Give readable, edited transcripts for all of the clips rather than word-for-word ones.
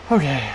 Okay.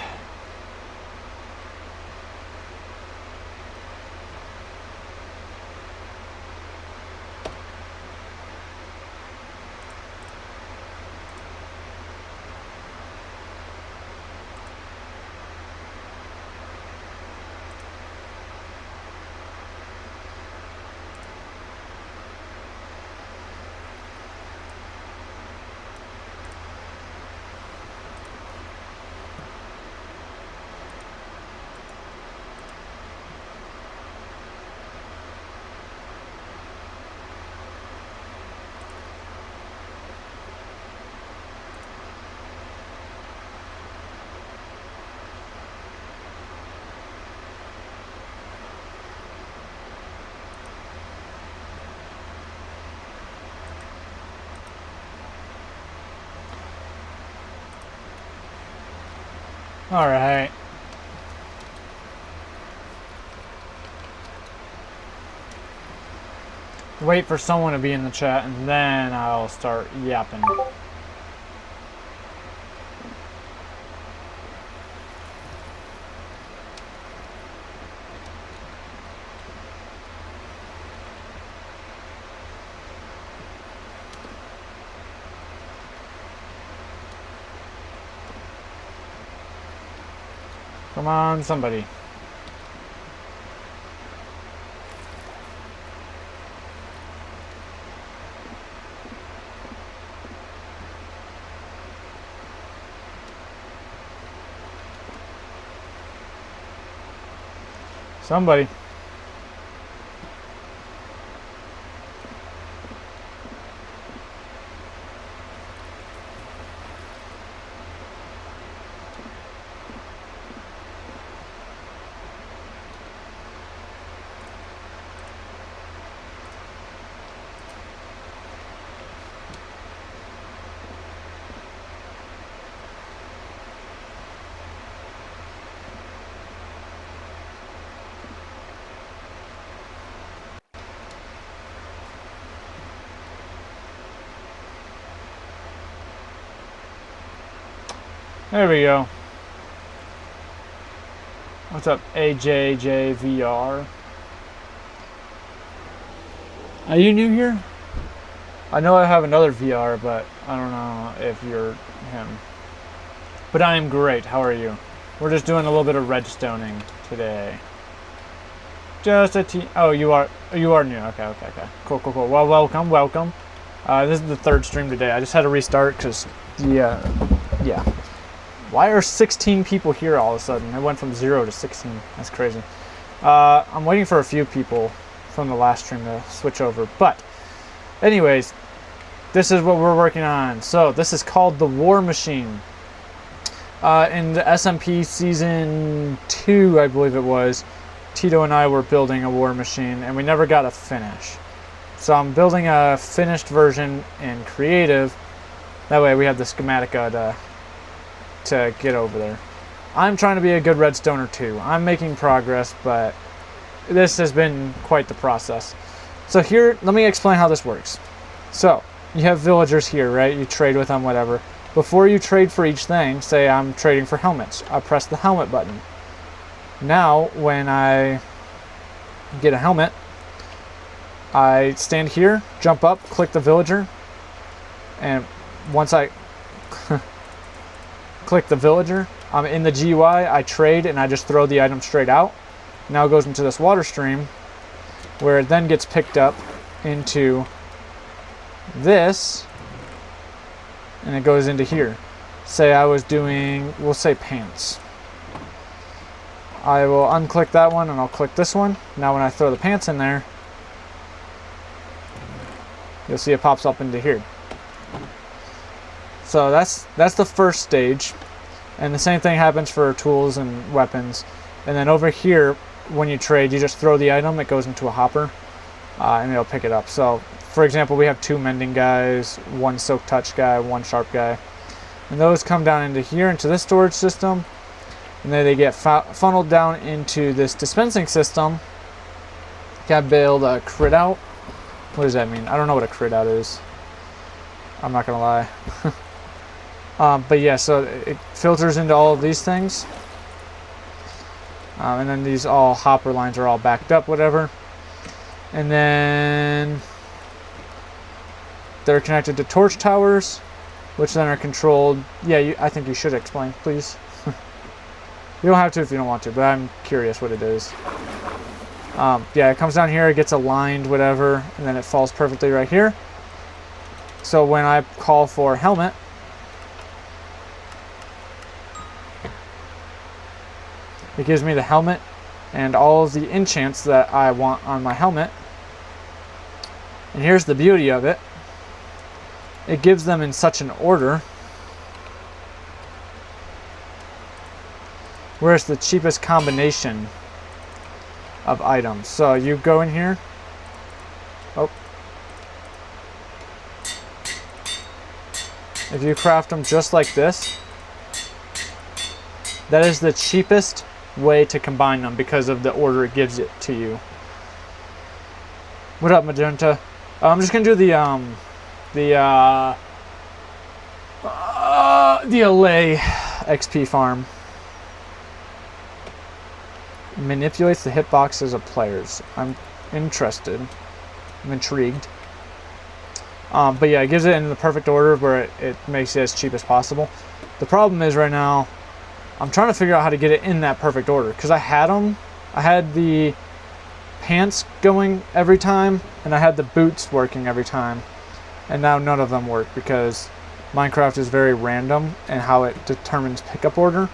All right. Wait for someone to be in the chat and then I'll start yapping. Come on, somebody. Somebody. There we go. What's up, AJJVR? Are you new here? I know I have another VR, but I don't know if you're him. But I am great. How are you? We're just doing a little bit of redstoning today. Just a oh, you are new. Okay. Cool. Well, welcome. This is the third stream today. I just had to restart because yeah. Why are 16 people here all of a sudden? It went from 0 to 16. That's crazy. I'm waiting for a few people from the last stream to switch over. But anyways, this is what we're working on. So this is called the War Machine. In the SMP Season 2, I believe it was, Tito and I were building a War Machine, and we never got a finish. So I'm building a finished version in Creative. That way we have the schematica to get over there. I'm trying to be a good redstoner too. I'm making progress, but this has been quite the process. So here, let me explain how this works. So you have villagers here, right? You trade with them, whatever. Before you trade for each thing, say I'm trading for helmets. I press the helmet button. Now, when I get a helmet, I stand here, jump up, click the villager, and once I click the villager, I'm in the GUI, I trade, and I just throw the item straight out. Now it goes into this water stream, where it then gets picked up into this, and it goes into here. Say I was doing, we'll say pants. I will unclick that one, and I'll click this one. Now when I throw the pants in there, you'll see it pops up into here. So that's the first stage, and the same thing happens for tools and weapons. And then over here, when you trade, you just throw the item, it goes into a hopper, and it'll pick it up. So for example, we have 2 mending guys, 1 silk touch guy, 1 sharp guy, and those come down into here, into this storage system, and then they get funneled down into this dispensing system. Got build a crit out. What does that mean? I don't know what a crit out is. I'm not gonna lie. But yeah, so it filters into all of these things. And then these all hopper lines are all backed up, whatever. And then they're connected to torch towers, which then are controlled. Yeah, I think you should explain, please. You don't have to if you don't want to, but I'm curious what it is. Yeah, it comes down here, it gets aligned, whatever, and then it falls perfectly right here. So when I call for helmet, it gives me the helmet and all of the enchants that I want on my helmet. And here's the beauty of it. It gives them in such an order where it's the cheapest combination of items. So you go in here. Oh. If you craft them just like this, that is the cheapest way to combine them because of the order it gives it to you. What up, Magenta? I'm just gonna do the LA XP farm. Manipulates the hitboxes of players. I'm interested. I'm intrigued. But yeah, it gives it in the perfect order where it makes it as cheap as possible. The problem is right now, I'm trying to figure out how to get it in that perfect order. Because I had them. I had the pants going every time, and I had the boots working every time. And now none of them work because Minecraft is very random in how it determines pickup order.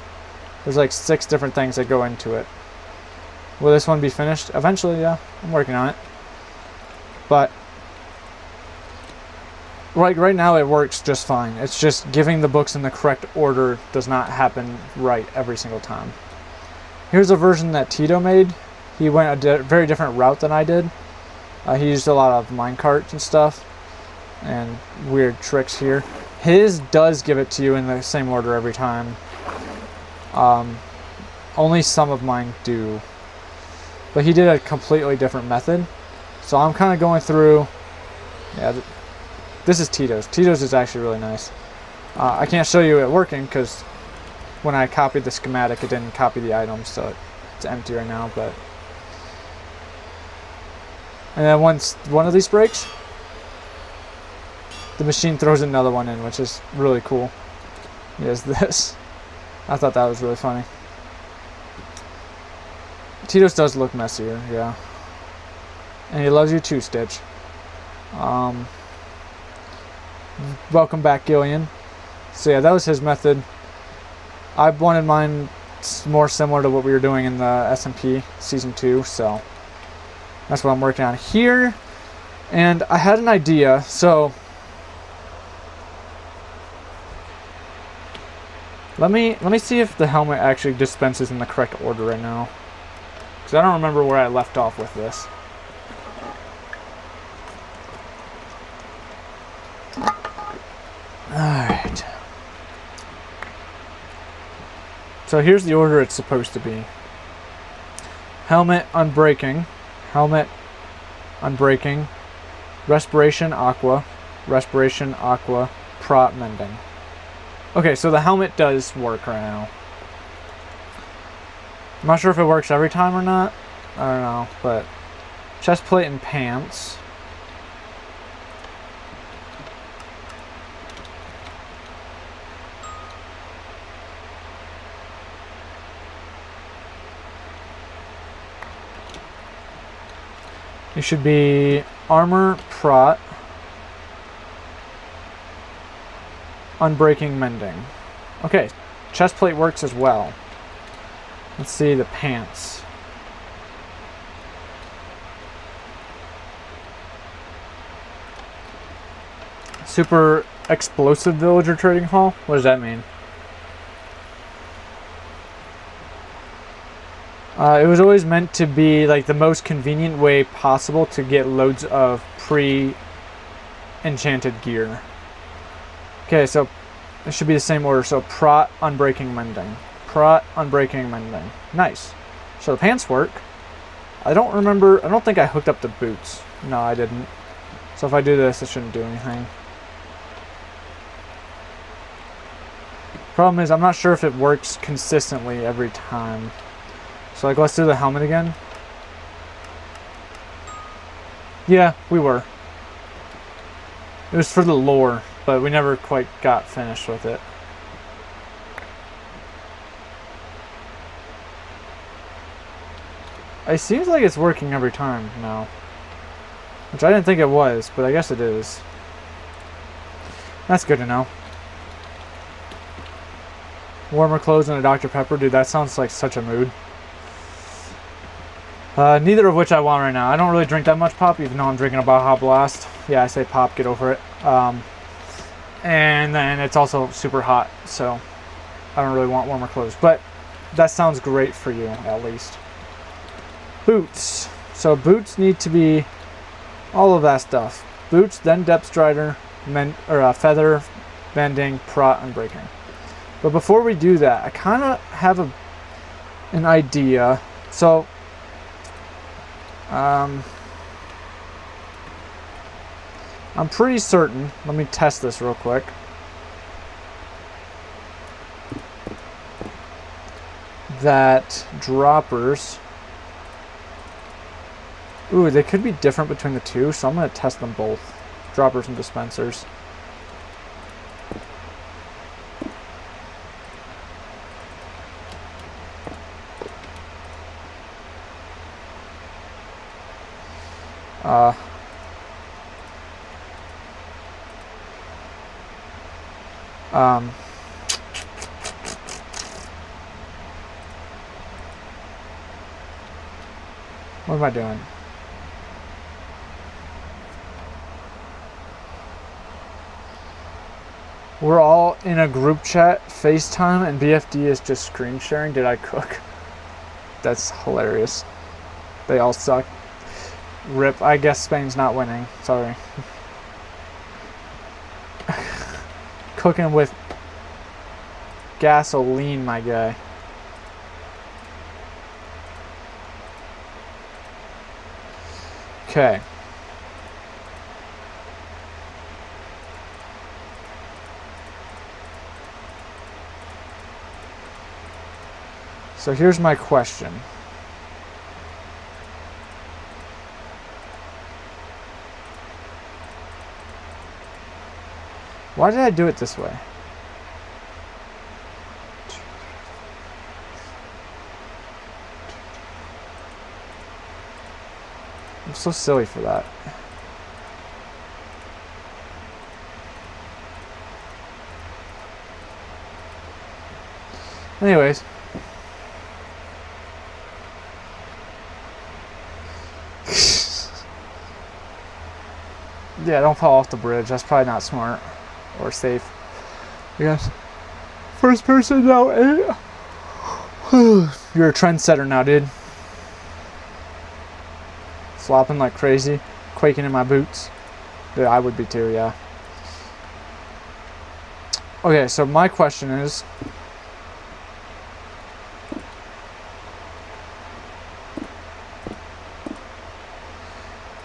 There's like 6 different things that go into it. Will this one be finished? Eventually, yeah. I'm working on it. But right now it works just fine. It's just giving the books in the correct order does not happen right every single time. Here's a version that Tito made. He went a very different route than I did. He used a lot of minecarts and stuff and weird tricks here. His does give it to you in the same order every time. Only some of mine do. But he did a completely different method. So I'm kind of going through... Yeah, this is Tito's. Tito's is actually really nice. I can't show you it working because when I copied the schematic, it didn't copy the items, so it's empty right now. But and then once one of these breaks, the machine throws another one in, which is really cool. Yes, this. I thought that was really funny. Tito's does look messier, yeah. And he loves you too, Stitch. Welcome back, Gillian. So yeah, that was his method. I wanted mine more similar to what we were doing in the SMP Season 2, so that's what I'm working on here. And I had an idea, so let me see if the helmet actually dispenses in the correct order right now. Because I don't remember where I left off with this. Alright. So here's the order it's supposed to be. Helmet, unbreaking. Helmet, unbreaking. Respiration, aqua. Respiration, aqua. Prot, mending. Okay, so the helmet does work right now. I'm not sure if it works every time or not. I don't know, but chest plate and pants. It should be armor, prot, unbreaking, mending. Okay, chest plate works as well. Let's see the pants. Super explosive villager trading hall? What does that mean? It was always meant to be like the most convenient way possible to get loads of pre-enchanted gear. Okay, so it should be the same order. So prot, unbreaking, mending. Prot, unbreaking, mending. Nice. So the pants work. I don't think I hooked up the boots. No, I didn't. So if I do this, it shouldn't do anything. Problem is, I'm not sure if it works consistently every time. So like, let's do the helmet again. Yeah, we were. It was for the lore, but we never quite got finished with it. It seems like it's working every time now. Which I didn't think it was, but I guess it is. That's good to know. Warmer clothes and a Dr. Pepper. Dude, that sounds like such a mood. Neither of which I want right now. I don't really drink that much pop, even though I'm drinking a Baja Blast. Yeah, I say pop, get over it. And then it's also super hot, so I don't really want warmer clothes. But that sounds great for you, at least. Boots. So boots need to be all of that stuff. Boots, then depth strider, feather, bending, prot, and breaking. But before we do that, I kind of have an idea. So, I'm pretty certain, let me test this real quick, that droppers, ooh, they could be different between the two, so I'm going to test them both, droppers and dispensers. What am I doing? We're all in a group chat, FaceTime, and BFD is just screen sharing. Did I cook? That's hilarious. They all suck. RIP. I guess Spain's not winning. Sorry. Cooking with gasoline, my guy. Okay. So here's my question. Why did I do it this way? I'm so silly for that. Anyways. Yeah, don't fall off the bridge. That's probably not smart or safe. I guess. First person now, 8. You're a trendsetter now, dude. Flopping like crazy, quaking in my boots. Yeah, I would be too, yeah. Okay, so my question is,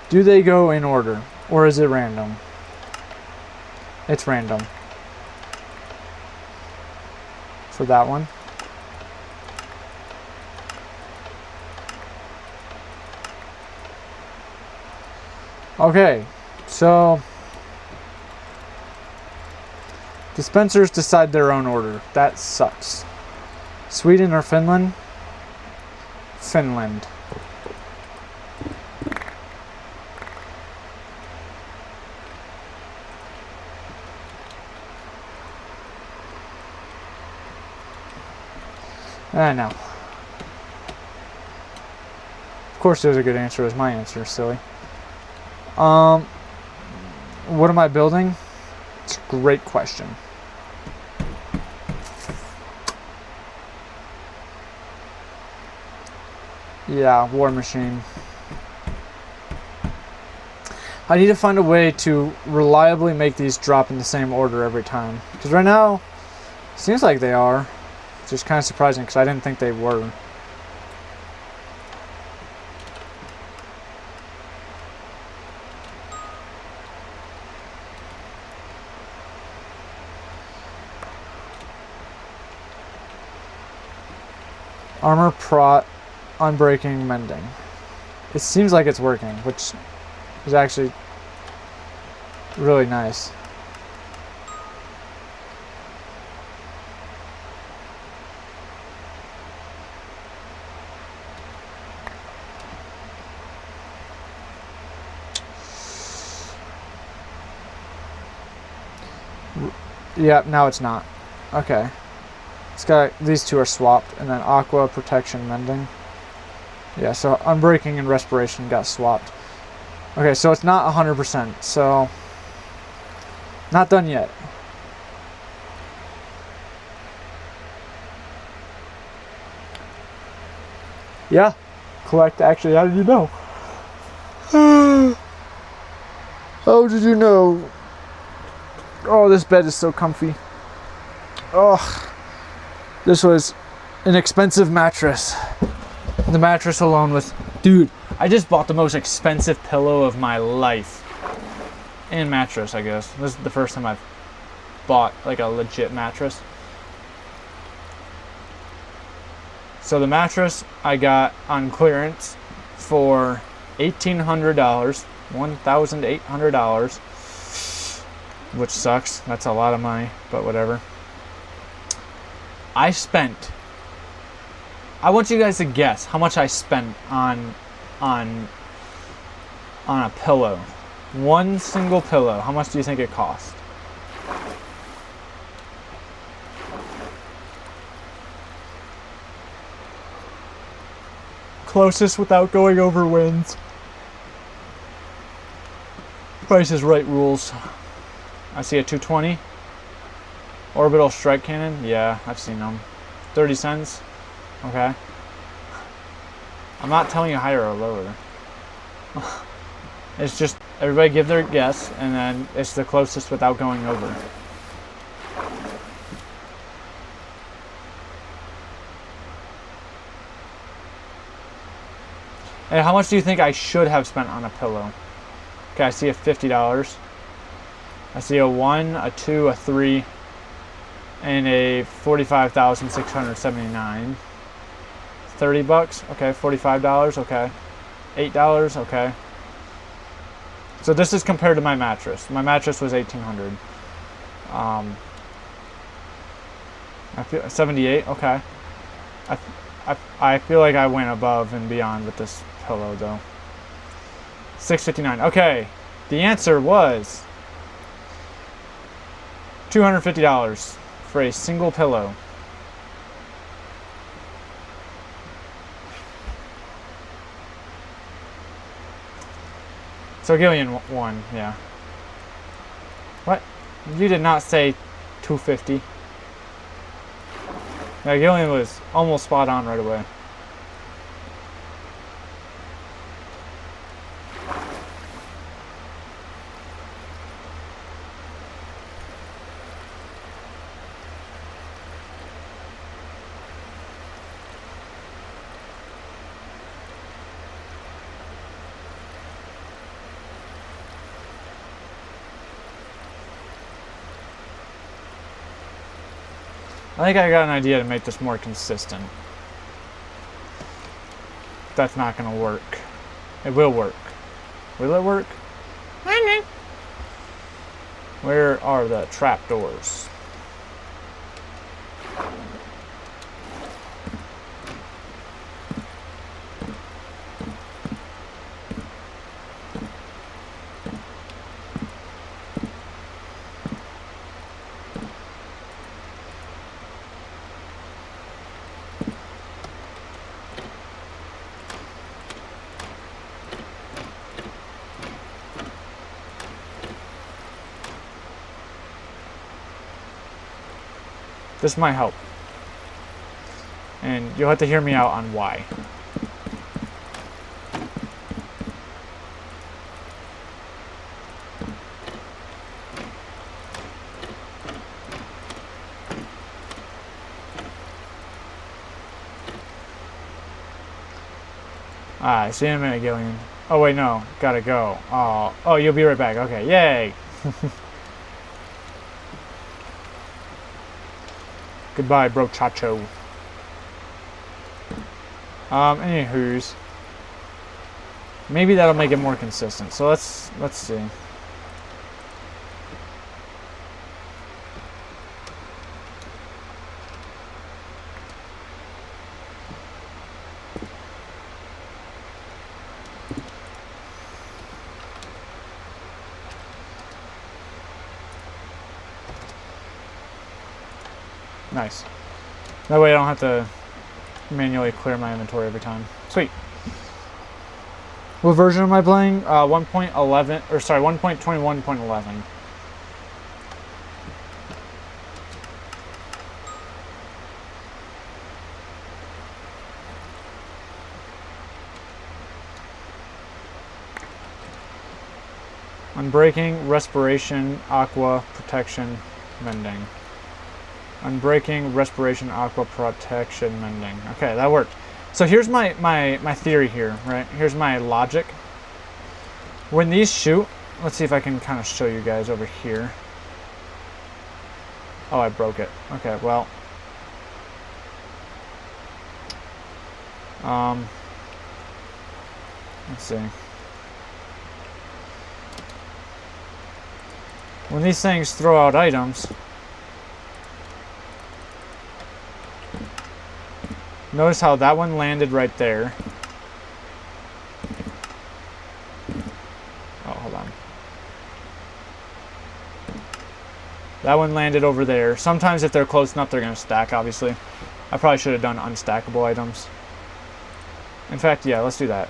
do they go in order, or is it random? It's random. For that one. Okay, so dispensers decide their own order. That sucks. Sweden or Finland? Finland. I know. Of course there's a good answer as my answer, silly. What am I building? It's a great question. Yeah, war machine. I need to find a way to reliably make these drop in the same order every time. Because right now, it seems like they are. It's just kind of surprising because I didn't think they were. Armor prot, unbreaking, mending. It seems like it's working, which is actually really nice. Yeah, now it's not. Okay. It's got, these two are swapped, and then aqua, protection, mending. Yeah, so unbreaking and respiration got swapped. Okay, so it's not 100%, so not done yet. Yeah, collect, actually, how did you know? How did you know? Oh, this bed is so comfy. Oh, this was an expensive mattress. The mattress alone was... Dude, I just bought the most expensive pillow of my life. And mattress, I guess. This is the first time I've bought like a legit mattress. So the mattress I got on clearance for $1,800. $1,800. Which sucks. That's a lot of money, but whatever. I want you guys to guess how much I spent on a pillow. One single pillow. How much do you think it cost? Closest without going over wins. Price is Right rules. I see a 220. Orbital strike cannon. Yeah, I've seen them. 30 cents. Okay. I'm not telling you higher or lower. It's just everybody give their guess, and then it's the closest without going over. And how much do you think I should have spent on a pillow? Okay, I see a $50. I see a 1, a 2, a 3, and a $45,679. 30 bucks, okay. $45, okay. $8, okay. So this is compared to my mattress. My mattress was $1,800. I feel 78, okay. I feel like I went above and beyond with this pillow though. $659. Okay, the answer was $250 for a single pillow. So Gillian won, yeah. What? You did not say 250. Yeah, Gillian was almost spot on right away. I think I got an idea to make this more consistent. That's not gonna work. It will work. Will it work? Where are the trapdoors? This might help. And you'll have to hear me out on why. Alright, see you in a minute, Gillian. Oh wait, no, gotta go. Oh, you'll be right back. Okay, yay! Goodbye, brochacho. Anywho's, maybe that'll make it more consistent. So let's see. Nice. That way I don't have to manually clear my inventory every time. Sweet. What version am I playing? 1.11, or sorry, 1.21.11. Unbreaking, respiration, aqua, protection, mending. Unbreaking, respiration, aqua, protection, mending. Okay, that worked. So here's my theory here, right? Here's my logic. When these shoot, let's see if I can kind of show you guys over here. Oh, I broke it. Okay, well. Let's see. When these things throw out items, notice how that one landed right there. Oh, hold on. That one landed over there. Sometimes if they're close enough, they're going to stack, obviously. I probably should have done unstackable items. In fact, yeah, let's do that.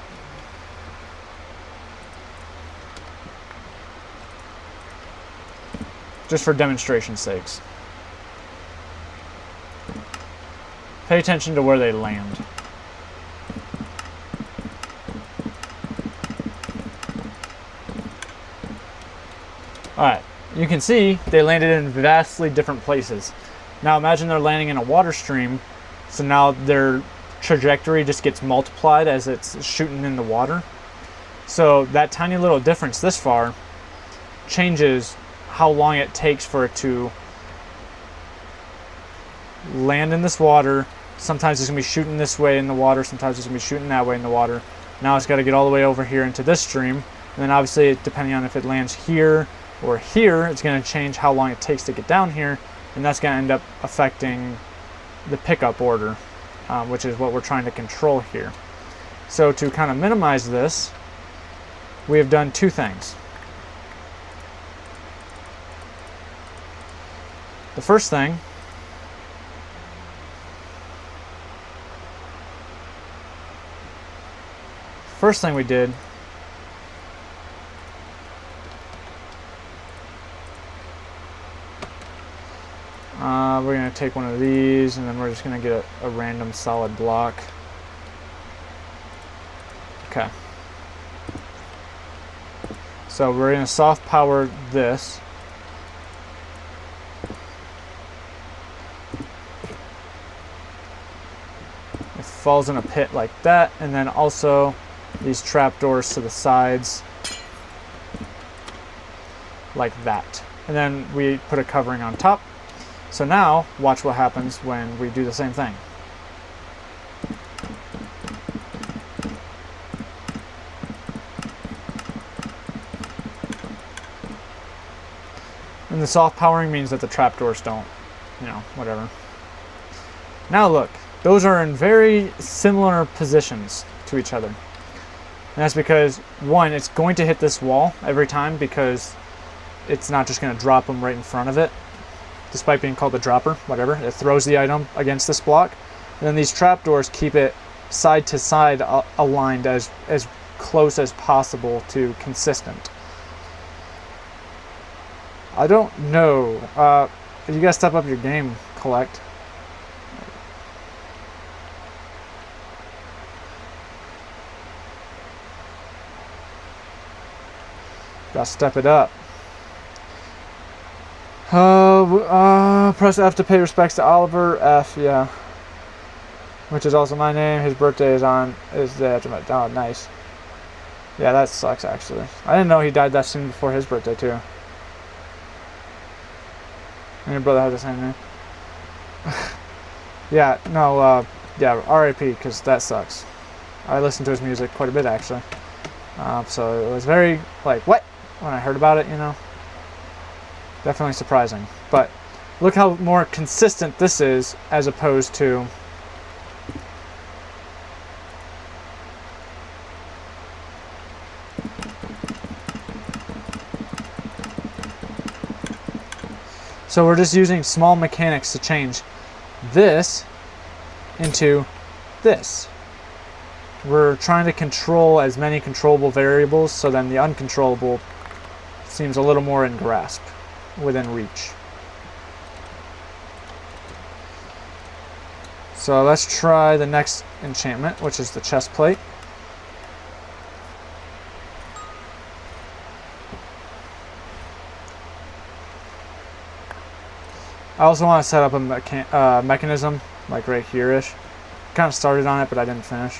Just for demonstration's sakes. Pay attention to where they land. Alright, you can see they landed in vastly different places. Now imagine they're landing in a water stream, so now their trajectory just gets multiplied as it's shooting in the water. So that tiny little difference this far changes how long it takes for it to land in this water. Sometimes it's going to be shooting this way in the water, sometimes it's going to be shooting that way in the water. Now it's got to get all the way over here into this stream, and then obviously depending on if it lands here or here, it's going to change how long it takes to get down here, and that's going to end up affecting the pickup order, which is what we're trying to control here. So to kind of minimize this, we have done two things. The first thing we did we're going to take one of these, and then we're just going to get a random solid block. Okay. So we're going to soft power this. It falls in a pit like that, and then also these trapdoors to the sides like that. And then we put a covering on top. So now, watch what happens when we do the same thing. And the soft powering means that the trapdoors don't, you know, whatever. Now look, those are in very similar positions to each other. And that's because, one, it's going to hit this wall every time because it's not just going to drop them right in front of it, despite being called a dropper, whatever. It throws the item against this block. And then these trapdoors keep it side to side aligned as close as possible to consistent. I don't know. You gotta step up your game, Collect. Gotta step it up. Press F to pay respects to Oliver. F, yeah. Which is also my name. His birthday is the after my. Oh, nice. Yeah, that sucks actually. I didn't know he died that soon before his birthday too. And your brother has the same name. Yeah, no, yeah, R.I.P. because that sucks. I listened to his music quite a bit, actually. So it was very, like, what? When I heard about it, you know? Definitely surprising. But look how more consistent this is as opposed to... So we're just using small mechanics to change this into this. We're trying to control as many controllable variables, so then the uncontrollable seems a little more in grasp, within reach. So let's try the next enchantment, which is the chest plate. I also want to set up a mechanism, like right here-ish. Kind of started on it, but I didn't finish.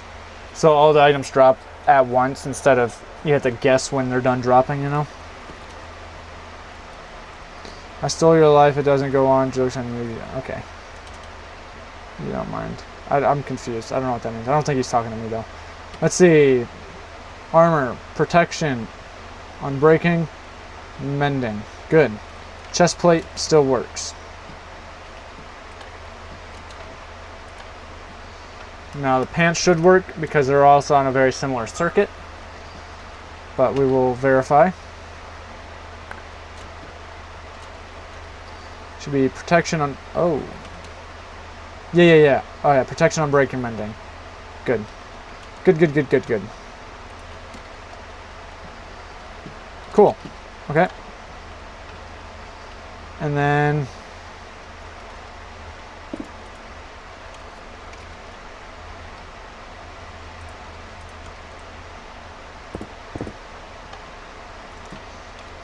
So all the items drop at once instead of you have to guess when they're done dropping, you know? I stole your life, it doesn't go on, jokes on you. Okay. You don't mind. I'm confused. I don't know what that means. I don't think he's talking to me, though. Let's see. Armor, protection, unbreaking, mending. Good. Chest plate still works. Now the pants should work because they're also on a very similar circuit, but we will verify. Should be protection on, oh. Yeah. Oh yeah, protection on breaking, mending. Good. Good. Cool. Okay. And then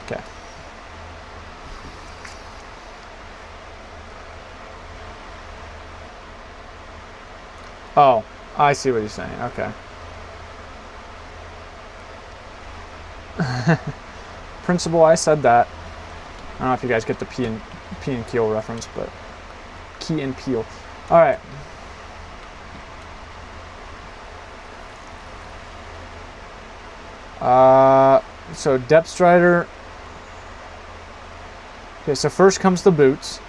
okay. Oh, I see what he's saying. Okay. Principal, I said that. I don't know if you guys get the P and Keel reference, but Key and Peele. All right. So Depth Strider. Okay, so first comes the boots.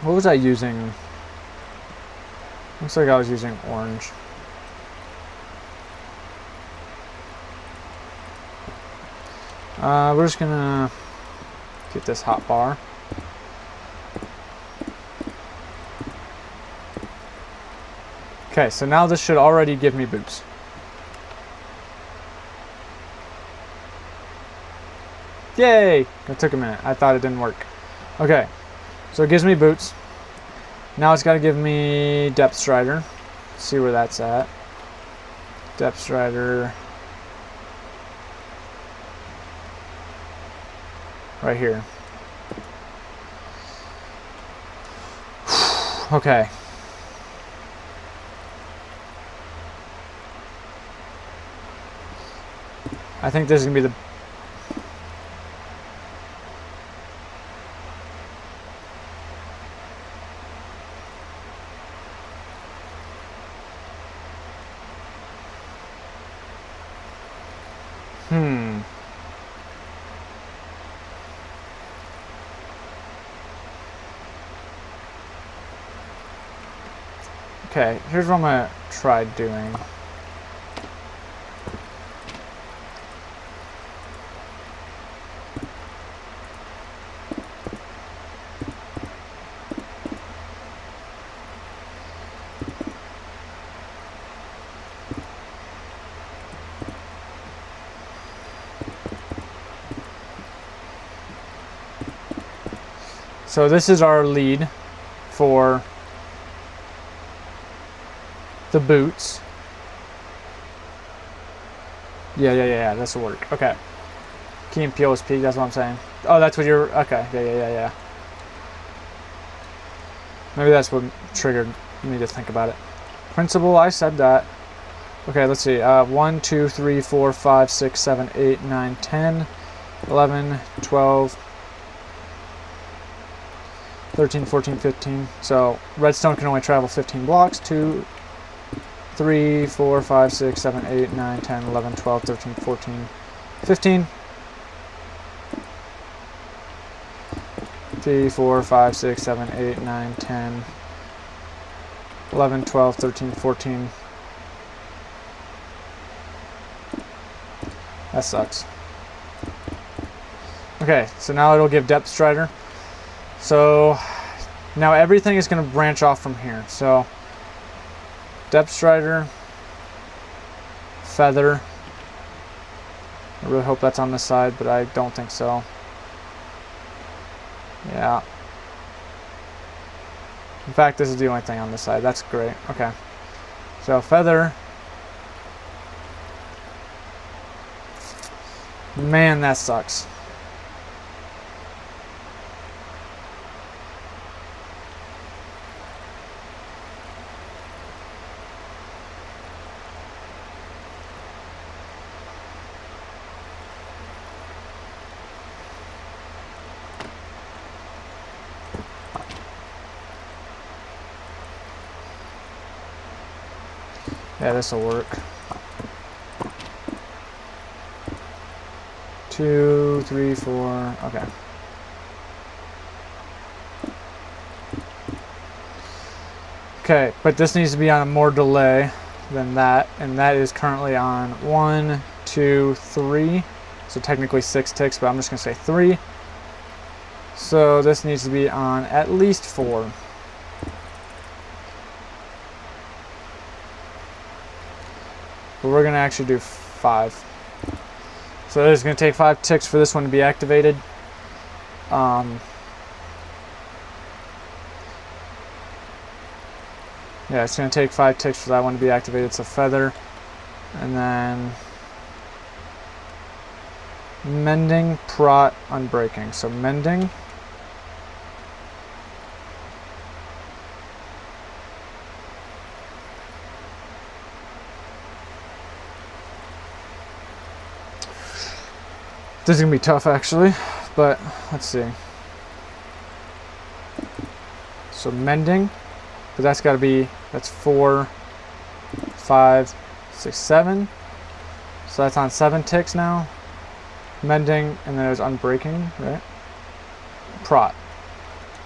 What was I using? Looks like I was using orange. We're just gonna get this hot bar. Okay, so now this should already give me boots. Yay! That took a minute. I thought it didn't work. Okay, so it gives me boots. Now it's got to give me Depth Strider. Let's see where that's at. Depth Strider. Right here. Okay. I think this is going to be the... Okay, here's what I'm going to try doing. So this is our lead for the boots. Yeah, this will work. Okay. Key and Peele is peak, that's what I'm saying. Oh, that's what you're... Okay, yeah. Maybe that's what triggered me to think about it. Principal, I said that. Okay, let's see. 1, 2, 3, 4, 5, 6, 7, 8, 9, 10, 11, 12... 13, 14, 15. So redstone can only travel 15 blocks. 2, 3, 4, 5, 6, 7, 8, 9, 10, 11, 12, 13, 14, 15. 3, 4, 5, 6, 7, 8, 9, 10, 11, 12, 13, 14. That sucks. Okay, so now it'll give depth strider. So now everything is going to branch off from here. So depth strider, feather. I really hope that's on this side, but I don't think so. Yeah. In fact, this is the only thing on this side. That's great. Okay. So feather. Man, that sucks. Yeah, this will work. 2, 3, 4. Okay. Okay, but this needs to be on a more delay than that, and that is currently on 1, 2, 3. So technically 6 ticks, but I'm just gonna say 3. So this needs to be on at least 4. But we're gonna actually do 5. So it's gonna take 5 ticks for this one to be activated. Yeah, it's gonna take 5 ticks for that one to be activated. So feather, and then mending, prot, unbreaking. So mending. This is gonna be tough actually, but let's see. So mending, but that's gotta be, that's 4, 5, 6, 7. So that's on 7 ticks now. Mending, and then there's unbreaking, right? Prot.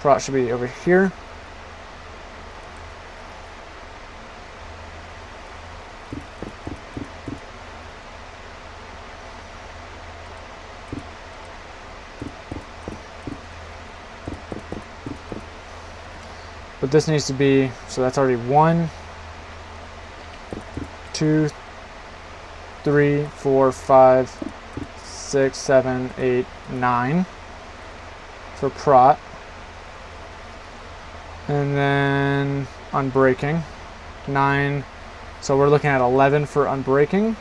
Prot should be over here. But this needs to be, so that's already 1, 2, 3, 4, 5, 6, 7, 8, 9 for prot. And then unbreaking, 9. So we're looking at 11 for unbreaking.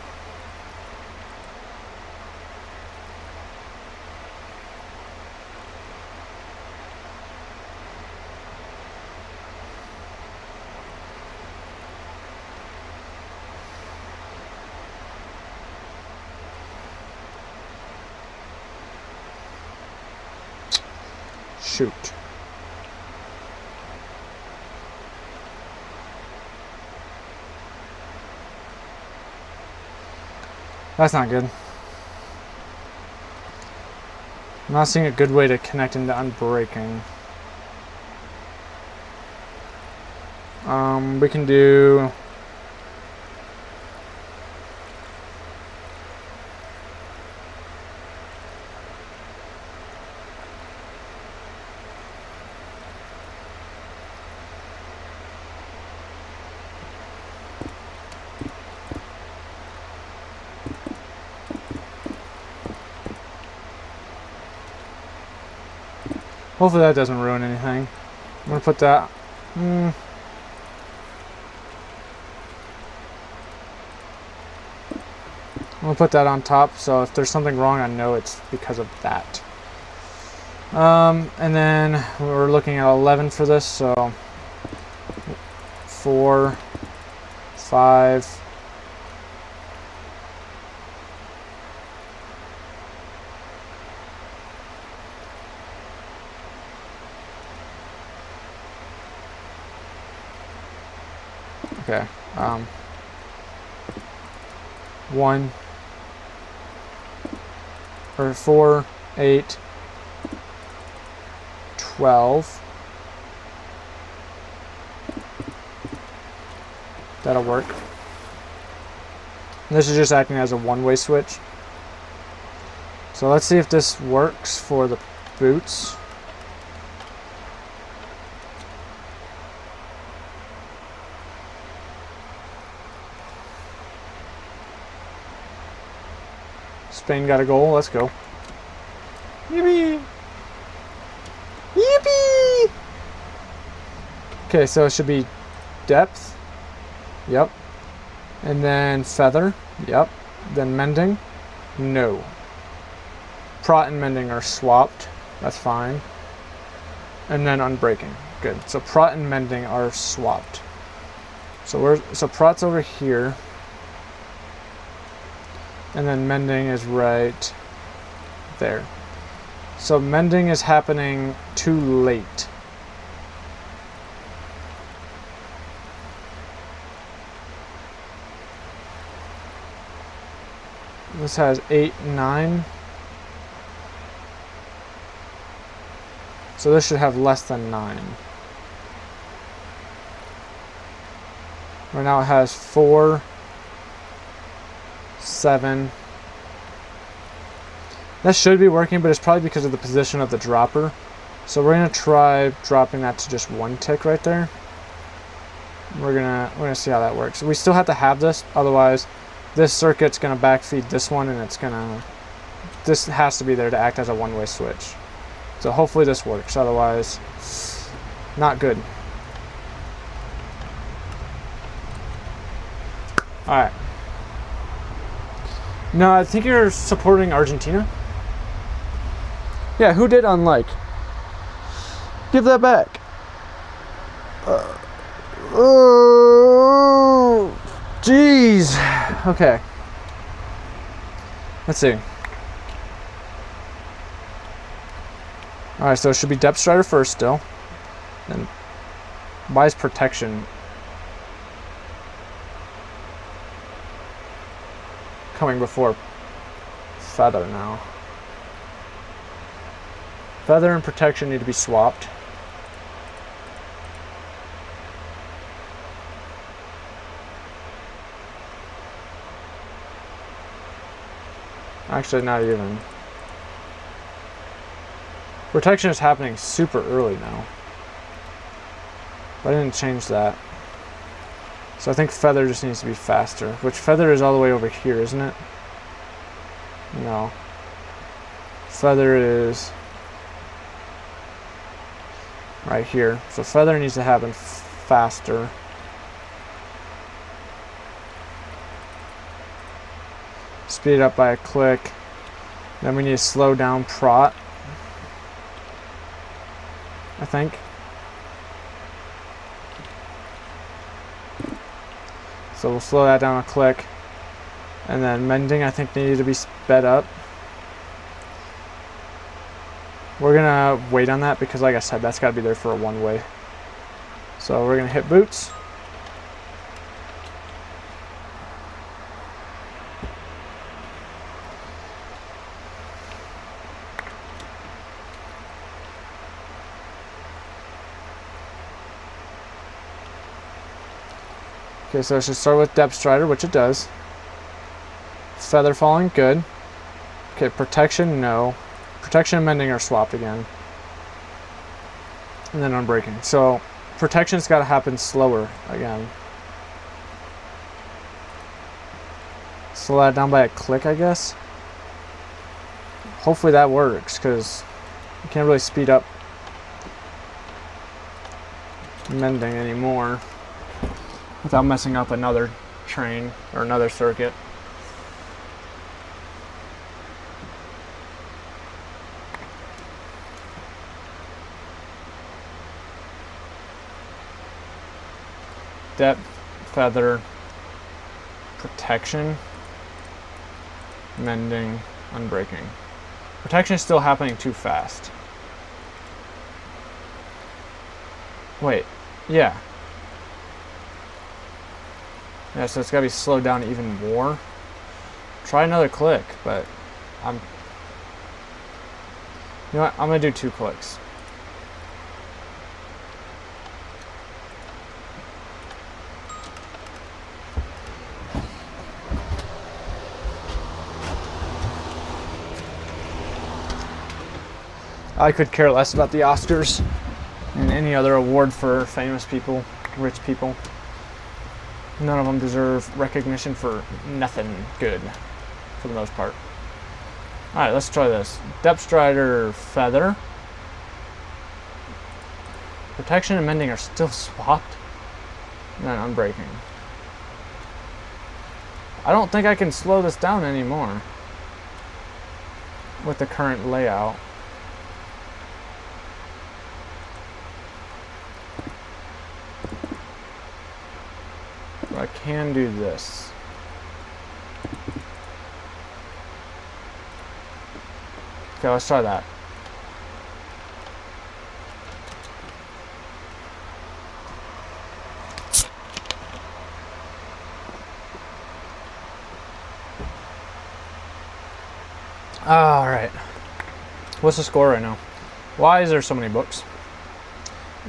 Shoot. That's not good. I'm not seeing a good way to connect into unbreaking. We can do... Hopefully that doesn't ruin anything. I'm gonna put that... I'm gonna put that on top, so if there's something wrong, I know it's because of that. And then we're looking at 11 for this, so 4, 5, Okay. 1 or 4, 8, 12. That'll work. This is just acting as a one-way switch. So let's see if this works for the boots. Spain got a goal. Let's go. Yippee! Yippee! Okay, so it should be depth. Yep. And then feather. Yep. Then mending. No. Prot and mending are swapped. That's fine. And then unbreaking. Good. So prot and mending are swapped. So prot's over here. And then mending is right there. So mending is happening too late. This has 8, 9. So this should have less than 9. Right now it has 4, 7. That should be working, but it's probably because of the position of the dropper. So we're gonna try dropping that to just 1 tick right there. We're gonna see how that works. We still have to have this, otherwise this circuit's gonna backfeed this one, and this has to be there to act as a one-way switch. So hopefully this works, otherwise not good. Alright. No, I think you're supporting Argentina. Yeah, who did unlike? Give that back. Oh, jeez. Okay. Let's see. Alright, so it should be Depth Strider first still. And why is protection coming before feather now? Feather and protection need to be swapped. Actually, not even. Protection is happening super early now. But I didn't change that. So I think feather just needs to be faster. Which feather is all the way over here, isn't it? No. Feather is right here. So feather needs to happen faster. Speed it up by a click. Then we need to slow down prot, I think. So we'll slow that down a click. And then mending, I think, needed to be sped up. We're gonna wait on that because, like I said, that's gotta be there for a one-way. So we're gonna hit boots. Okay, so it should start with Depth Strider, which it does. Feather falling, good. Okay, protection, no. Protection and mending are swapped again. And then unbreaking. So protection's got to happen slower again. Slow that down by a click, I guess. Hopefully that works, because you can't really speed up mending anymore without messing up another train or another circuit. Depth, feather, protection, mending, unbreaking. Protection is still happening too fast. Wait, yeah. Yeah, so it's gotta be slowed down even more. Try another click, but you know what? I'm gonna do 2 clicks. I could care less about the Oscars and any other award for famous people, rich people. None of them deserve recognition for nothing good, for the most part. Alright, let's try this. Depth Strider Feather. Protection and Mending are still swapped. And then Unbreaking. I don't think I can slow this down anymore with the current layout. I can do this. Okay, let's try that. Alright. What's the score right now? Why is there so many books?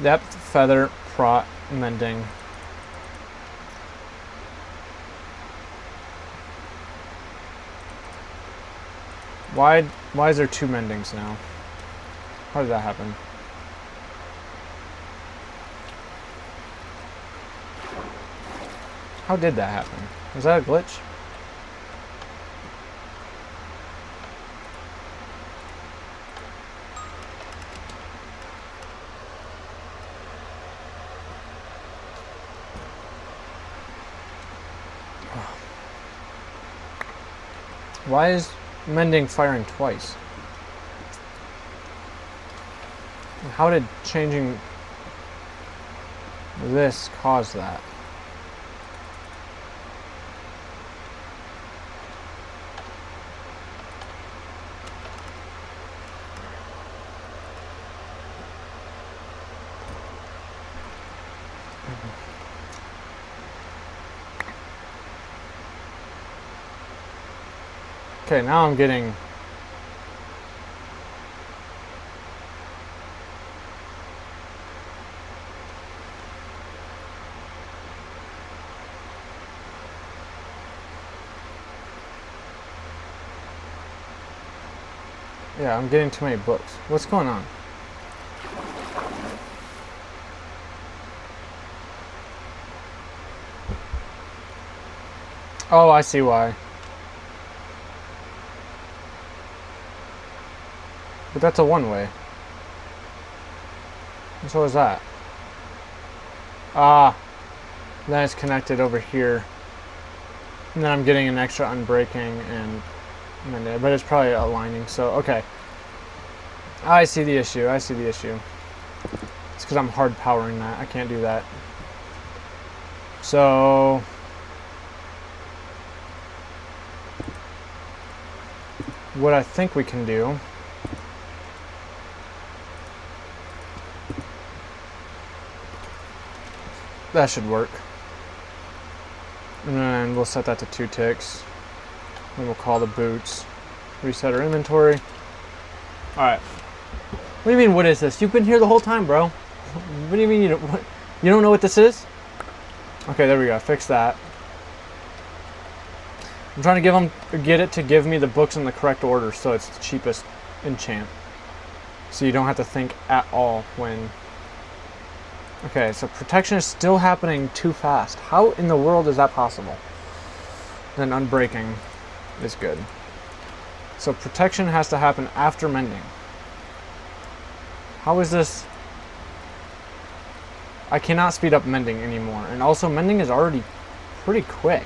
Depth, Feather, Prot, Mending. Why is there 2 mendings now? How did that happen? How did that happen? Was that a glitch? Why is Mending firing twice? How did changing this cause that? Okay, now I'm getting... Yeah, I'm getting too many books. What's going on? Oh, I see why. But that's a one-way. And so is that. Ah. Then it's connected over here. And then I'm getting an extra unbreaking and but it's probably aligning, so okay. I see the issue. I see the issue. It's because I'm hard powering that. I can't do that. So what I think we can do that should work. And then we'll set that to 2 ticks. Then we'll call the boots. Reset our inventory. Alright. What do you mean, what is this? You've been here the whole time, bro. What do you mean you don't know what this is? Okay, there we go. Fix that. I'm trying to get it to give me the books in the correct order so it's the cheapest enchant. So you don't have to think at all when... Okay, so protection is still happening too fast. How in the world is that possible? Then unbreaking is good. So protection has to happen after mending. How is this? I cannot speed up mending anymore. And also mending is already pretty quick.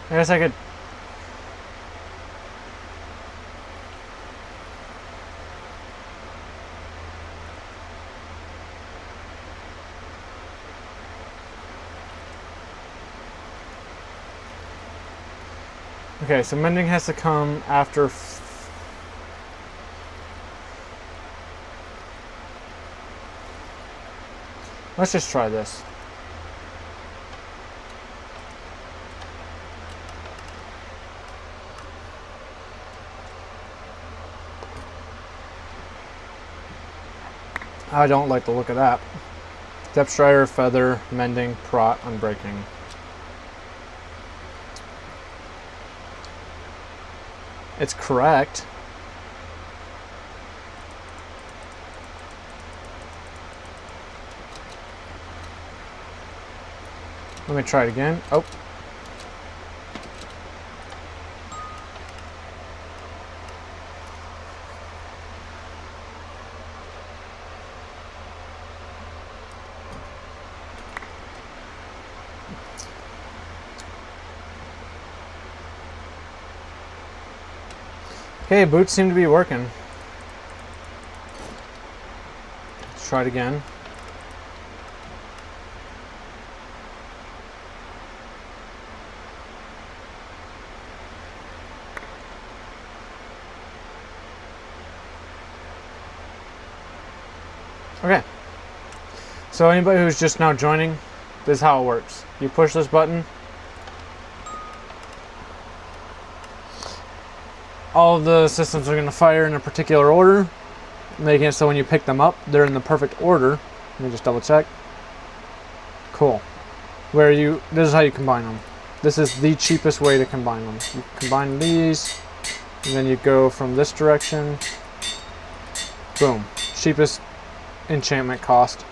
I guess I could... Okay, so mending has to come after. Let's just try this. I don't like the look of that. Depth strider, feather, mending, prot, unbreaking. It's correct. Let me try it again. Oh. Okay, boots seem to be working. Let's try it again. Okay. So anybody who's just now joining, this is how it works. You push this button. All of the systems are going to fire in a particular order, making it so when you pick them up, they're in the perfect order. Let me just double check. Cool. This is how you combine them. This is the cheapest way to combine them. You combine these, and then you go from this direction. Boom. Cheapest enchantment cost.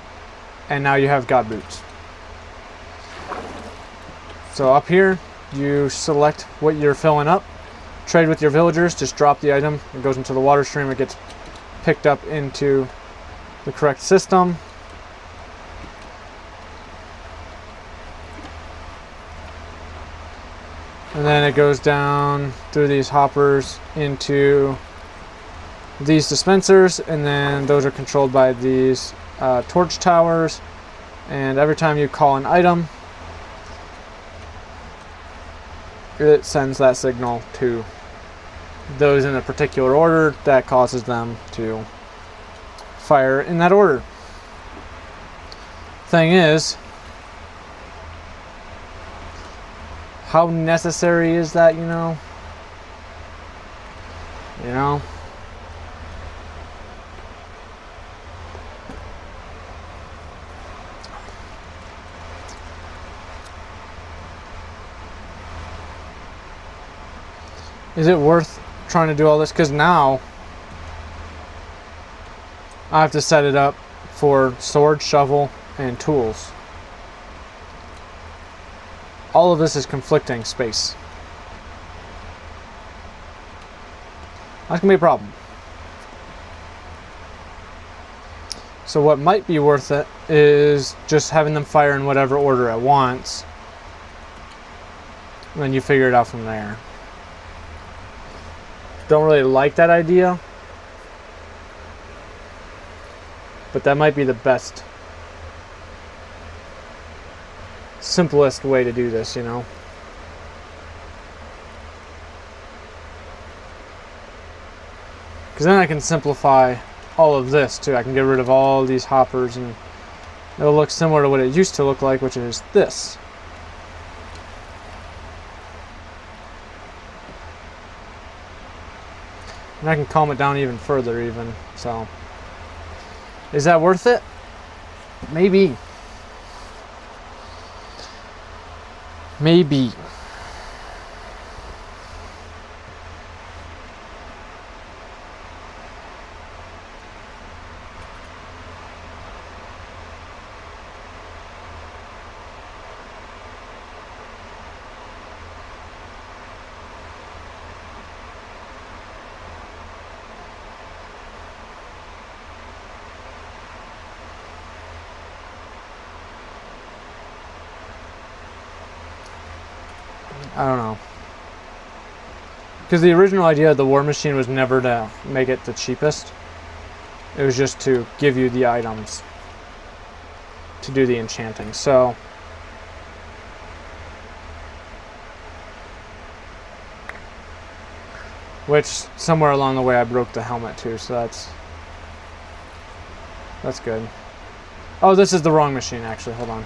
And now you have God Boots. So up here, you select what you're filling up. Trade with your villagers, just drop the item, it goes into the water stream, it gets picked up into the correct system. And then it goes down through these hoppers into these dispensers, and then those are controlled by these torch towers. And every time you call an item, it sends that signal to those in a particular order that causes them to fire in that order. Thing is, how necessary is that, you know? Is it worth trying to do all this? Because now I have to set it up for sword, shovel, and tools. All of this is conflicting space. That's gonna be a problem. So what might be worth it is just having them fire in whatever order at once, and then you figure it out from there. Don't really like that idea, but that might be the best, simplest way to do this, you know? Because then I can simplify all of this too. I can get rid of all these hoppers and it'll look similar to what it used to look like, which is this. And I can calm it down even further even, so. Is that worth it? Maybe. Maybe. I don't know. Because the original idea of the war machine was never to make it the cheapest. It was just to give you the items to do the enchanting. So Which somewhere along the way I broke the helmet too, so that's good. Oh, this is the wrong machine actually. Hold on.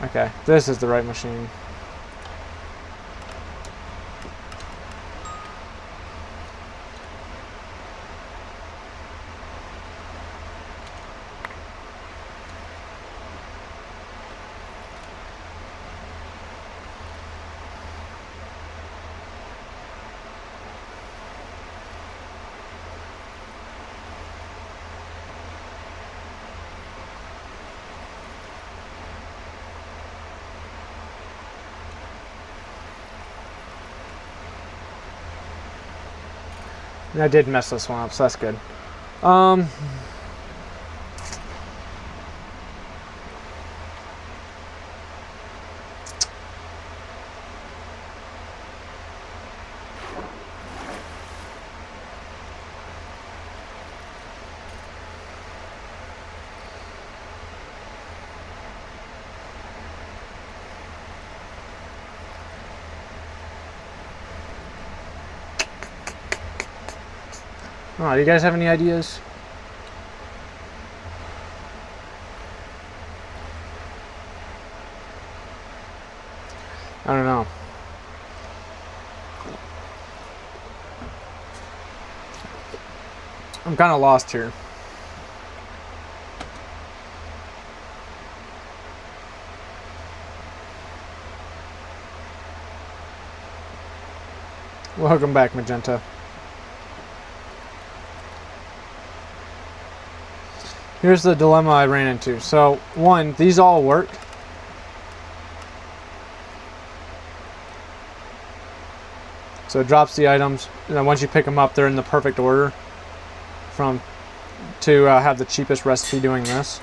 Okay, this is the right machine. I did mess this one up, so that's good. Oh, do you guys have any ideas? I don't know. I'm kind of lost here. Welcome back, Magenta. Here's the dilemma I ran into. So, one, these all work. So it drops the items, and then once you pick them up, they're in the perfect order to have the cheapest recipe doing this.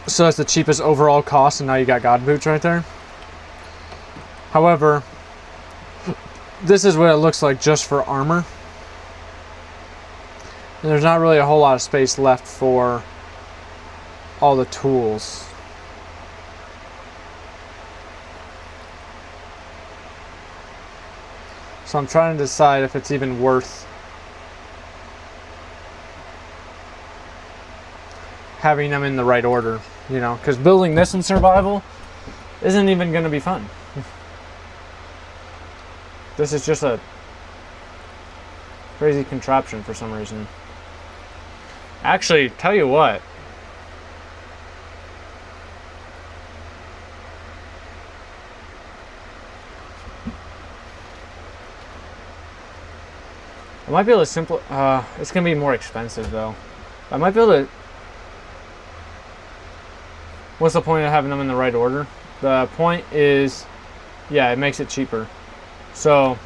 So that's the cheapest overall cost, and now you got God Boots right there. However, this is what it looks like just for armor. And there's not really a whole lot of space left for all the tools. So I'm trying to decide if it's even worth having them in the right order, you know, because building this in survival isn't even going to be fun. This is just a crazy contraption for some reason. Actually, tell you what. I might be able to it's going to be more expensive though. I might be able to... What's the point of having them in the right order? The point is, yeah, it makes it cheaper. So,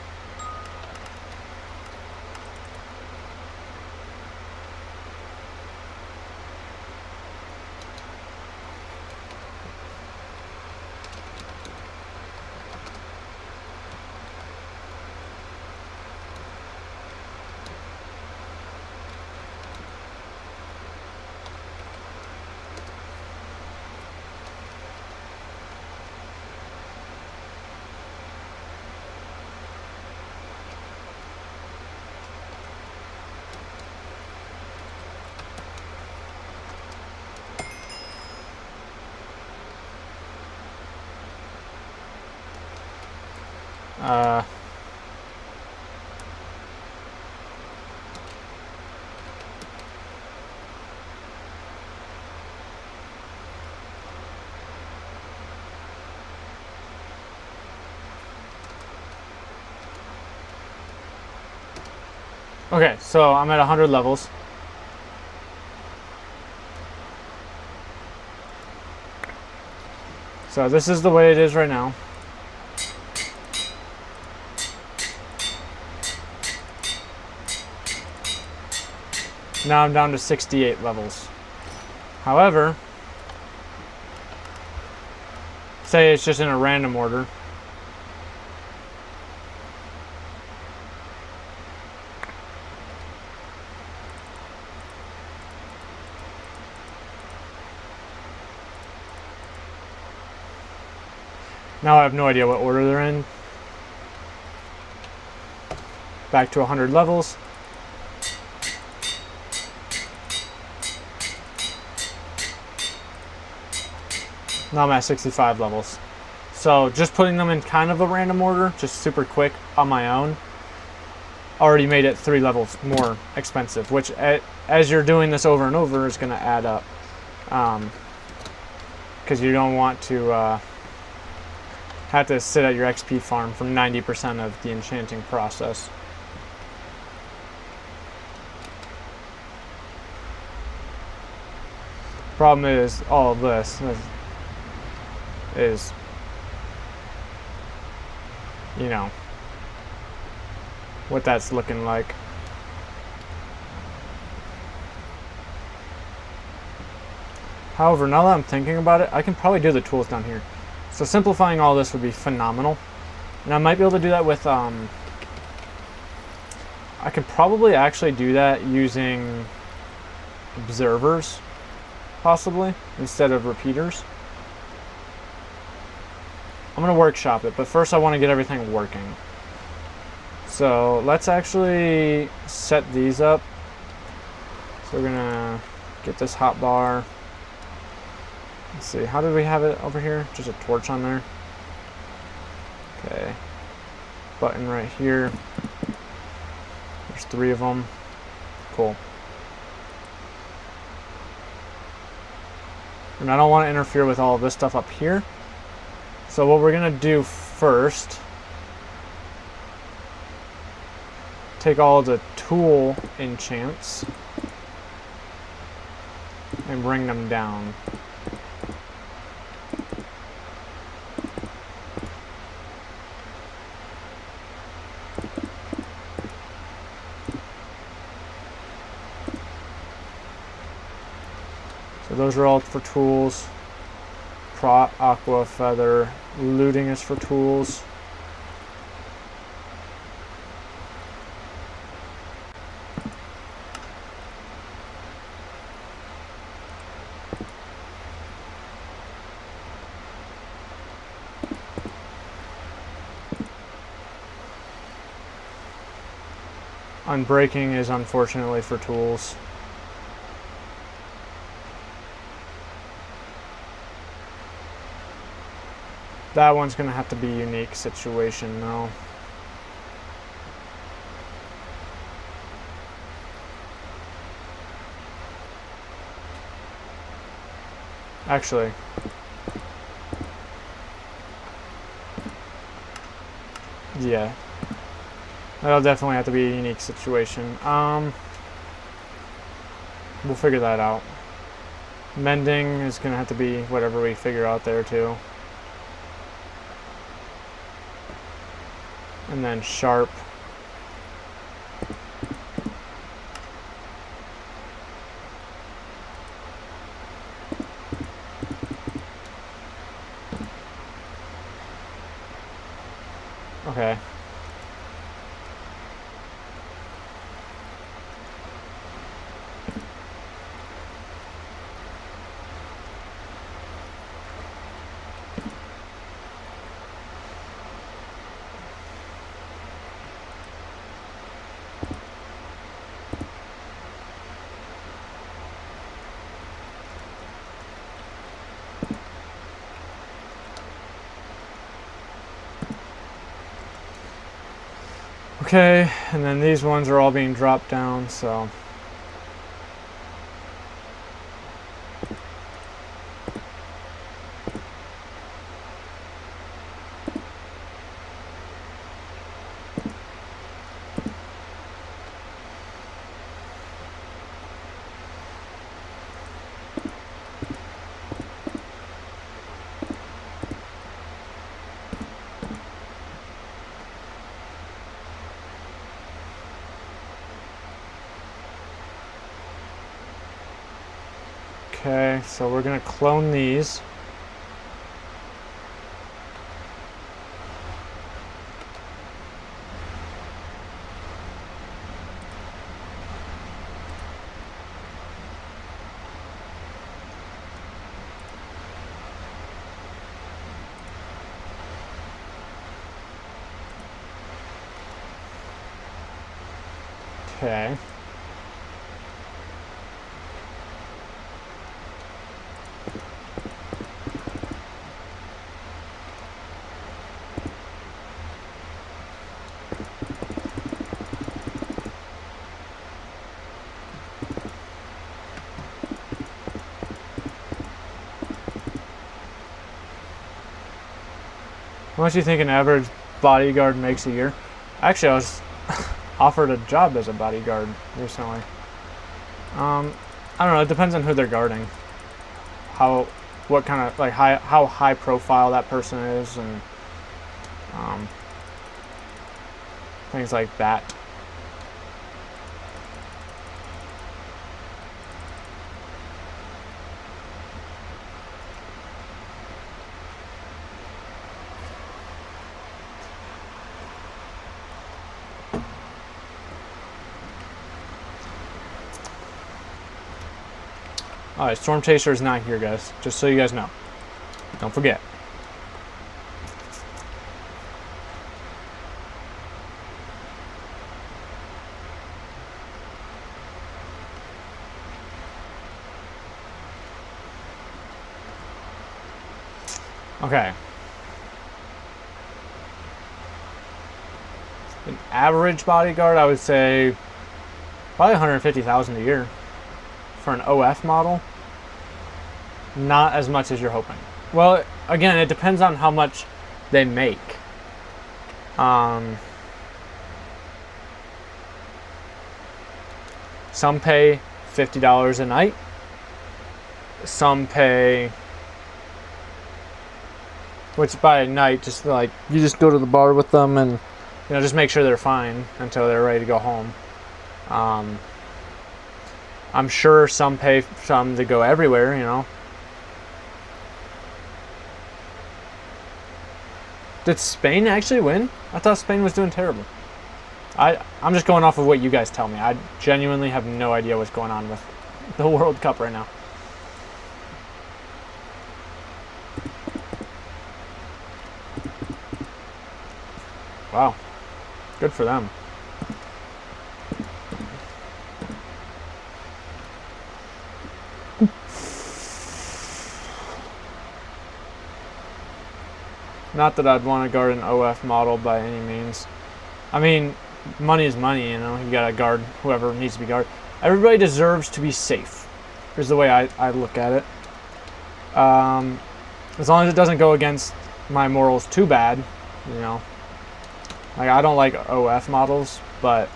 okay, so I'm at 100 levels. So this is the way it is right now. Now I'm down to 68 levels. However, say it's just in a random order. Now I have no idea what order they're in. Back to 100 levels. Now I'm at 65 levels. So just putting them in kind of a random order, just super quick on my own, already made it 3 levels more expensive, which as you're doing this over and over is going to add up. Because you don't want to have to sit at your XP farm for 90% of the enchanting process. Problem is, all of this is, you know, what that's looking like. However, now that I'm thinking about it, I can probably do the tools down here. So simplifying all this would be phenomenal. And I might be able to do that with, I could probably actually do that using observers, possibly, instead of repeaters. I'm going to workshop it, but first I want to get everything working. So let's actually set these up. So we're going to get this hotbar. Let's see, how did we have it over here? Just a torch on there. Okay. Button right here. There's 3 of them. Cool. And I don't want to interfere with all of this stuff up here. So what we're going to do first, take all the tool enchants and bring them down. So those are all for tools. Prot, aqua, feather, looting is for tools. Unbreaking is unfortunately for tools. That one's going to have to be a unique situation, though. Actually, yeah, that'll definitely have to be a unique situation. We'll figure that out. Mending is going to have to be whatever we figure out there, too. And then sharp. Okay. Okay, and then these ones are all being dropped down, so. Okay, so we're gonna clone these. Okay. How much do you think an average bodyguard makes a year? Actually, I was offered a job as a bodyguard recently. I don't know. It depends on who they're guarding, what kind of how high profile that person is, and things like that. Alright, Storm Chaser is not here, guys. Just so you guys know. Don't forget. Okay. An average bodyguard, I would say probably 150,000 a year. For an OF model, not as much as you're hoping. Well, again, it depends on how much they make. Some pay $50 a night. Some pay, which by night, just like you just go to the bar with them and just make sure they're fine until they're ready to go home. I'm sure some pay some to go everywhere, Did Spain actually win? I thought Spain was doing terrible. I'm just going off of what you guys tell me. I genuinely have no idea what's going on with the World Cup right now. Wow. Good for them. Not that I'd want to guard an OF model by any means. I mean, money is money, You gotta guard whoever needs to be guarded. Everybody deserves to be safe. Here's the way I look at it. As long as it doesn't go against my morals too bad, Like, I don't like OF models, but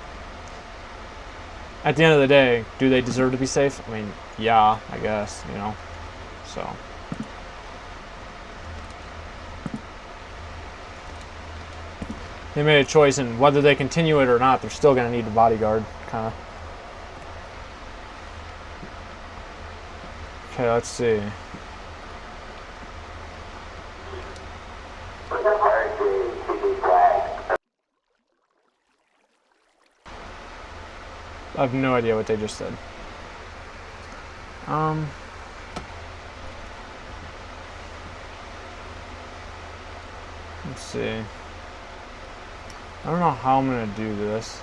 at the end of the day, do they deserve to be safe? I mean, yeah, I guess, So. They made a choice, and whether they continue it or not, they're still going to need a bodyguard, kind of. Okay, let's see. I have no idea what they just said. Let's see. I don't know how I'm going to do this.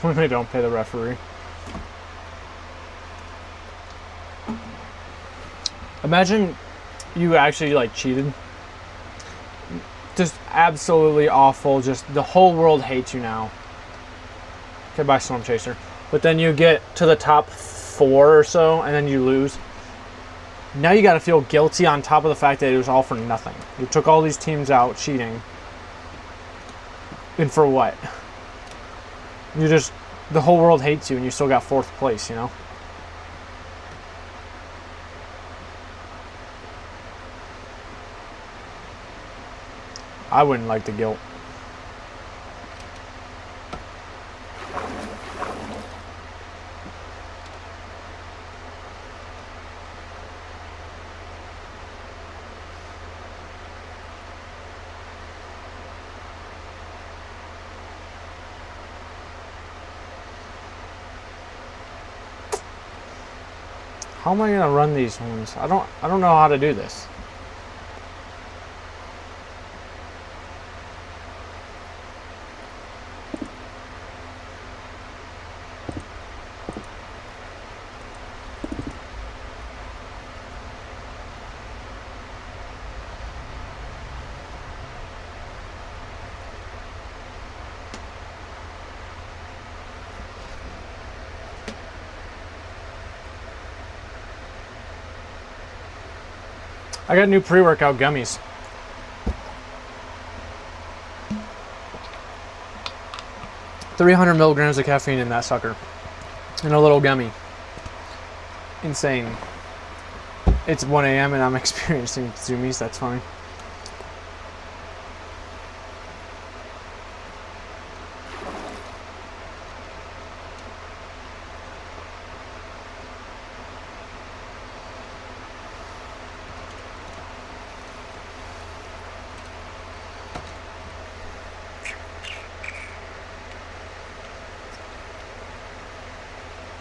When they don't pay the referee. Imagine you actually cheated. Just absolutely awful. Just the whole world hates you now. Okay, bye, Storm Chaser. But then you get to the top 4 or so, and then you lose. Now you got to feel guilty on top of the fact that it was all for nothing. You took all these teams out cheating. And for what? The whole world hates you and you still got 4th place, I wouldn't like the guilt. How am I gonna run these ones? I don't know how to do this. I got new pre-workout gummies. $300 milligrams of caffeine in that sucker. In a little gummy. Insane. It's 1 a.m. and I'm experiencing zoomies, that's funny.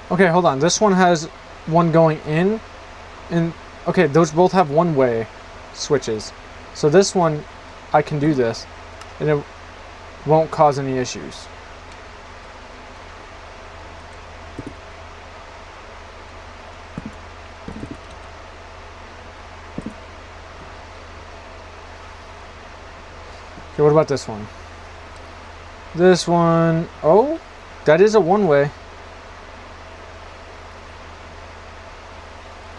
Okay, hold on. This one has one going in, and okay, those both have one-way switches. So this one, I can do this, and it won't cause any issues. Okay, what about this one? This one, oh, that is a one-way.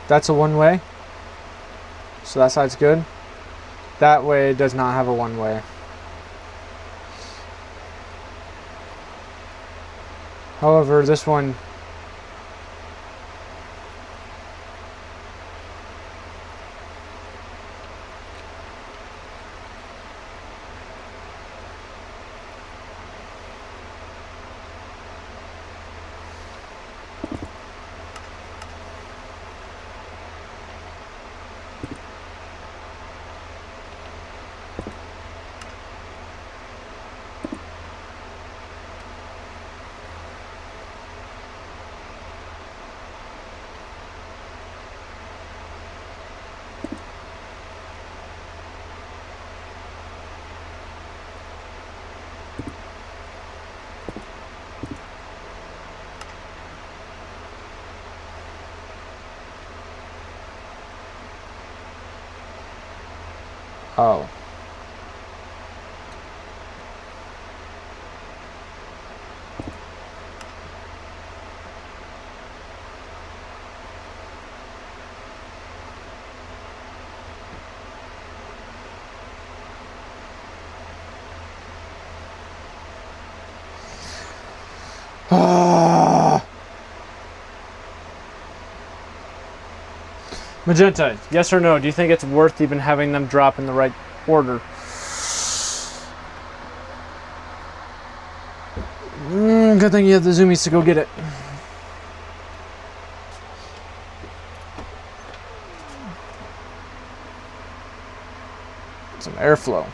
That's a one-way, so that side's good. That way does not have a one-way. However, this one, oh. Magenta, yes or no? Do you think it's worth even having them drop in the right order? Good thing you have the zoomies to go get it. Some airflow.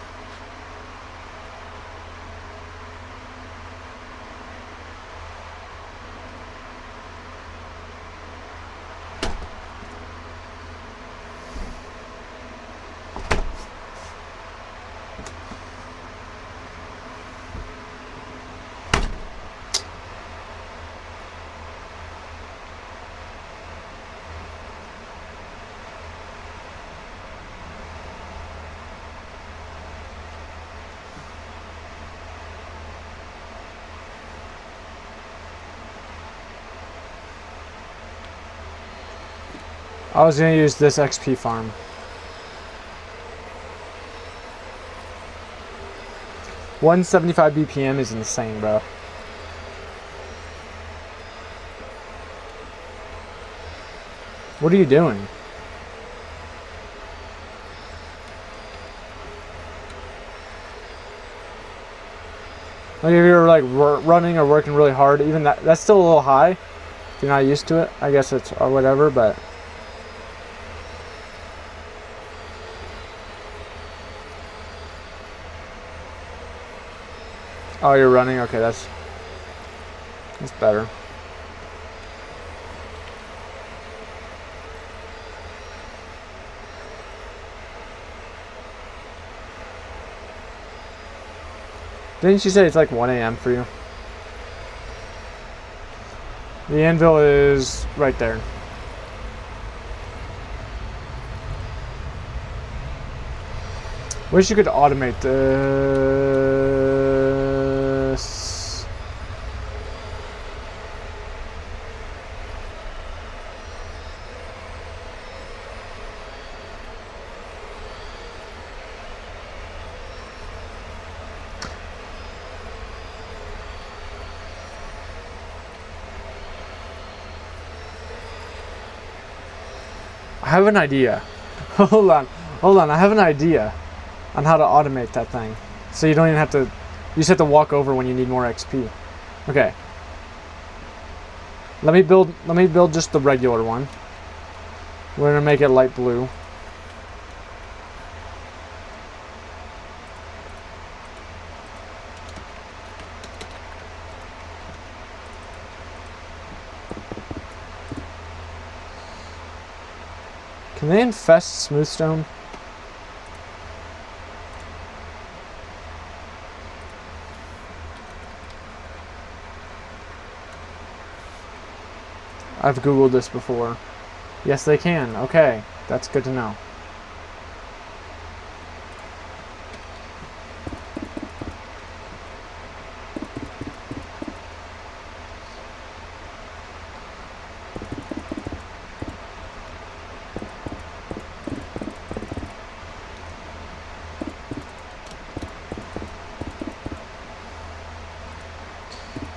I was going to use this XP farm. $175 BPM is insane, bro. What are you doing? Like if you're like running or working really hard, even that's still a little high. If you're not used to it, I guess it's or whatever, but. Oh, you're running? Okay, that's better. Didn't you say it's like 1 a.m. for you? The anvil is right there. Wish you could automate this. I have an idea. Hold on. I have an idea on how to automate that thing. So you don't even have to, you just have to walk over when you need more XP. Okay. Let me build just the regular one. We're gonna make it light blue. Can they infest smoothstone? I've Googled this before. Yes, they can. Okay, that's good to know.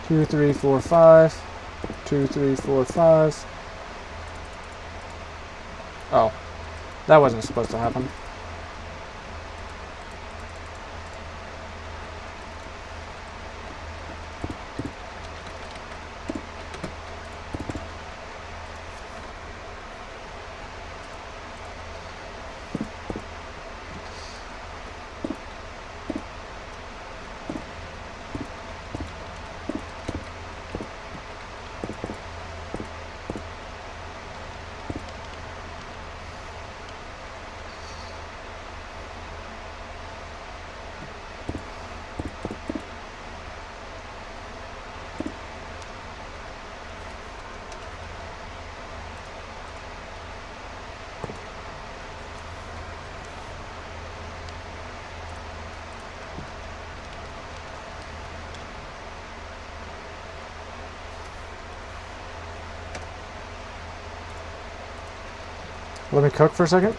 Two, three, four, five. 2, 3, 4, 5. Oh, that wasn't supposed to happen. Let me cook for a second.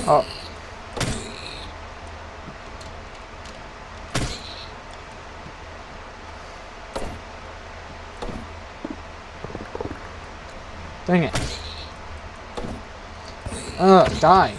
Oh. Dang it. Die.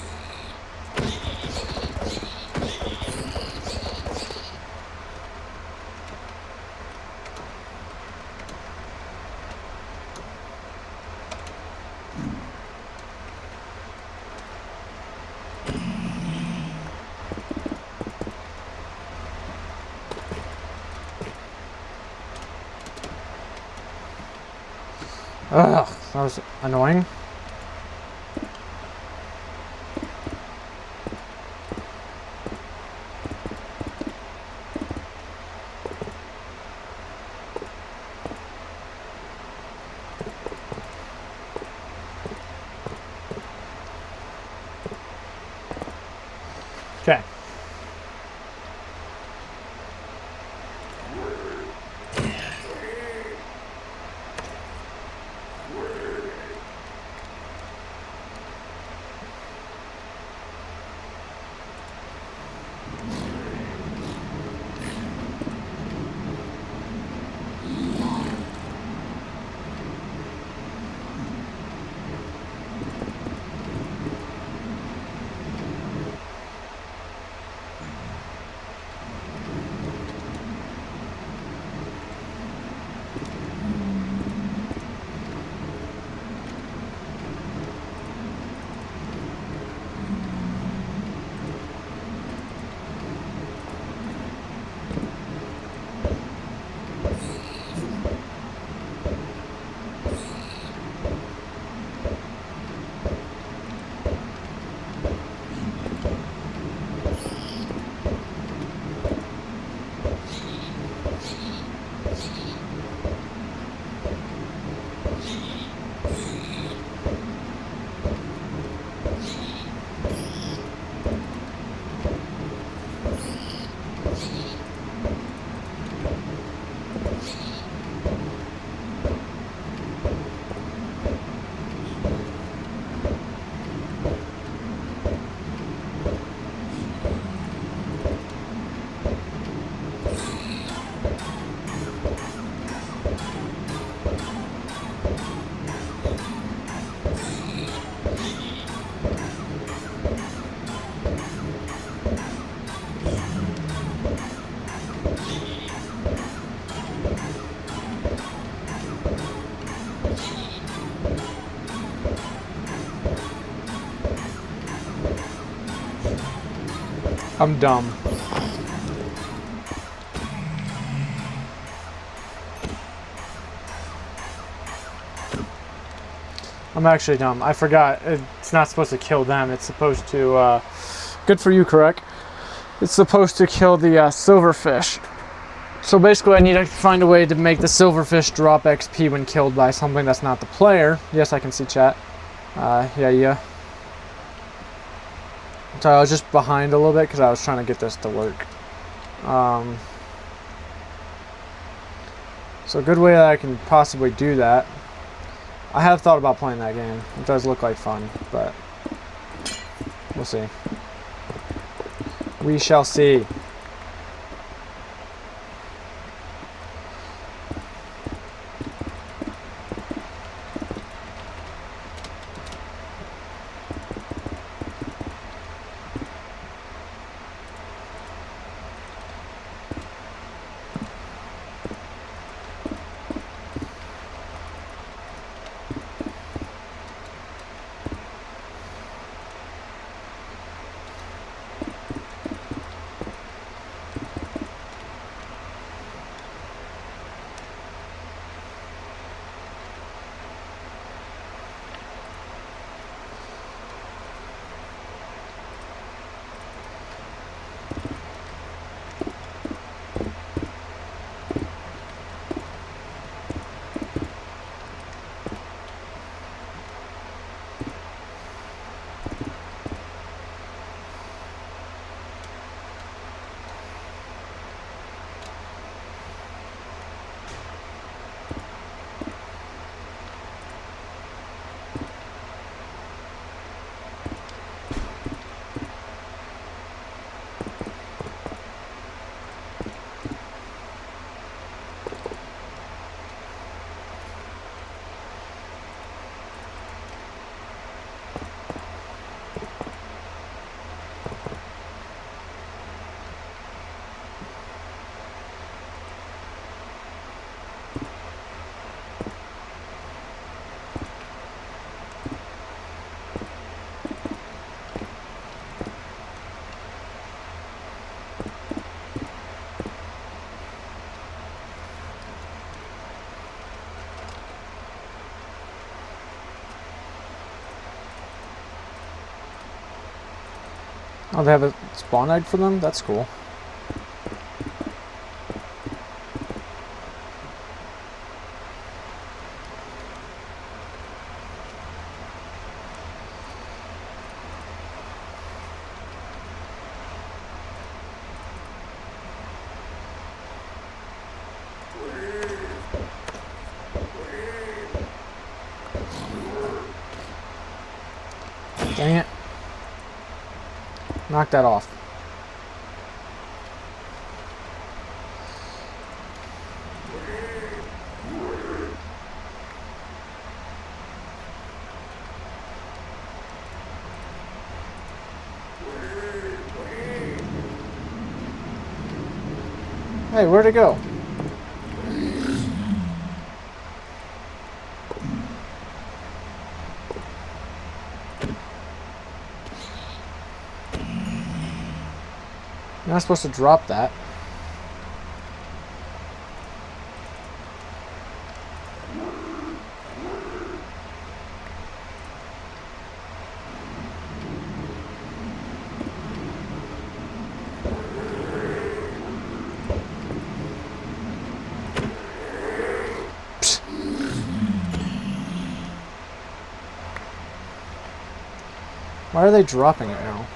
Ugh, that was annoying. Okay. I'm dumb. I'm actually dumb. I forgot. It's not supposed to kill them. It's supposed to... good for you, correct? It's supposed to kill the silverfish. So basically I need to find a way to make the silverfish drop XP when killed by something that's not the player. Yes, I can see chat. Yeah. Sorry, I was just behind a little bit because I was trying to get this to work. So a good way that I can possibly do that. I have thought about playing that game. It does look like fun, but we'll see. We shall see. Oh, they have a spawn egg for them? That's cool. Dang it. Knock that off. Hey, where'd it go? You're not supposed to drop that. Psst. Why are they dropping it now?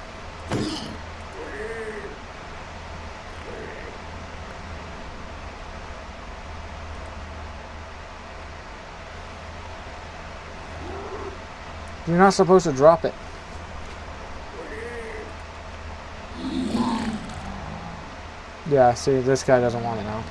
You're not supposed to drop it. Yeah, see, this guy doesn't want it now.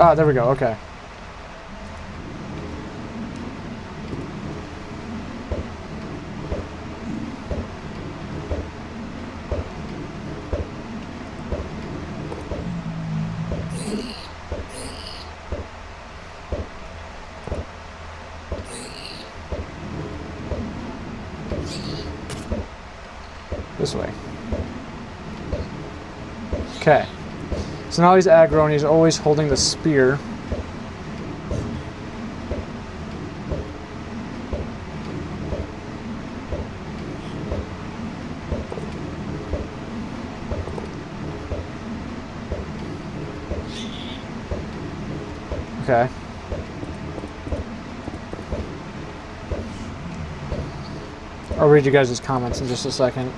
Ah, there we go, okay. This way. Okay. So now he's aggro and he's always holding the spear. Okay. I'll read you guys' comments in just a second.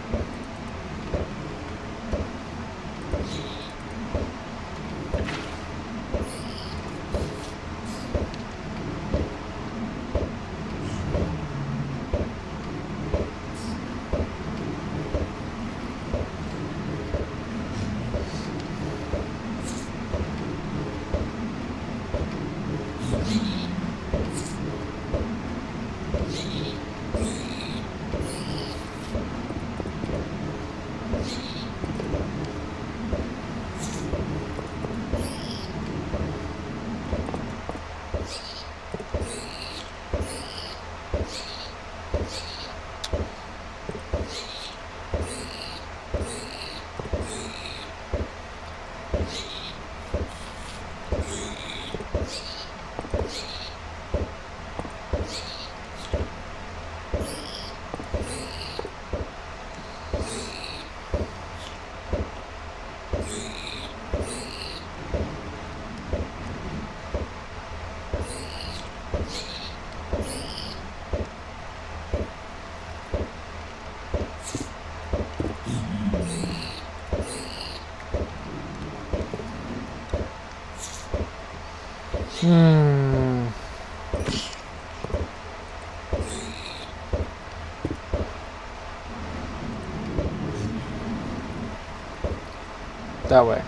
that way.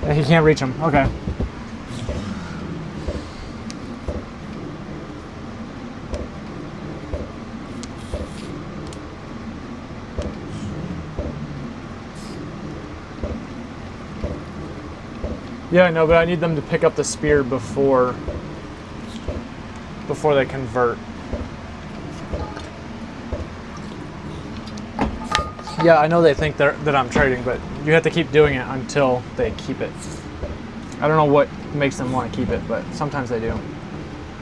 He can't reach him. Okay. Yeah, I know, but I need them to pick up the spear before they convert. Yeah, I know they think that I'm trading, but you have to keep doing it until they keep it. I don't know what makes them want to keep it, but sometimes they do.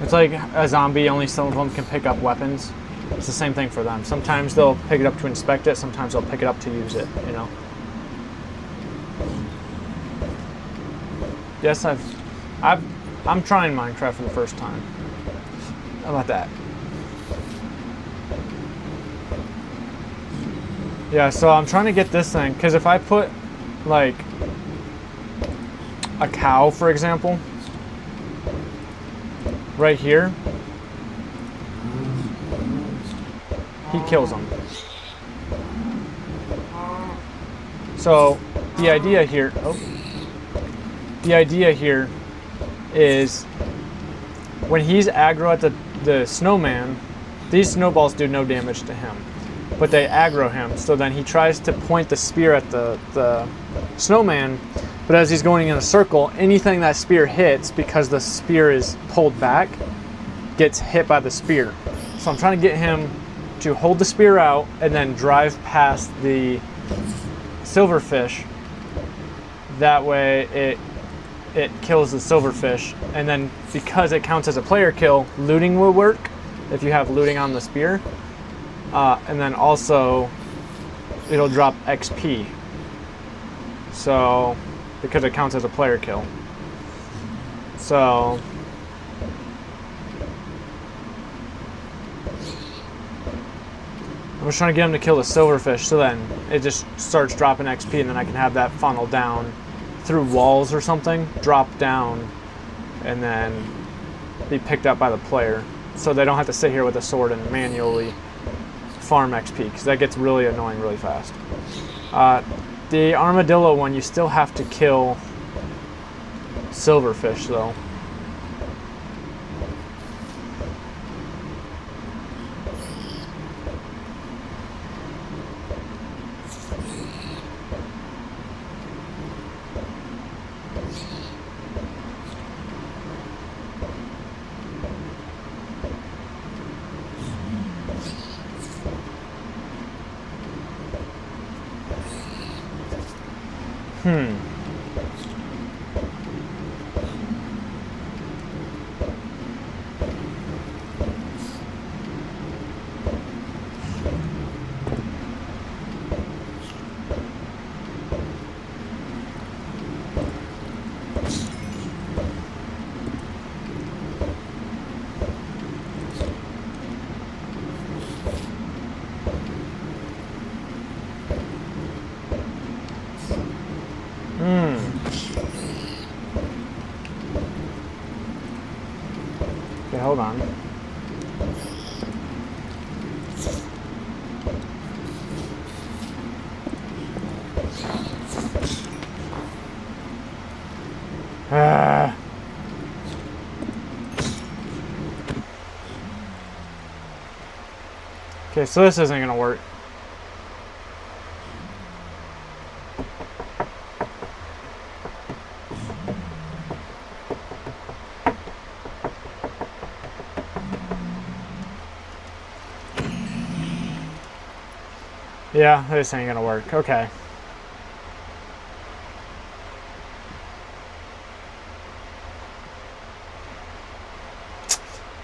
It's like a zombie, only some of them can pick up weapons. It's the same thing for them. Sometimes they'll pick it up to inspect it, sometimes they'll pick it up to use it, you know. Yes, I'm trying Minecraft for the first time. How about that? Yeah, so I'm trying to get this thing, because if I put, like, a cow, for example, right here, he kills them. So, the idea here is when he's aggro at the snowman, these snowballs do no damage to him, but they aggro him. So then he tries to point the spear at the snowman, but as he's going in a circle, anything that spear hits, because the spear is pulled back, gets hit by the spear. So I'm trying to get him to hold the spear out and then drive past the silverfish. That way it kills the silverfish, and then because it counts as a player kill, looting will work if you have looting on the spear, and then also it'll drop XP, so because it counts as a player kill. So I'm just trying to get him to kill the silverfish, so then it just starts dropping XP, and then I can have that funnel down through walls or something, drop down, and then be picked up by the player. So they don't have to sit here with a sword and manually farm XP, because that gets really annoying really fast. The armadillo one, you still have to kill silverfish though. Okay, hold on. Okay, so this isn't gonna work. Yeah, this ain't gonna work. Okay.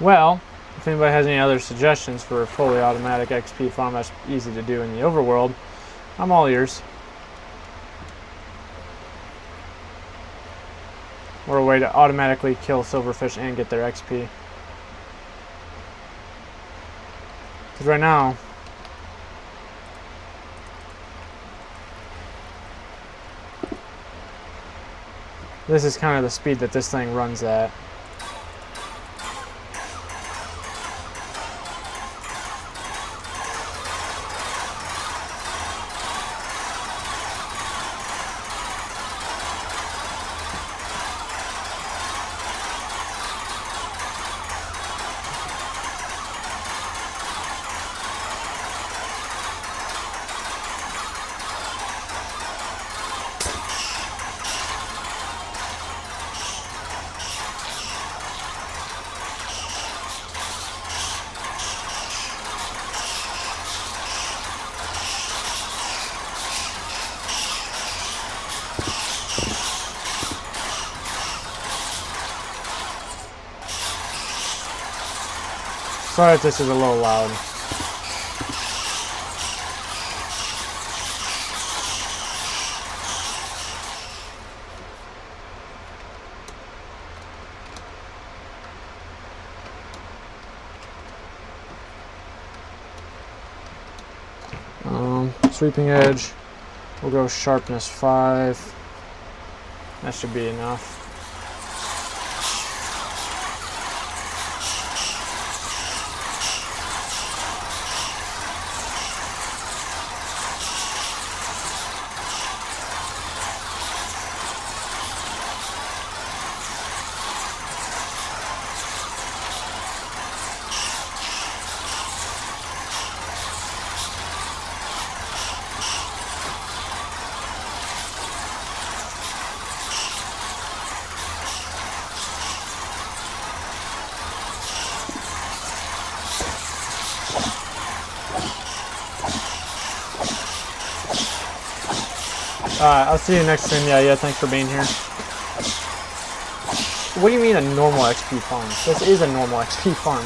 Well, if anybody has any other suggestions for a fully automatic XP farm that's easy to do in the overworld, I'm all ears. Or a way to automatically kill silverfish and get their XP. Because right now, this is kind of the speed that this thing runs at. Sorry if this is a little loud. Sweeping edge, we'll go sharpness 5. That should be enough. I'll see you next stream. Yeah, thanks for being here. What do you mean a normal XP farm? This is a normal XP farm.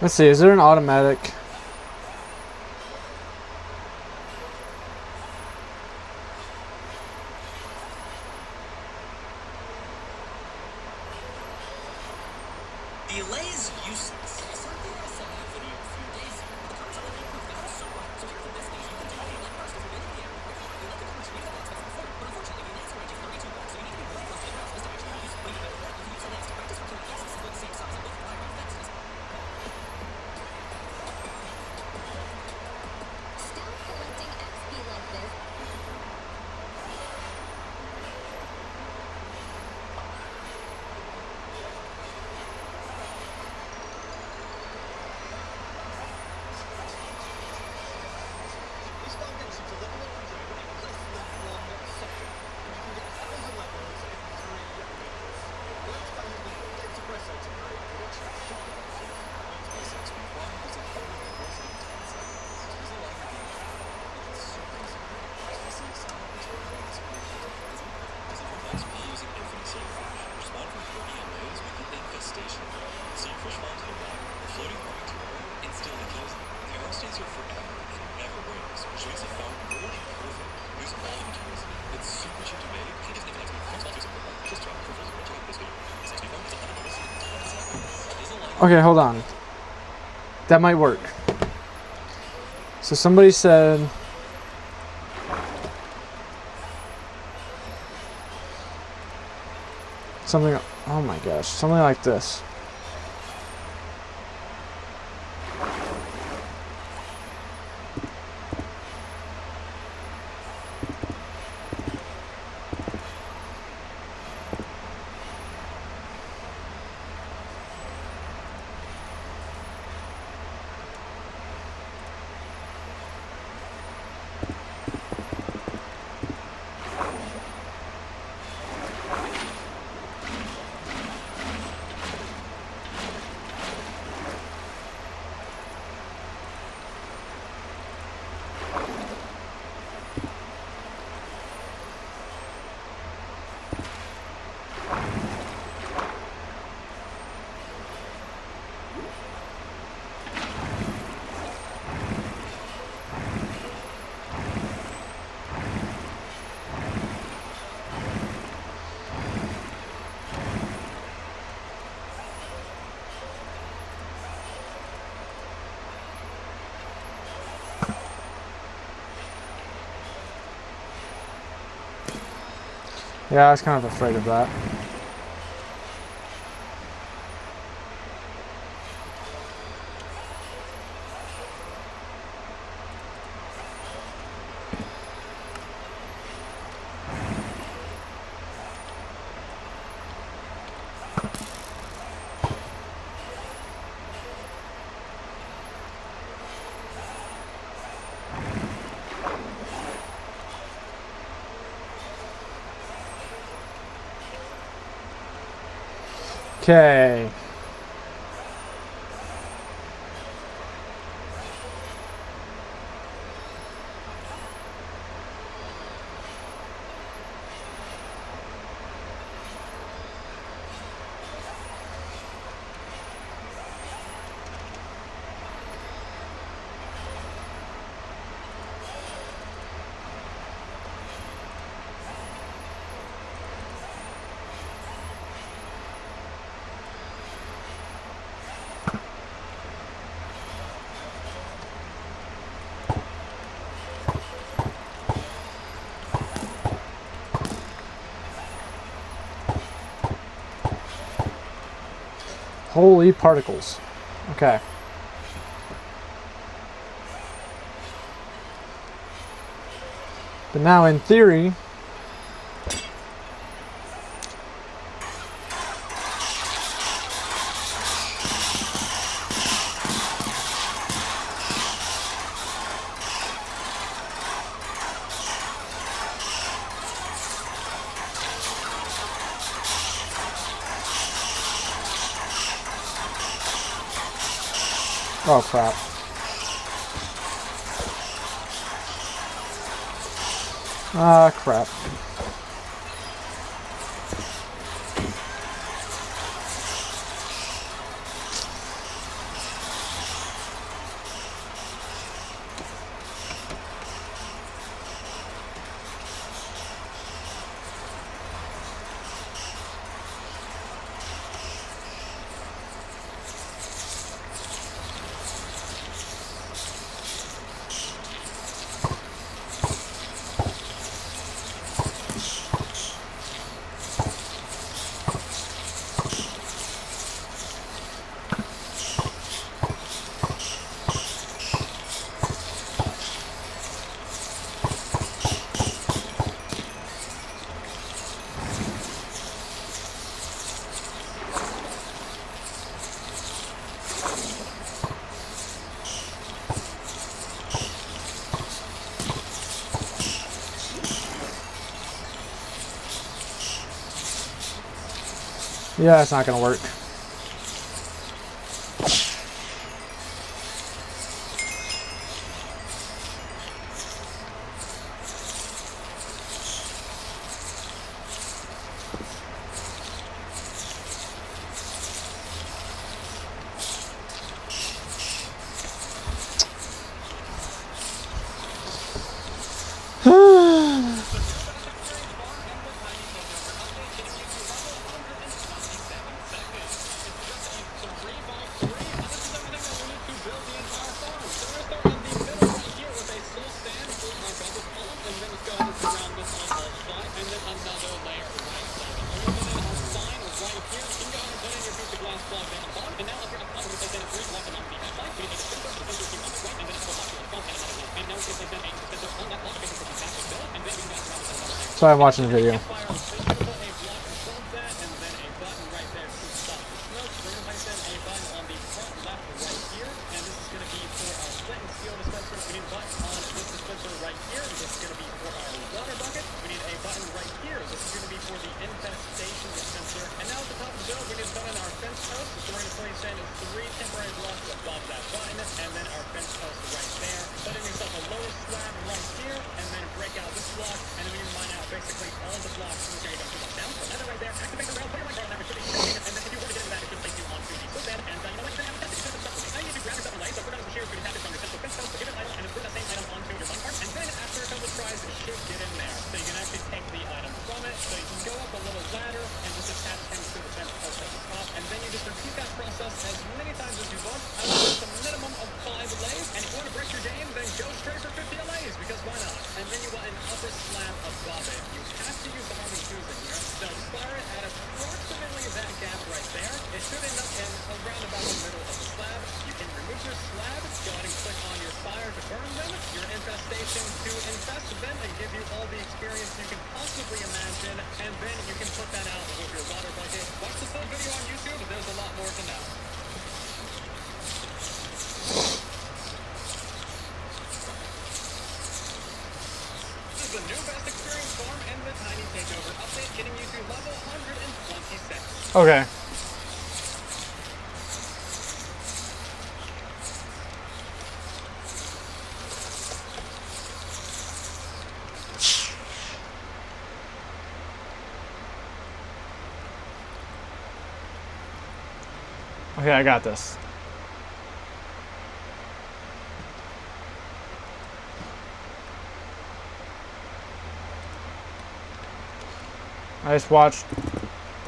Let's see, is there an automatic? Delay is useless. Something I saw in a video a few days ago. The comments are looking improved ever so well. So here's the best things you can do. Like first, if you're getting the error quickly, you let the comments read the text before. But unfortunately, the answer range is 32 blocks, so you need to be really close to the ground for this to actually use. But even better than that, you can use the lens to practice for killing fences with the same size and both fly around fences. Still collecting XP like this. makes it felt really perfect. Use all the materials in it. It's super cheap to make. I think it's next week. Thanks, Walter. Just drop for full check this video. This XP phone is $100. Okay, hold on. That might work. So somebody said something, oh my gosh, something like this. Yeah, I was kind of afraid of that. Okay. Holy particles. Okay. But now in theory, oh crap. Ah, crap. Yeah, it's not gonna work. So I'm watching the video. Fire, so you're gonna put a block above that, and then a button right there to stop the smoke. We're gonna place in a button on the front left right here, and this is gonna be for our flint and steel dispenser. We need a button on this dispenser right here. This is gonna be for our water bucket. We need a button right here. This is gonna be for the infestation dispenser. And now at the top of the build, we need to put in our fence post. So we're gonna place in 3 temporary blocks above that button, and then our fence post right there. Put in yourself a lower slab right here, and then break out this block, and then we can mine out basically all the blocks. Okay, you go put that down, put that right there, activate the rail, put your light bar on that, it should be shifting, and then if you want to get into that, it should place you onto the foot bed, and you know what, you're gonna have to test it, you should now you need to grab yourself a light, so if we're done with the shears, we can tap it on your fence post, so give it an item, and then put that same item onto your mine cart, and then after a couple of tries, it should get in there. So you can actually take the item from it, so you can go up a little ladder, and just attach him to the fence post at the top, and then you just repeat that process as many times as you want, up to just a minimum of 5 lays, and if you want to break your game, then go straight for 50 lays, because why not? And then you want an upper slab above it. You have to use the harvest tools in here, so fire it at approximately that gap right there. It should end up in around about the middle of the slab. You can remove your slab, go ahead and click on your fire to burn them, your infestation to infest them and give you all the experience you can possibly imagine, and then you can put that out with your water bucket. Watch the full video on YouTube, there's a lot more to know. This is the new best experience farm and the tiny takeover update, getting you to level 126. Okay. Okay, I got this. I just watched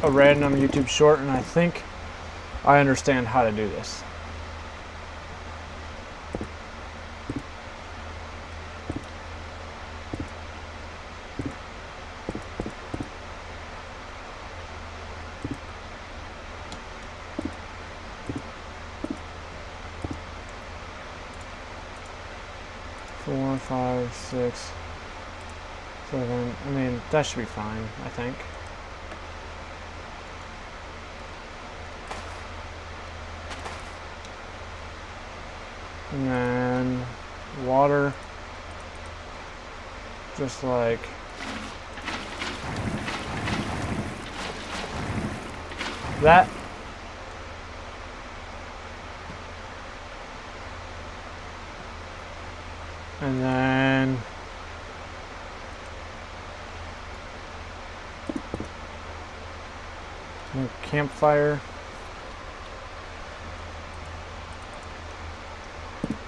a random YouTube short and I think I understand how to do this. Four, 5, 6, 7. I mean, that should be fine, I think. And then water, just like that. And then campfire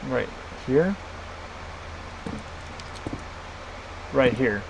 right here, right here.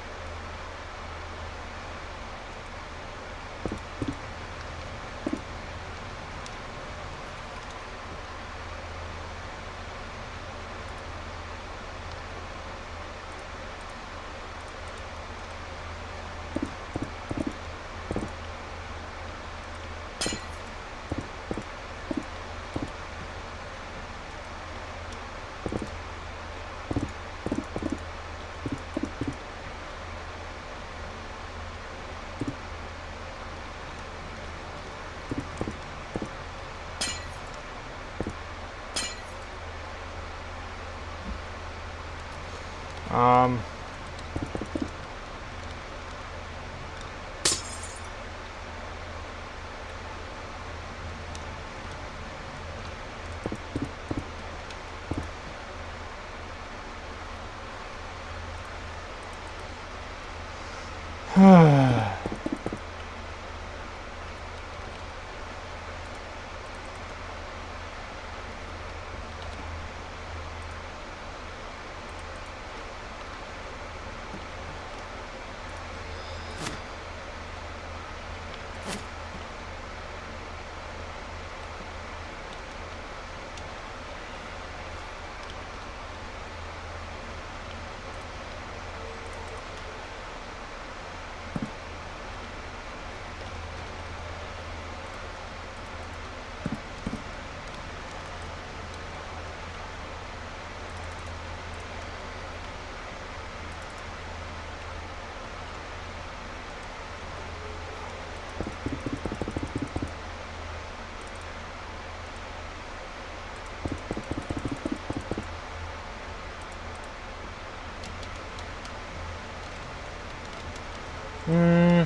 Hmm.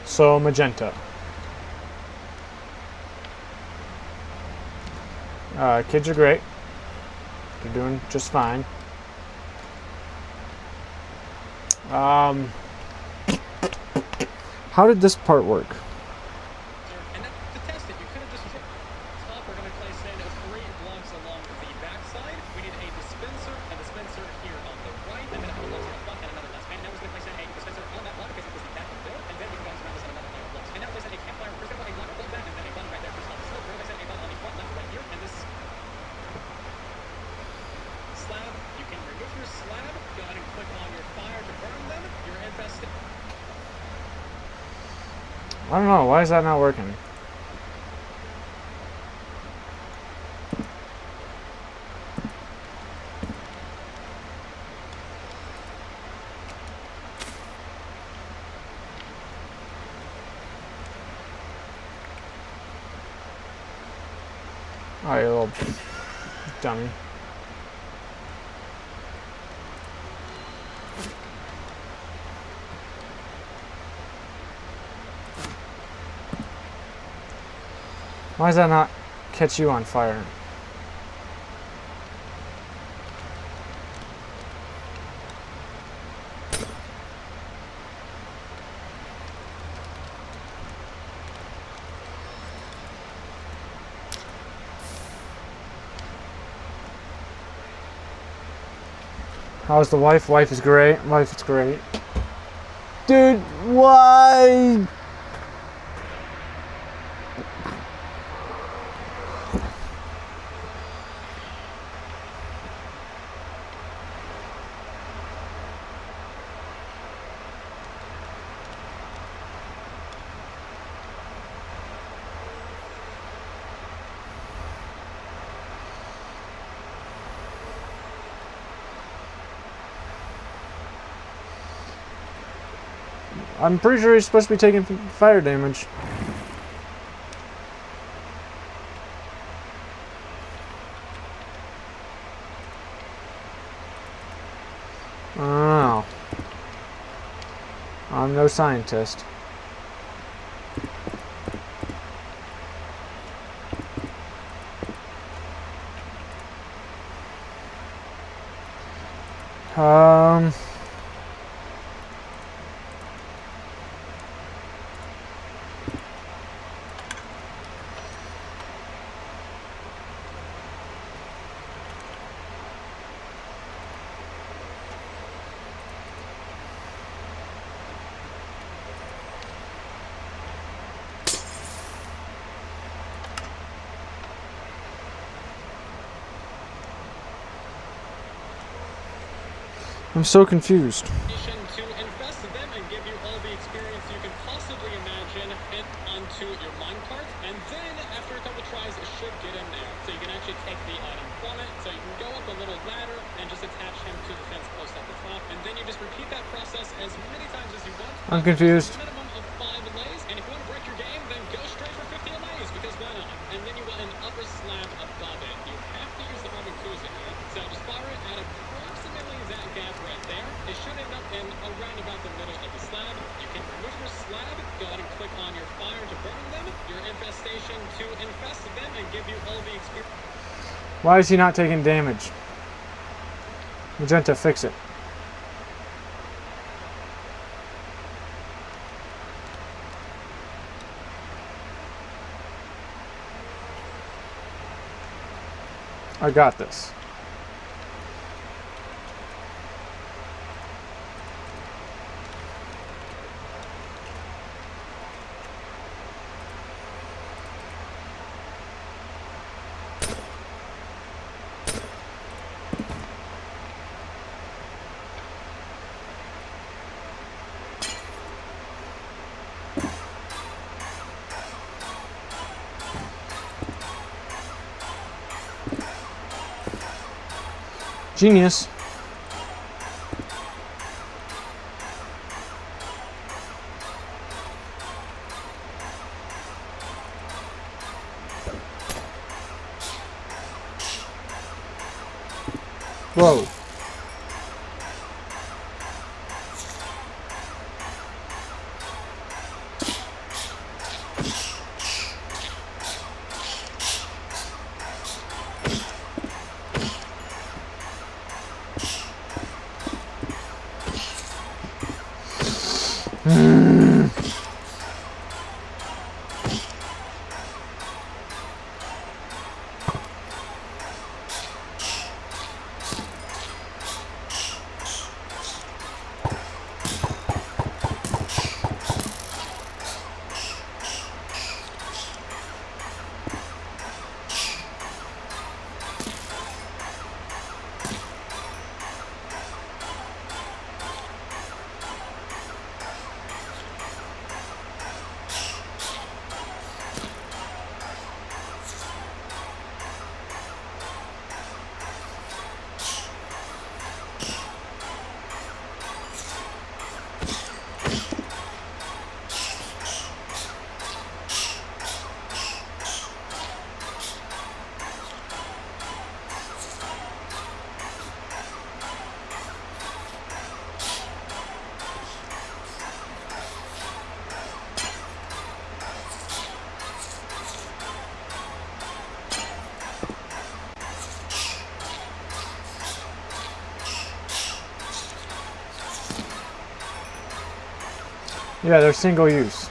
So magenta. Kids are great. They're doing just fine. How did this part work? And then to test it, you could have just top. We're going to place in 3 blocks along the backside. We need a dispenser here on the right, and then a couple blocks in the front, and another last. And now we're going to place in a dispenser on that block because it was the back of the build, and then we can bounce around this on another layer of blocks. And now place in a campfire. We're going to put a block above that, and then a button right there for top the slope. We're going to place in a button on the front left right here, and this slab. You can remove your slab. Go ahead and click on your fire to burn them. You're infested. I don't know. Why is that not working? Oh, you little dummy. Why does that not catch you on fire? How's the wife? Wife is great. Wife is great. Dude, why? I'm pretty sure he's supposed to be taking fire damage. I don't know. I'm no scientist. I'm so confused. To invest them and give you all the experience you can possibly imagine fit onto your minecart, and then after a couple tries it should get in there. So you can actually take the item from it, so you can go up a little ladder and just attach him to the fence post at the top, and then you just repeat that process as many times as you want. I'm confused. Minimum of 5 lays, and if you want to break your game, then go straight for 50 lays, because why not? And then you want an upper slab above it. You have to use the Harvey Cruiser here, so just fire it at approximately that gap right there. It should end up in around about the middle of the slab. You can remove your slab, go ahead and click on your fire to burn them, your infestation to infest them and give you all the experience. Why is he not taking damage? Magenta, fix it. I got this. Genius. Whoa. Yeah, they're single use.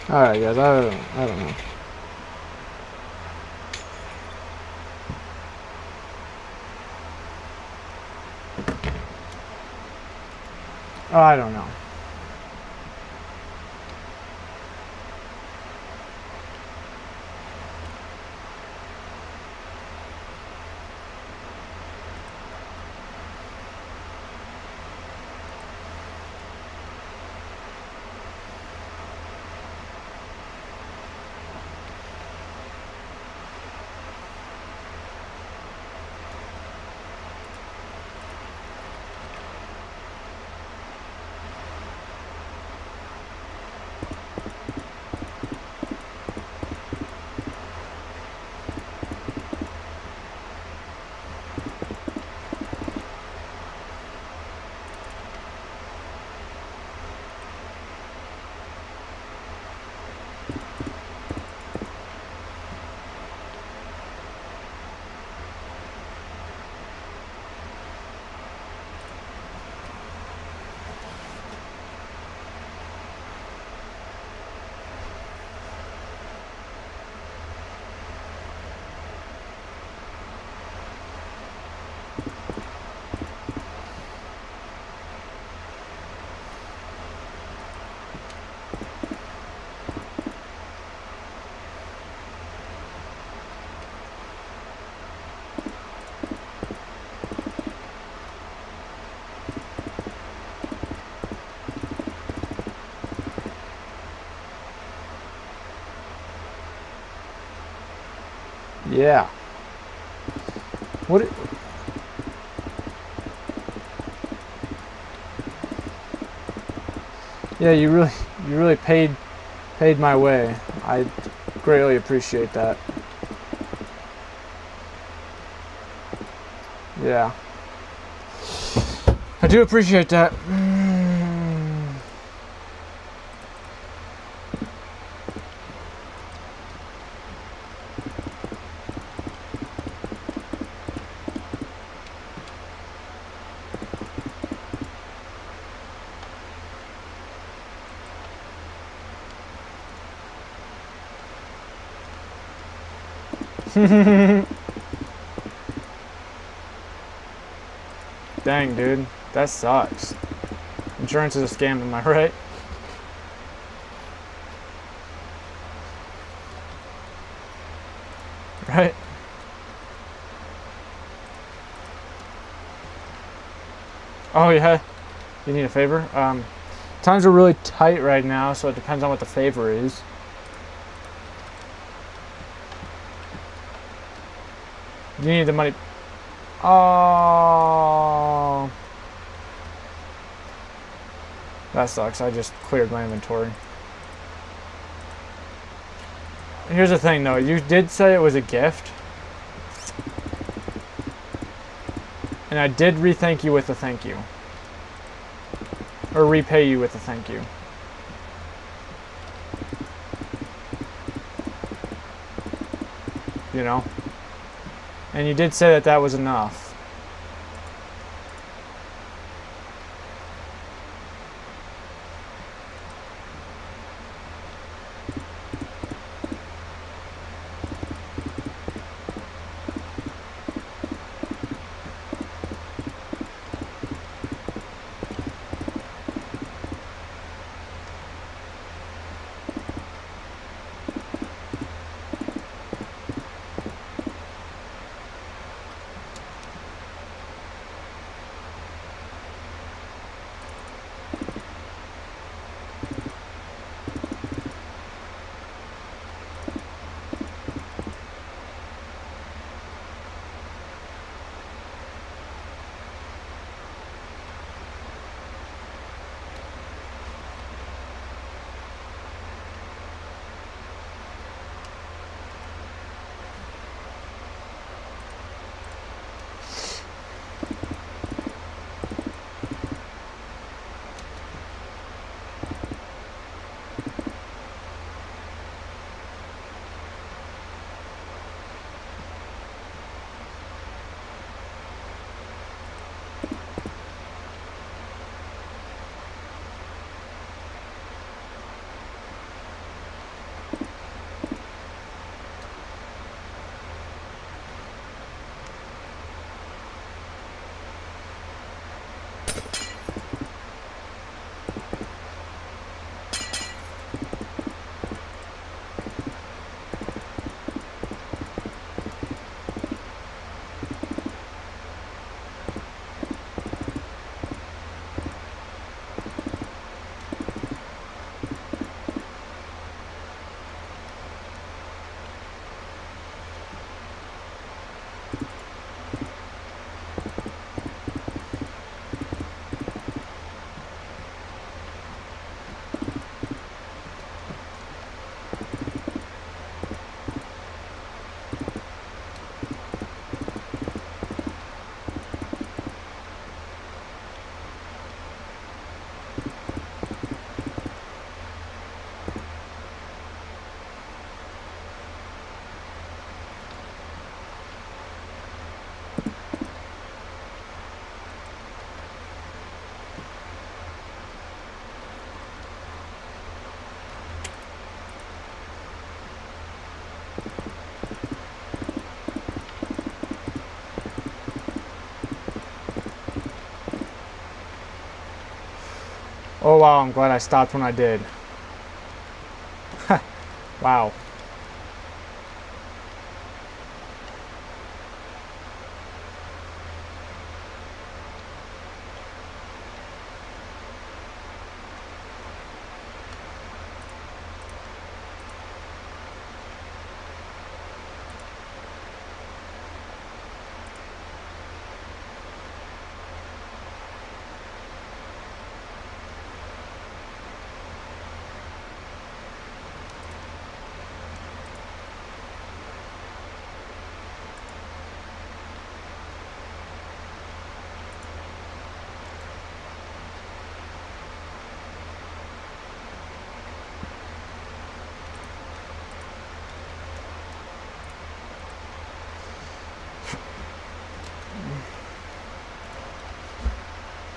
Alright guys, I don't know. I don't know. Yeah. What? Yeah, you really paid my way. I greatly appreciate that. Yeah. I do appreciate that. Dang, dude. That sucks. Insurance is a scam, am I right? Right? Oh yeah, you need a favor. Times are really tight right now, so it depends on what the favor is. You need the money. Oh, that sucks. I just cleared my inventory. Here's the thing, though. You did say it was a gift. And I did re-thank you with a thank you. Or repay you with a thank you. You know? And you did say that that was enough. Oh wow, I'm glad I stopped when I did. Wow.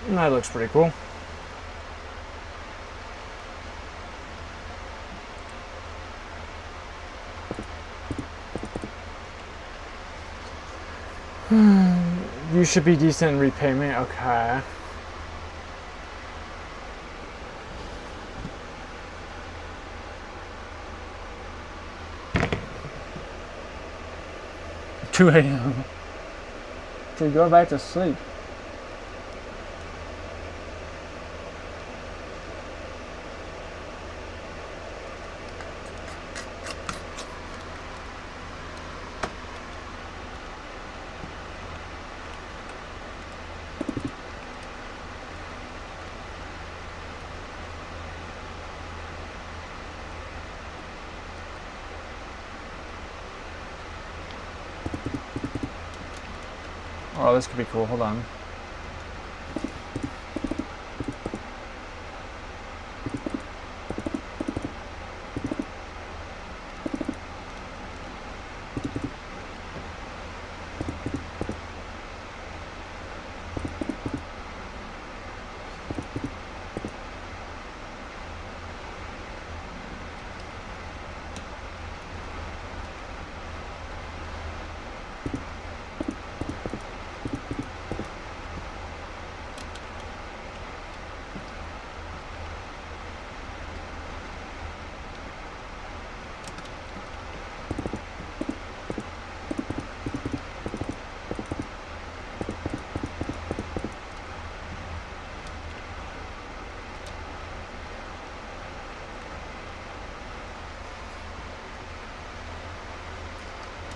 That looks pretty cool. You should be decent in repayment. Okay. $2 a.m. to go back to sleep. Oh, this could be cool. Hold on.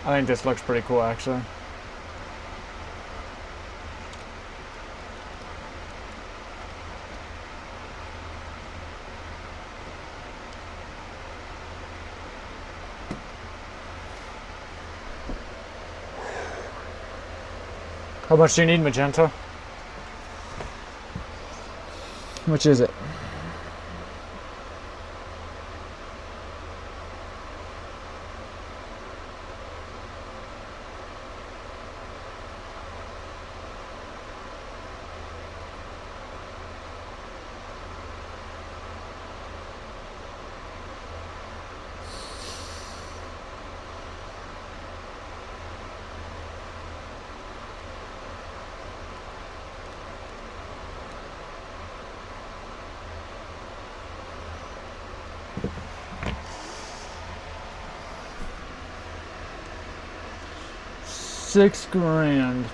I think this looks pretty cool, actually. How much do you need, Magenta? Which is it? $6,000.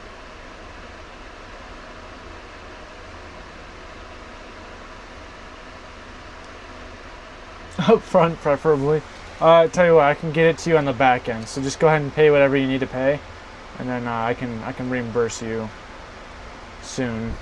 Up front, preferably. Tell you what, I can get it to you on the back end. So just go ahead and pay whatever you need to pay, and then I can reimburse you soon.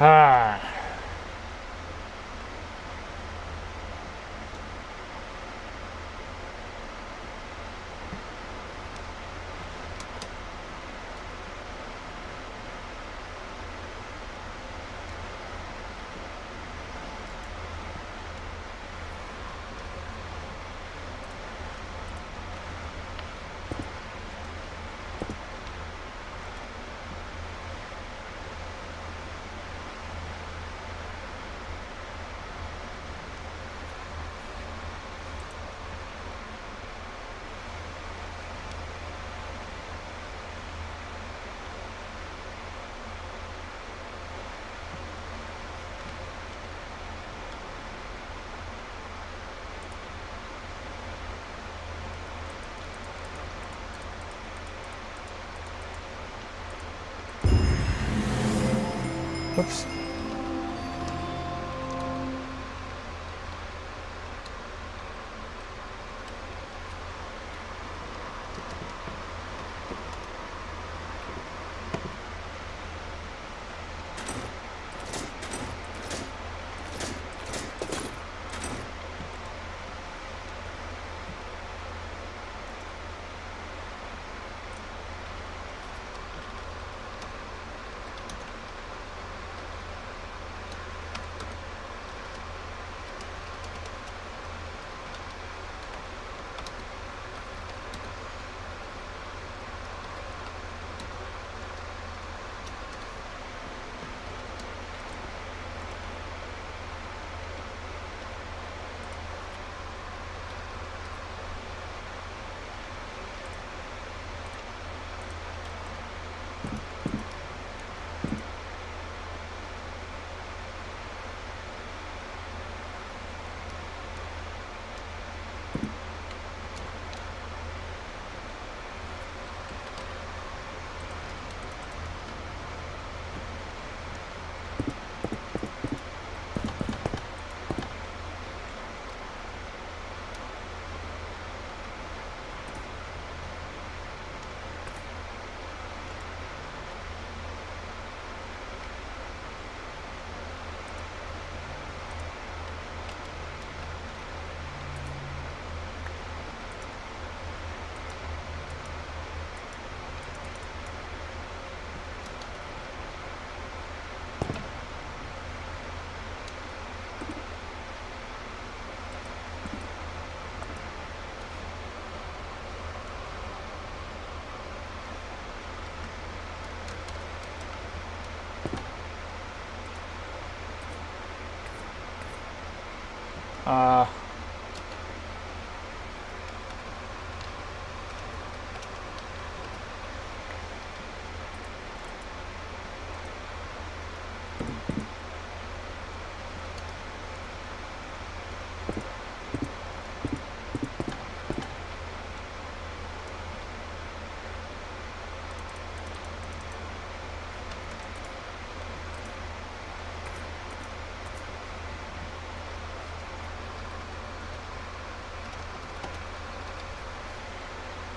Ah. Whoops.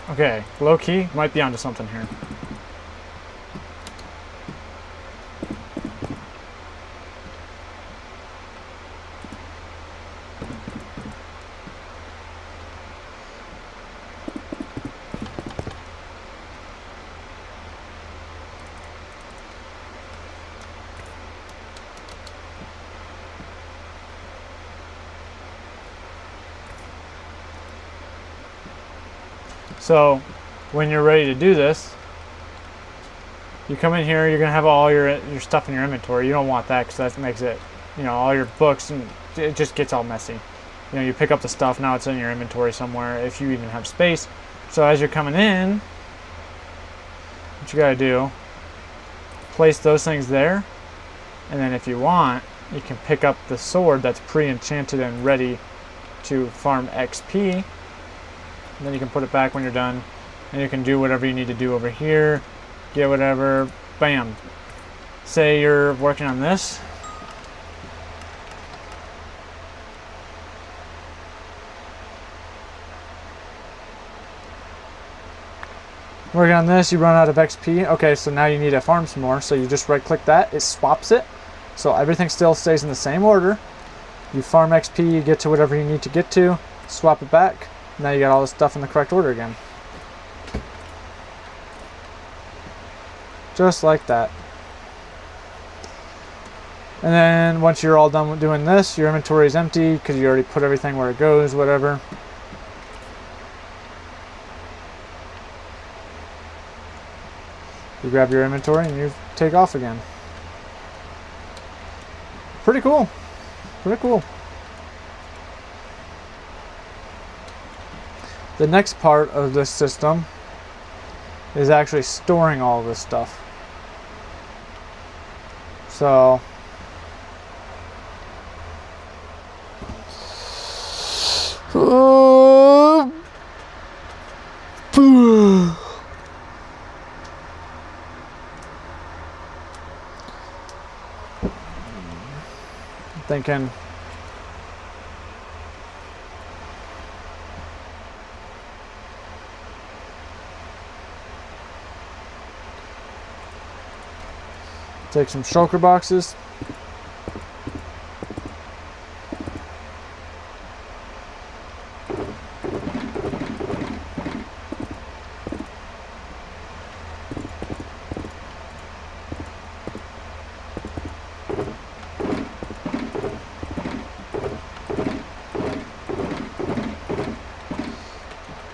Okay, low key, might be onto something here. So, when you're ready to do this, you come in here, you're going to have all your stuff in your inventory. You don't want that because that makes it, you know, all your books, and it just gets all messy. You know, you pick up the stuff, now it's in your inventory somewhere, if you even have space. So as you're coming in, what you got to do, place those things there, and then if you want, you can pick up the sword that's pre-enchanted and ready to farm XP. And then you can put it back when you're done, and you can do whatever you need to do over here, get whatever, bam. Say you're working on this. Working on this, you run out of XP. Okay, so now you need to farm some more, so you just right click that, it swaps it. So everything still stays in the same order. You farm XP, you get to whatever you need to get to, swap it back. Now you got all this stuff in the correct order again. Just like that. And then once you're all done with doing this, your inventory is empty because you already put everything where it goes, whatever. You grab your inventory and you take off again. Pretty cool. Pretty cool. The next part of this system is actually storing all of this stuff. So thinking take some shulker boxes.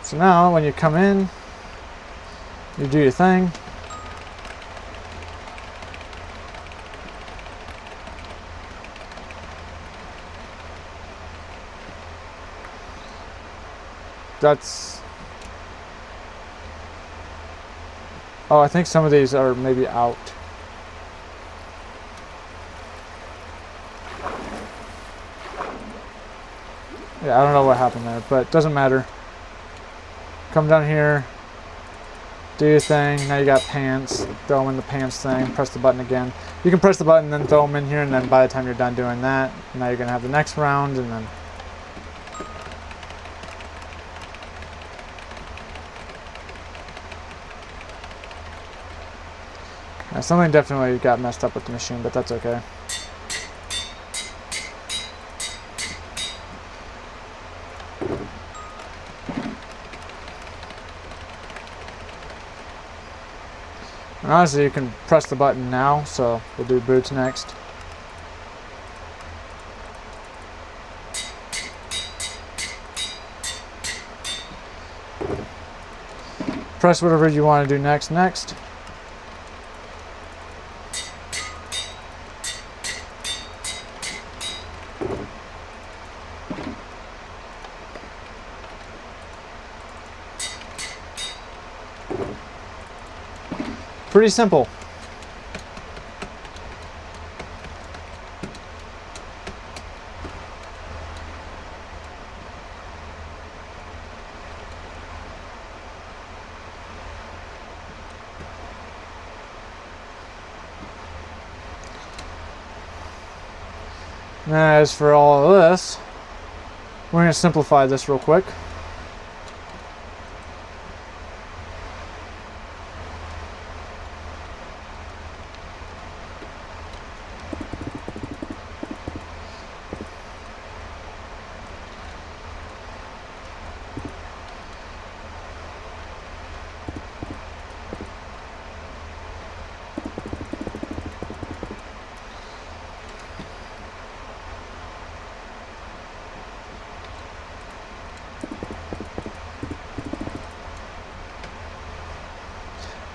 So now when you come in, you do your thing. That's, oh, I think some of these are maybe out. Yeah, I don't know what happened there, but it doesn't matter. Come down here, do your thing. Now you got pants. Throw them in the pants thing. Press the button again. You can press the button, then throw them in here, and then by the time you're done doing that, now you're gonna have the next round, and then. Now, something definitely got messed up with the machine, but that's okay. And honestly, you can press the button now, so we'll do boots next. Press whatever you want to do next. Pretty simple. As for all of this, we're going to simplify this real quick.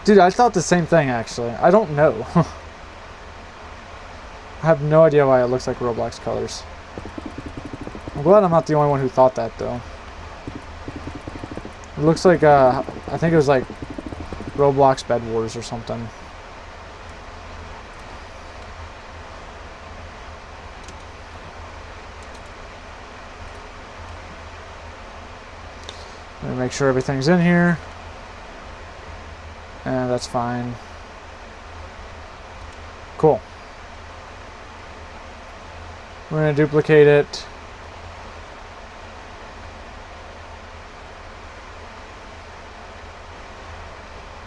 Dude, I thought the same thing, actually. I don't know. I have no idea why it looks like Roblox colors. I'm glad I'm not the only one who thought that, though. It looks like, I think it was like Roblox Bed Wars or something. Let me make sure everything's in here. And that's fine. Cool. We're going to duplicate it.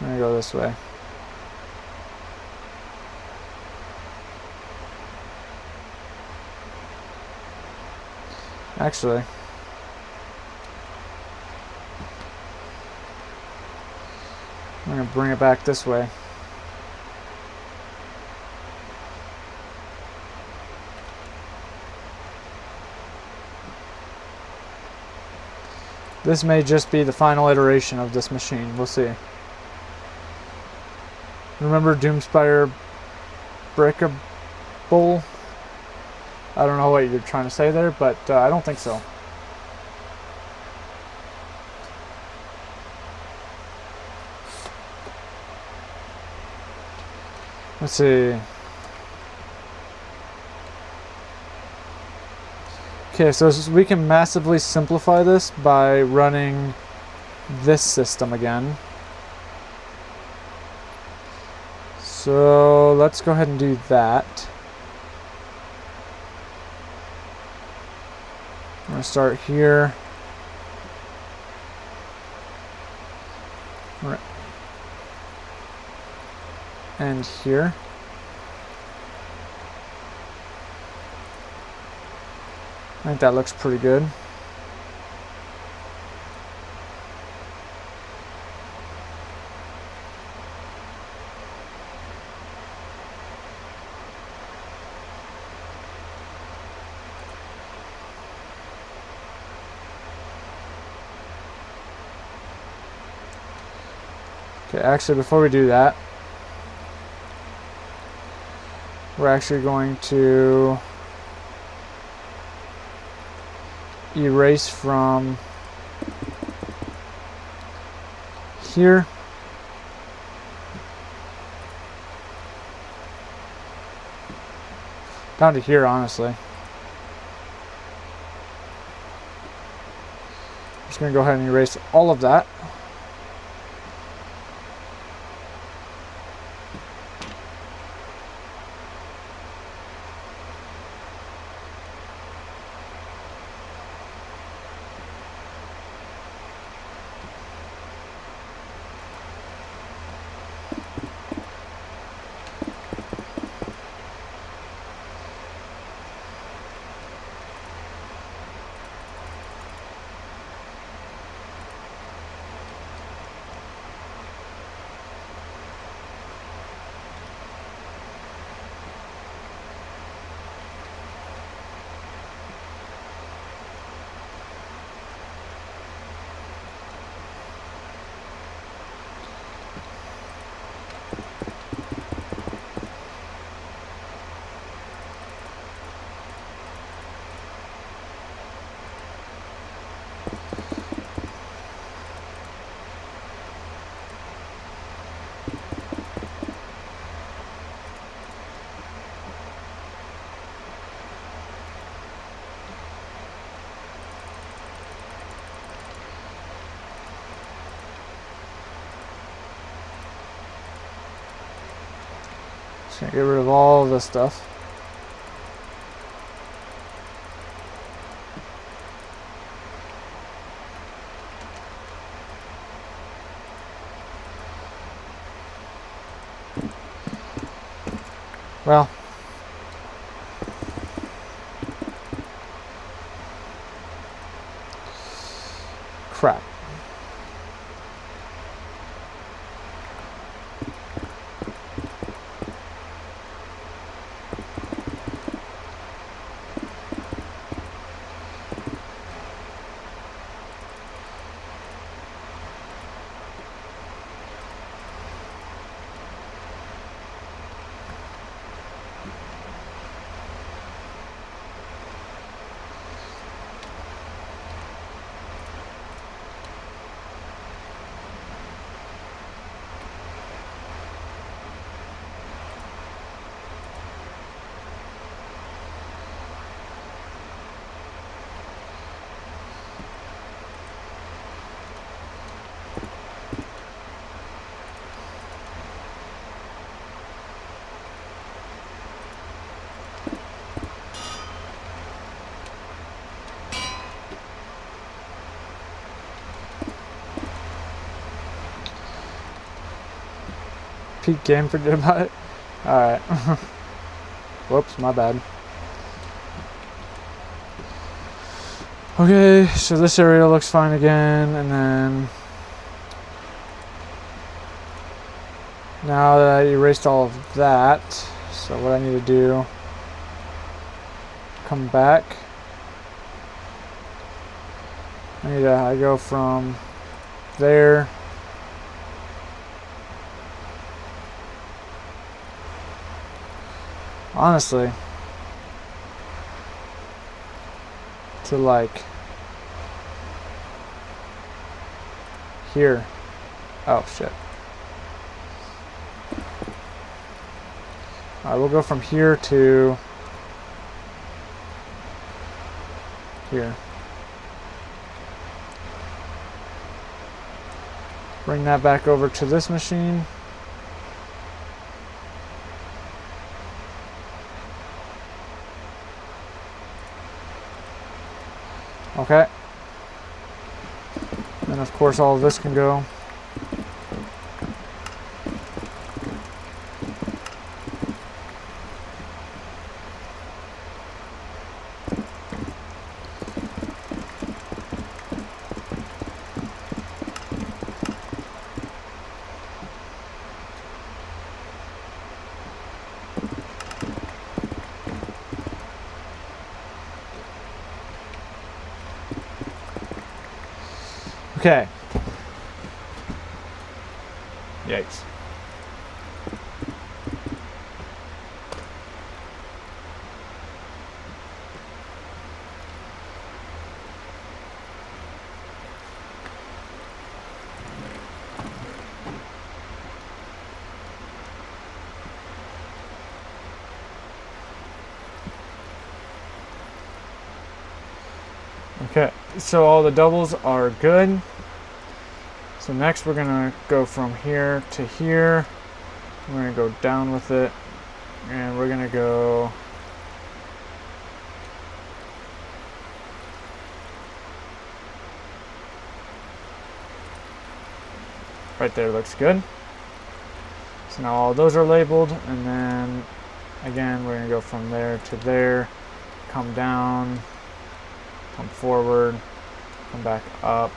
I'm going to go this way. Actually, I'm going to bring it back this way. This may just be the final iteration of this machine. We'll see. Remember Doomspire Breakable? I don't know what you're trying to say there, but I don't think so. Let's see. Okay, so we can massively simplify this by running this system again. So let's go ahead and do that. I'm going to start here. And here. I think that looks pretty good. Okay, actually before we do that, we're actually going to erase from here down to here, honestly. I'm just going to go ahead and erase all of that. Just gonna get rid of all of this stuff. Well, crap. Peak game, forget about it. Alright. Whoops, my bad. Okay, so this area looks fine again, and then now that I erased all of that, so what I need to do, come back. I go from there honestly to like here. Oh shit. Alright, we'll go from here to here. Bring that back over to this machine. Okay. And of course all of this can go. Okay. Yikes. Okay, so all the doubles are good. So next we're gonna go from here to here. We're gonna go down with it, and we're gonna go right there. Looks good. So now all those are labeled, and then again we're gonna go from there to there, come down, come forward, come back up,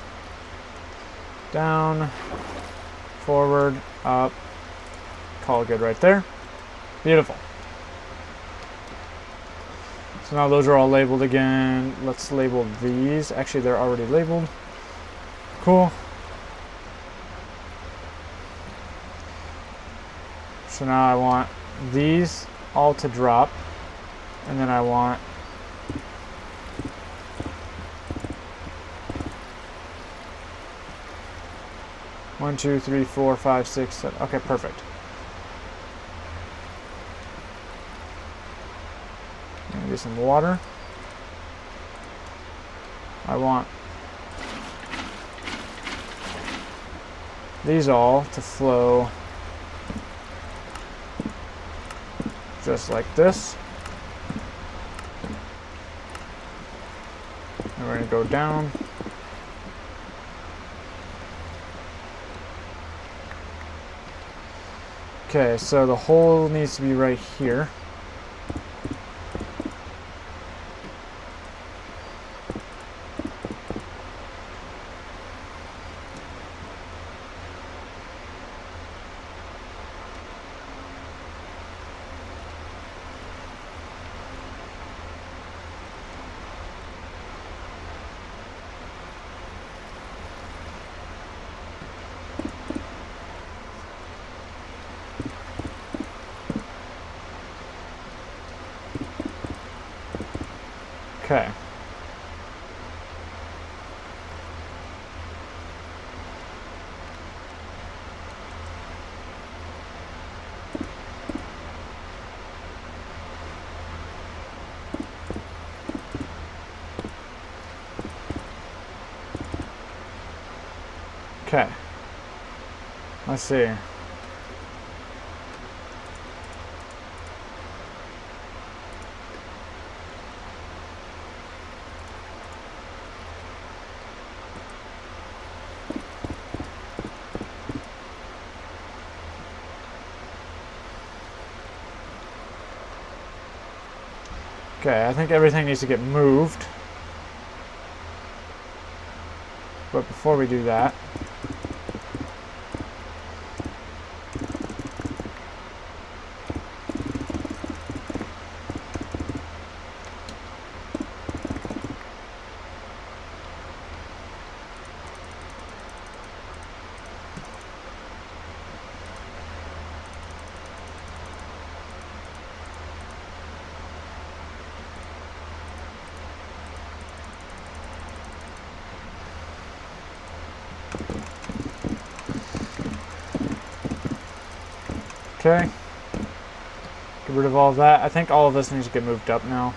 down, forward, up. Call it good right there. Beautiful. So now those are all labeled again. Let's label these. Actually, they're already labeled. Cool. So now I want these all to drop, and then I want one, two, three, four, five, six, seven. Okay, perfect. Get some water. I want these all to flow just like this. And we're going to go down. Okay, so the hole needs to be right here. Okay. Okay. Let's see. Okay, I think everything needs to get moved. But before we do that, okay. Get rid of all of that. I think all of this needs to get moved up now.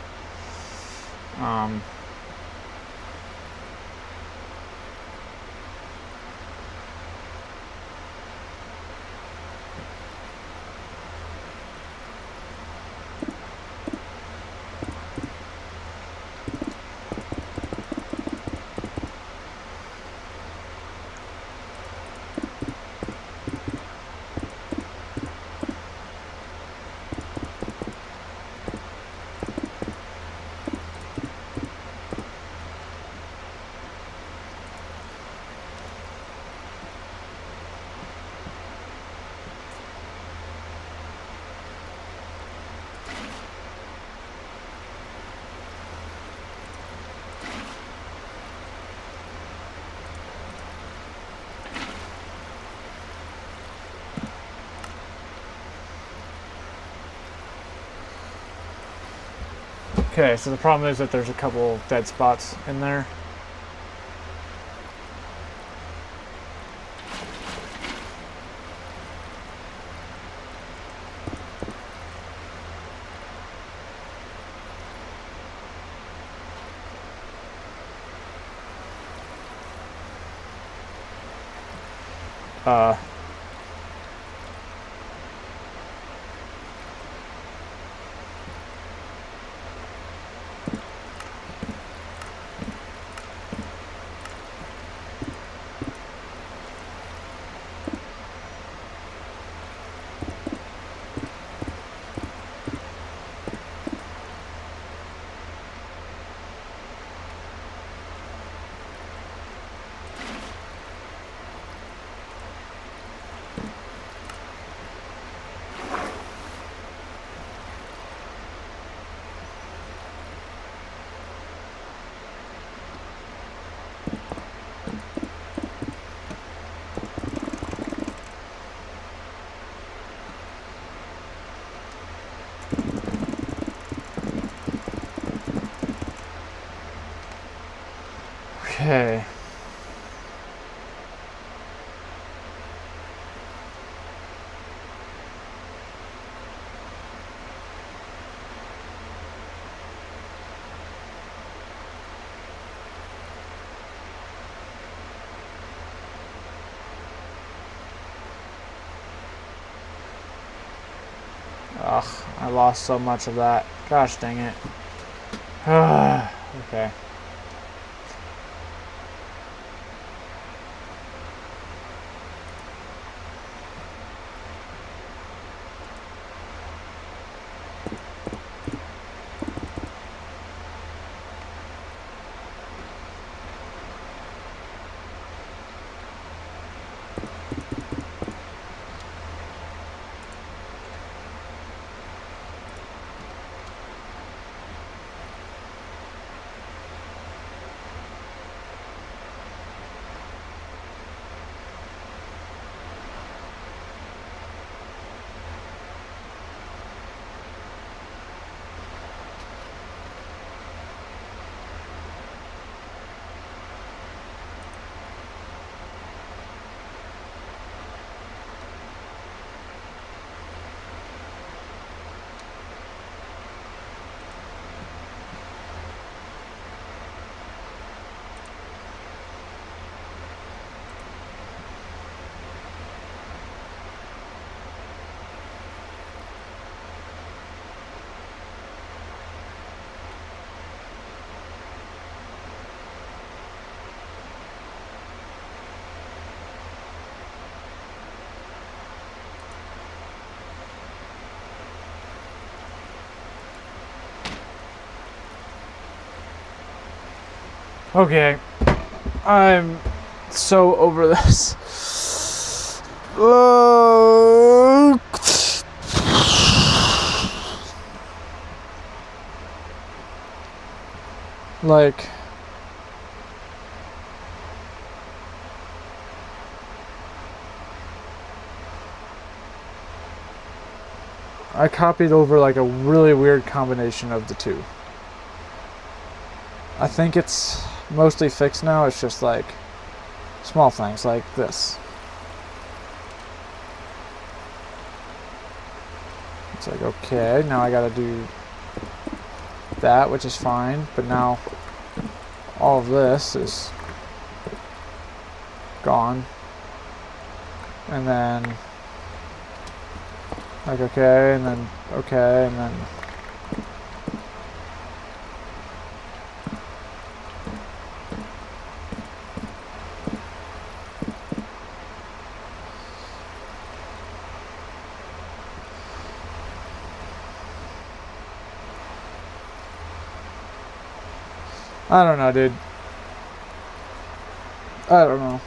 Okay, so the problem is that there's a couple dead spots in there. Uh, okay. Ugh, I lost so much of that. Gosh dang it. Okay. Okay. I'm so over this. Like, I copied over like a really weird combination of the two. I think it's mostly fixed now. It's just like small things like this. It's like, okay, now I gotta do that, which is fine, but now all of this is gone. And then like okay, and then okay, and then I don't know, dude. I don't know.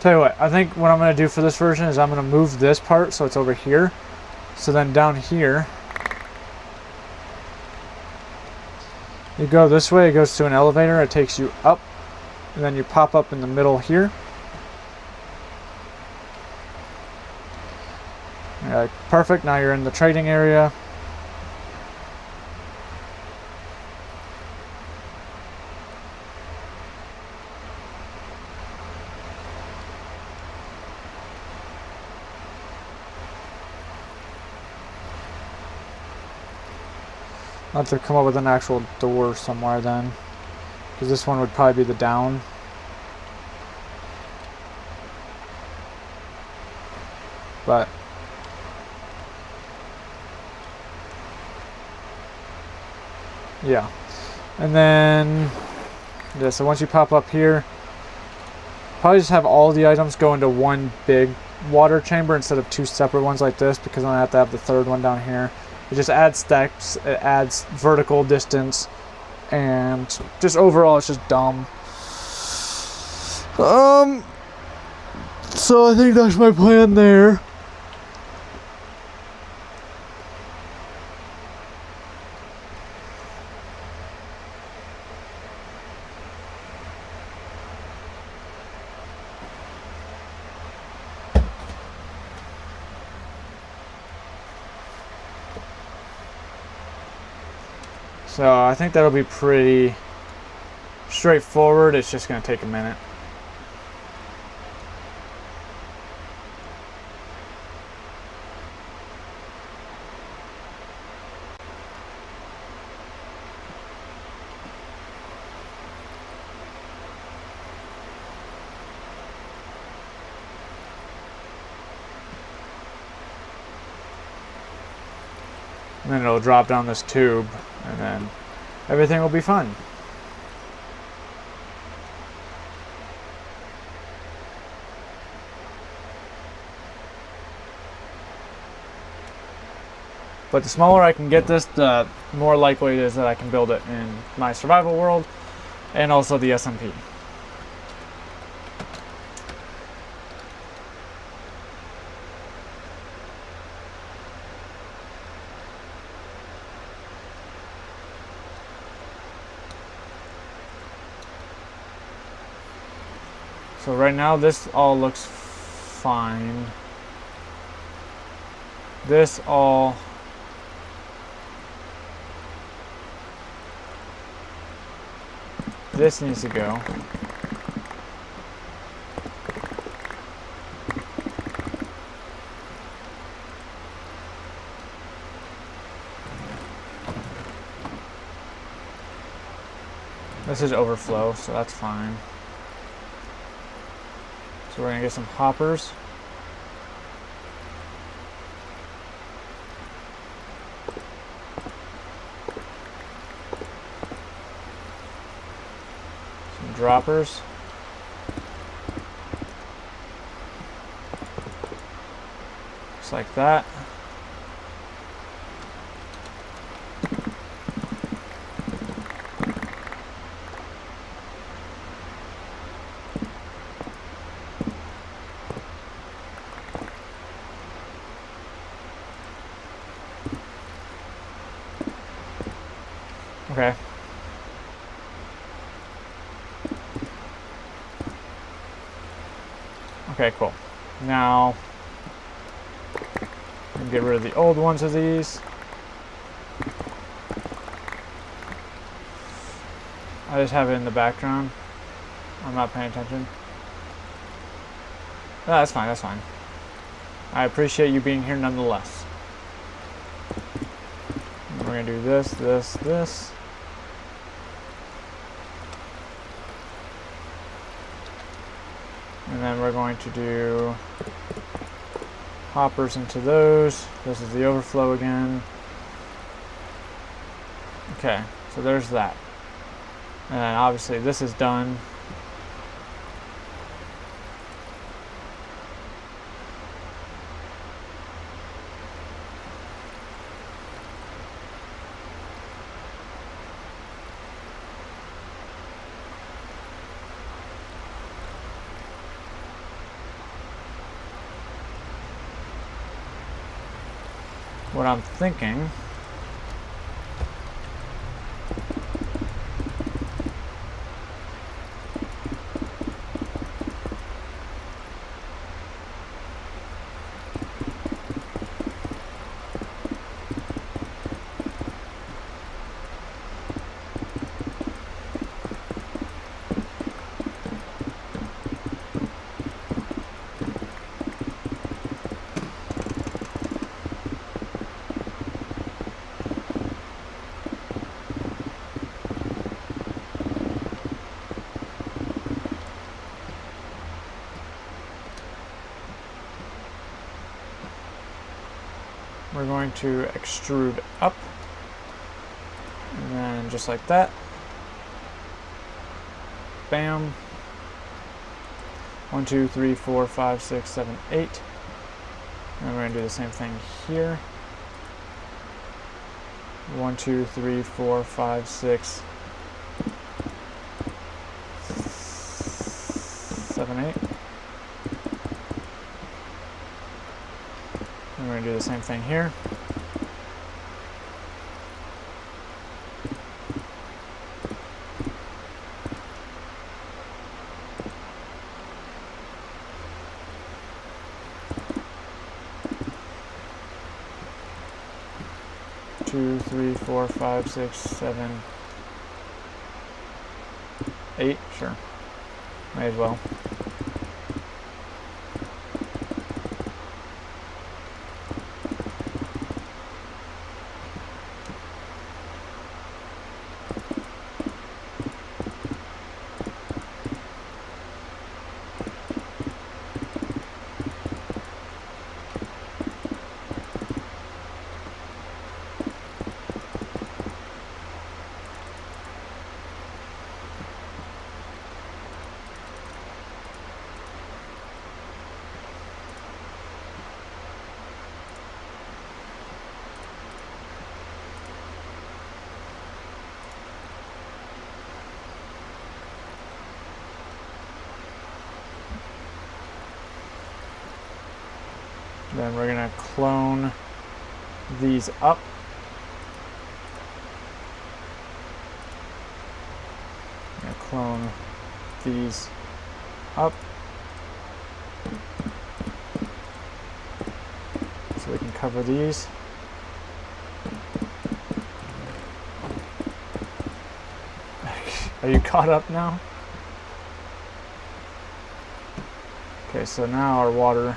Tell you what, I think what I'm going to do for this version is I'm going to move this part so it's over here. So then down here, you go this way, it goes to an elevator, it takes you up, and then you pop up in the middle here. You're like, perfect, now you're in the trading area. I'll have to come up with an actual door somewhere then, because this one would probably be the down. But yeah, and then yeah, so once you pop up here, probably just have all the items go into one big water chamber instead of two separate ones like this, because then I have to have the third one down here. It just adds steps, it adds vertical distance, and just overall it's just dumb. So I think that's my plan there. So I think that'll be pretty straightforward. It's just going to take a minute. And then it'll drop down this tube, and then everything will be fun. But the smaller I can get this, the more likely it is that I can build it in my survival world and also the SMP. So right now this all looks fine. This all this needs to go. This is overflow, so that's fine. So we're gonna get some hoppers. Some droppers. Just like that. Okay. Okay, cool. Now, get rid of the old ones of these. I just have it in the background. I'm not paying attention. No, that's fine, that's fine. I appreciate you being here nonetheless. We're gonna do this, this, this. And then we're going to do hoppers into those. This is the overflow again. Okay, so there's that. And then obviously this is done. What I'm thinking we're going to extrude up, and then just like that. Bam. 1, 2, 3, 4, 5, 6, 7, 8. And we're going to do the same thing here. 1, 2, 3, 4, 5, 6, 7, 8. And we're going to do the same thing here. 2, 3, 4, 5, 6, 7, 8. Sure. May as well. Then we're gonna clone these up. I'm gonna clone these up. So we can cover these. Are you caught up now? Okay, so now our water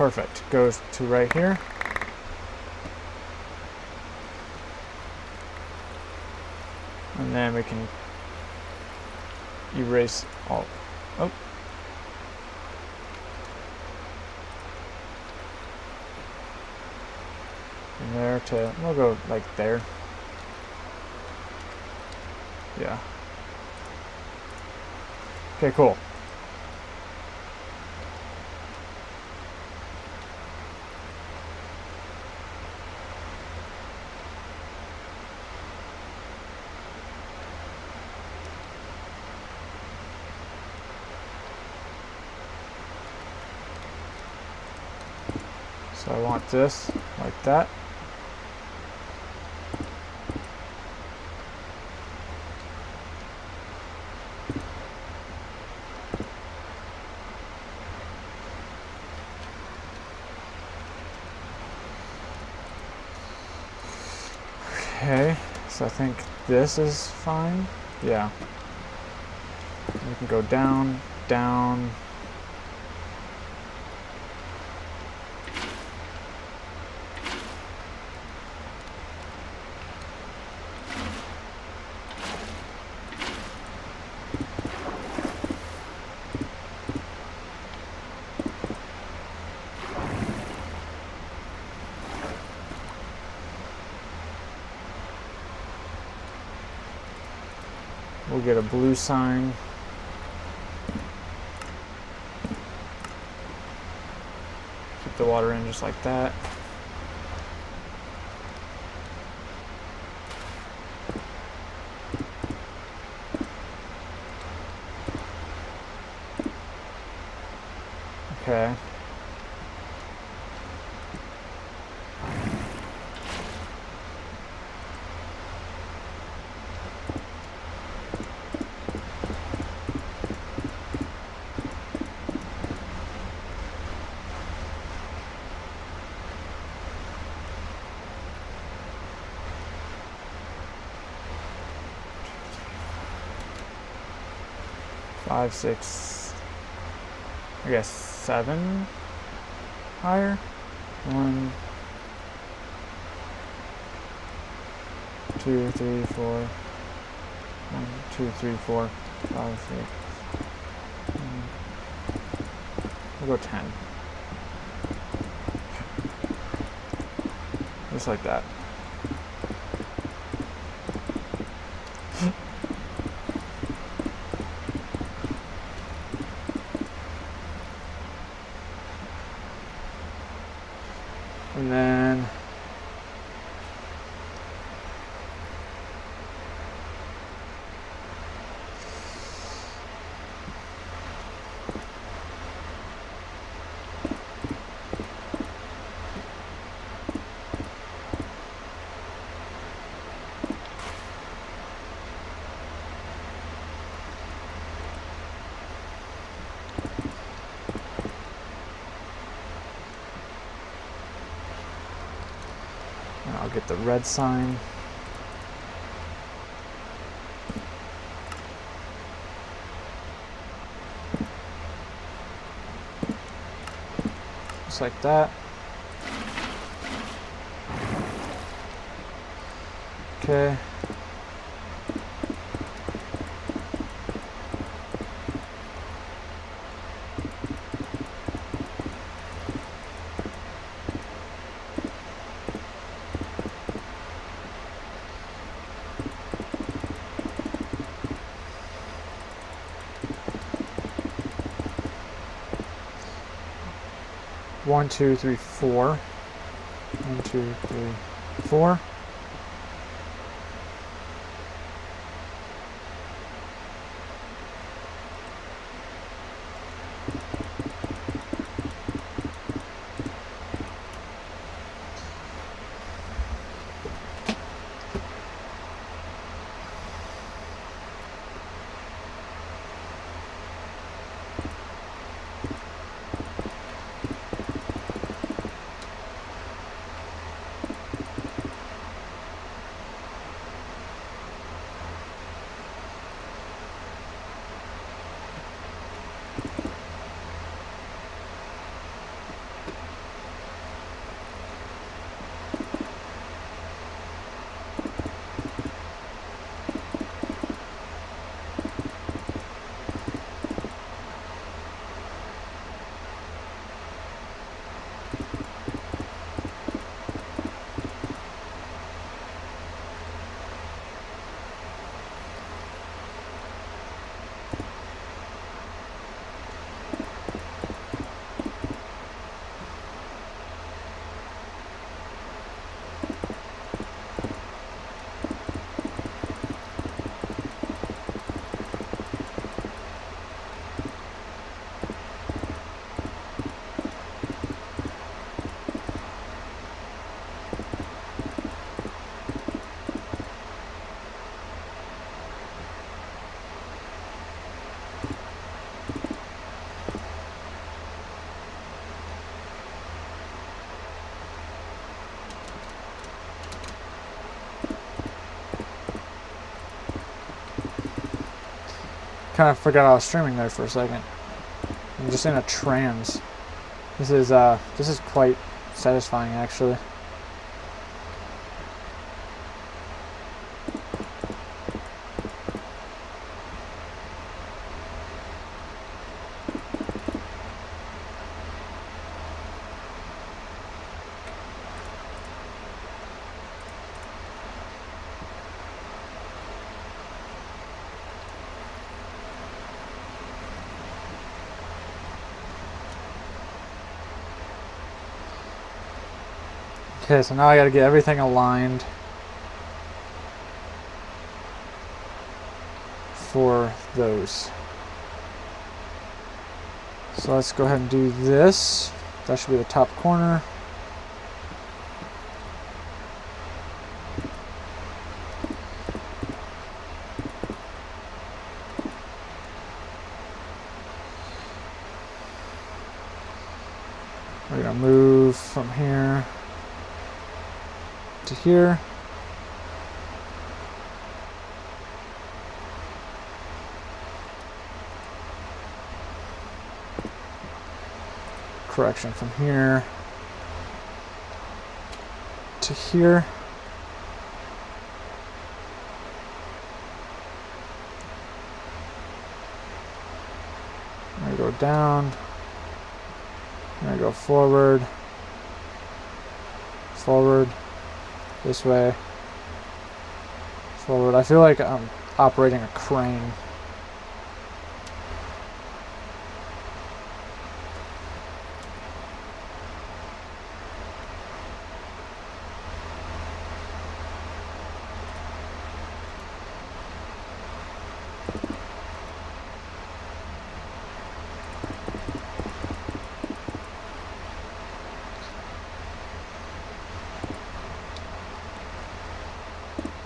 perfect. Goes to right here. And then we can erase all. Oh. And there to, we'll go like there. Yeah. Okay, cool. So I want this like that. Okay, so I think this is fine. Yeah. We can go down, down. We'll get a blue sign. Keep the water in just like that. Okay. Five, 6, I guess 7 higher. 1, 2, 3, 4. 1, 2, 3, 4, 5, 6. We'll go 10. Just like that. And then get the red sign. Just like that. Okay. One, two, three, four. 1, 2, 3, 4. Kind of forgot I was streaming there for a second. I'm just in a trance. This is quite satisfying, actually. Okay, so now I gotta get everything aligned for those. So let's go ahead and do this. That should be the top corner. We're gonna move from here to here. Correction from here to here. I'm gonna go down. I'm gonna go forward. Forward. This way. Forward. I feel like I'm operating a crane.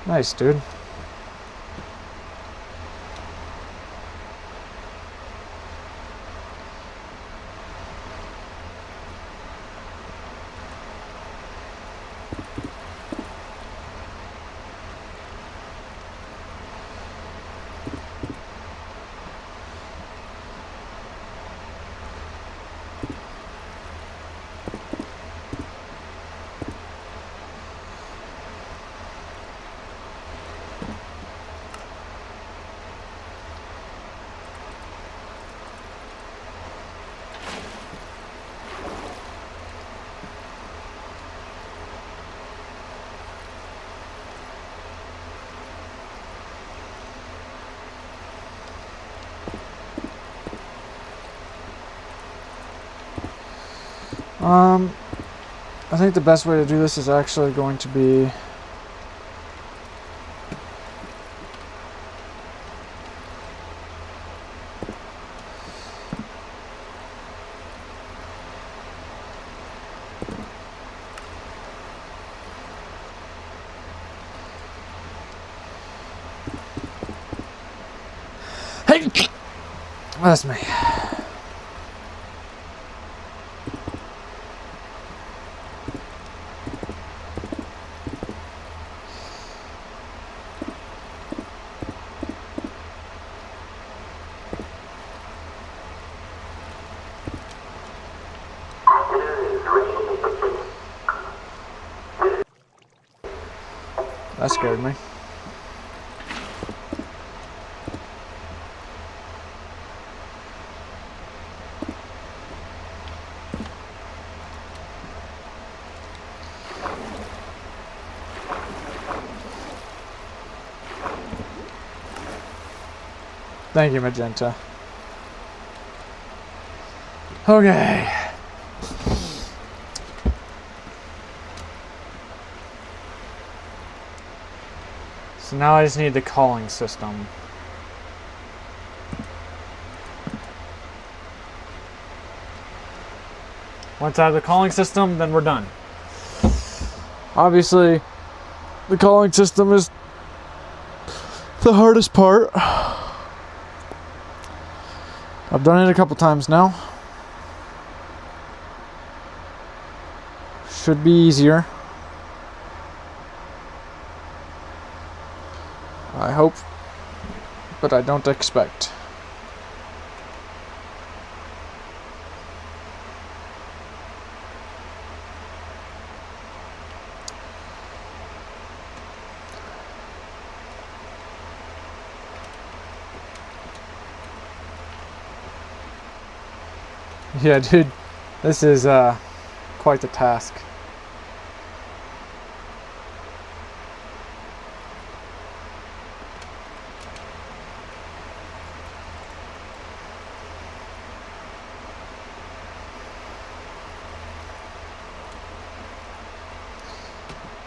Nice, dude. I think the best way to do this is actually going to be hey, that's me. That scared me. Thank you, Magenta. Okay. So now I just need the calling system. Once I have the calling system, then we're done. Obviously, the calling system is the hardest part. I've done it a couple times now. Should be easier. I hope, but I don't expect. Yeah, dude, this is quite the task.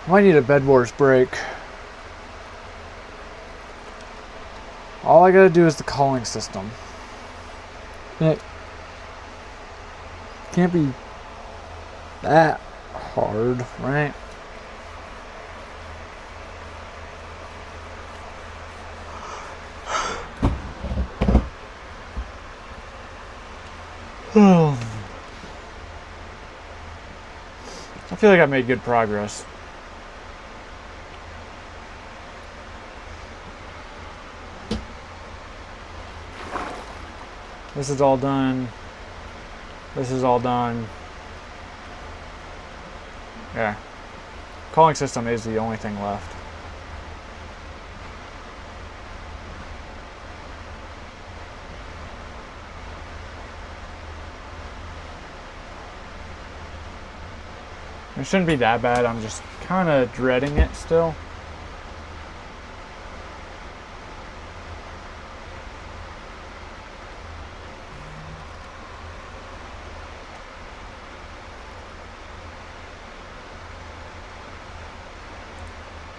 Might need a Bed Wars break. All I gotta do is the calling system. It can't be that hard, right? I feel like I made good progress. This is all done. This is all done. Yeah. Calling system is the only thing left. It shouldn't be that bad. I'm just kind of dreading it still.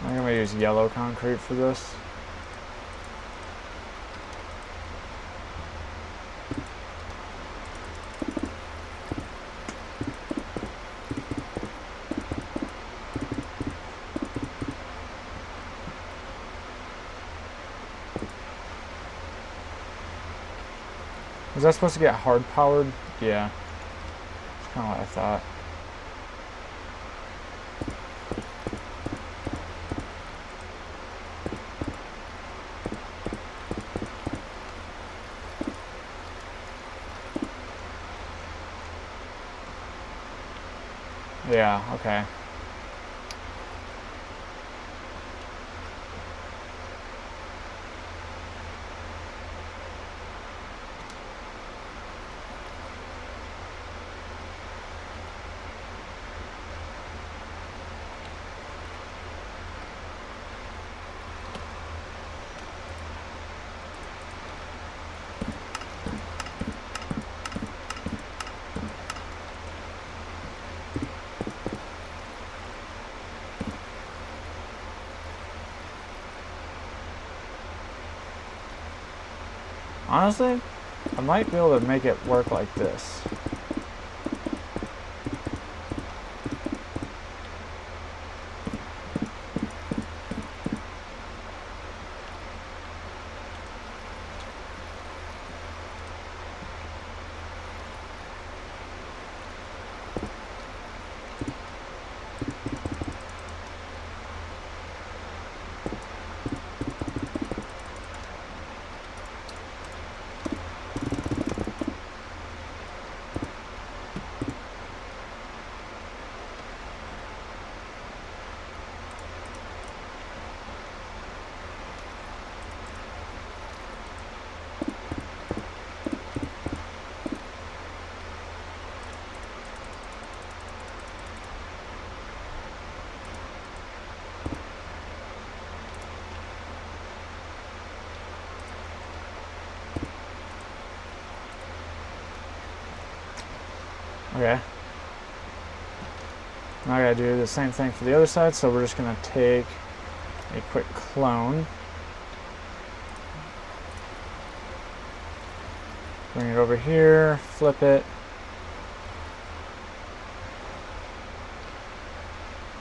I'm gonna use yellow concrete for this. Was that supposed to get hard powered? Yeah. That's kind of what I thought. Yeah, okay. Honestly, I might be able to make it work like this. Okay. Now I gotta do the same thing for the other side, so we're just gonna take a quick clone. Bring it over here, flip it.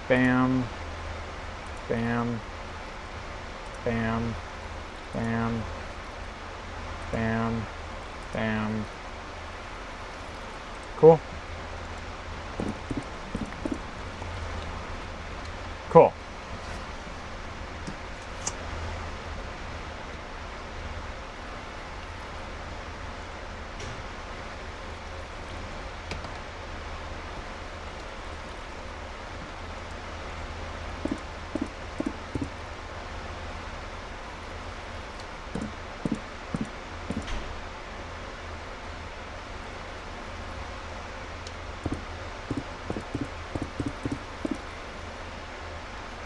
Bam. Bam. Bam. Bam. Bam. Bam. Cool. Cool.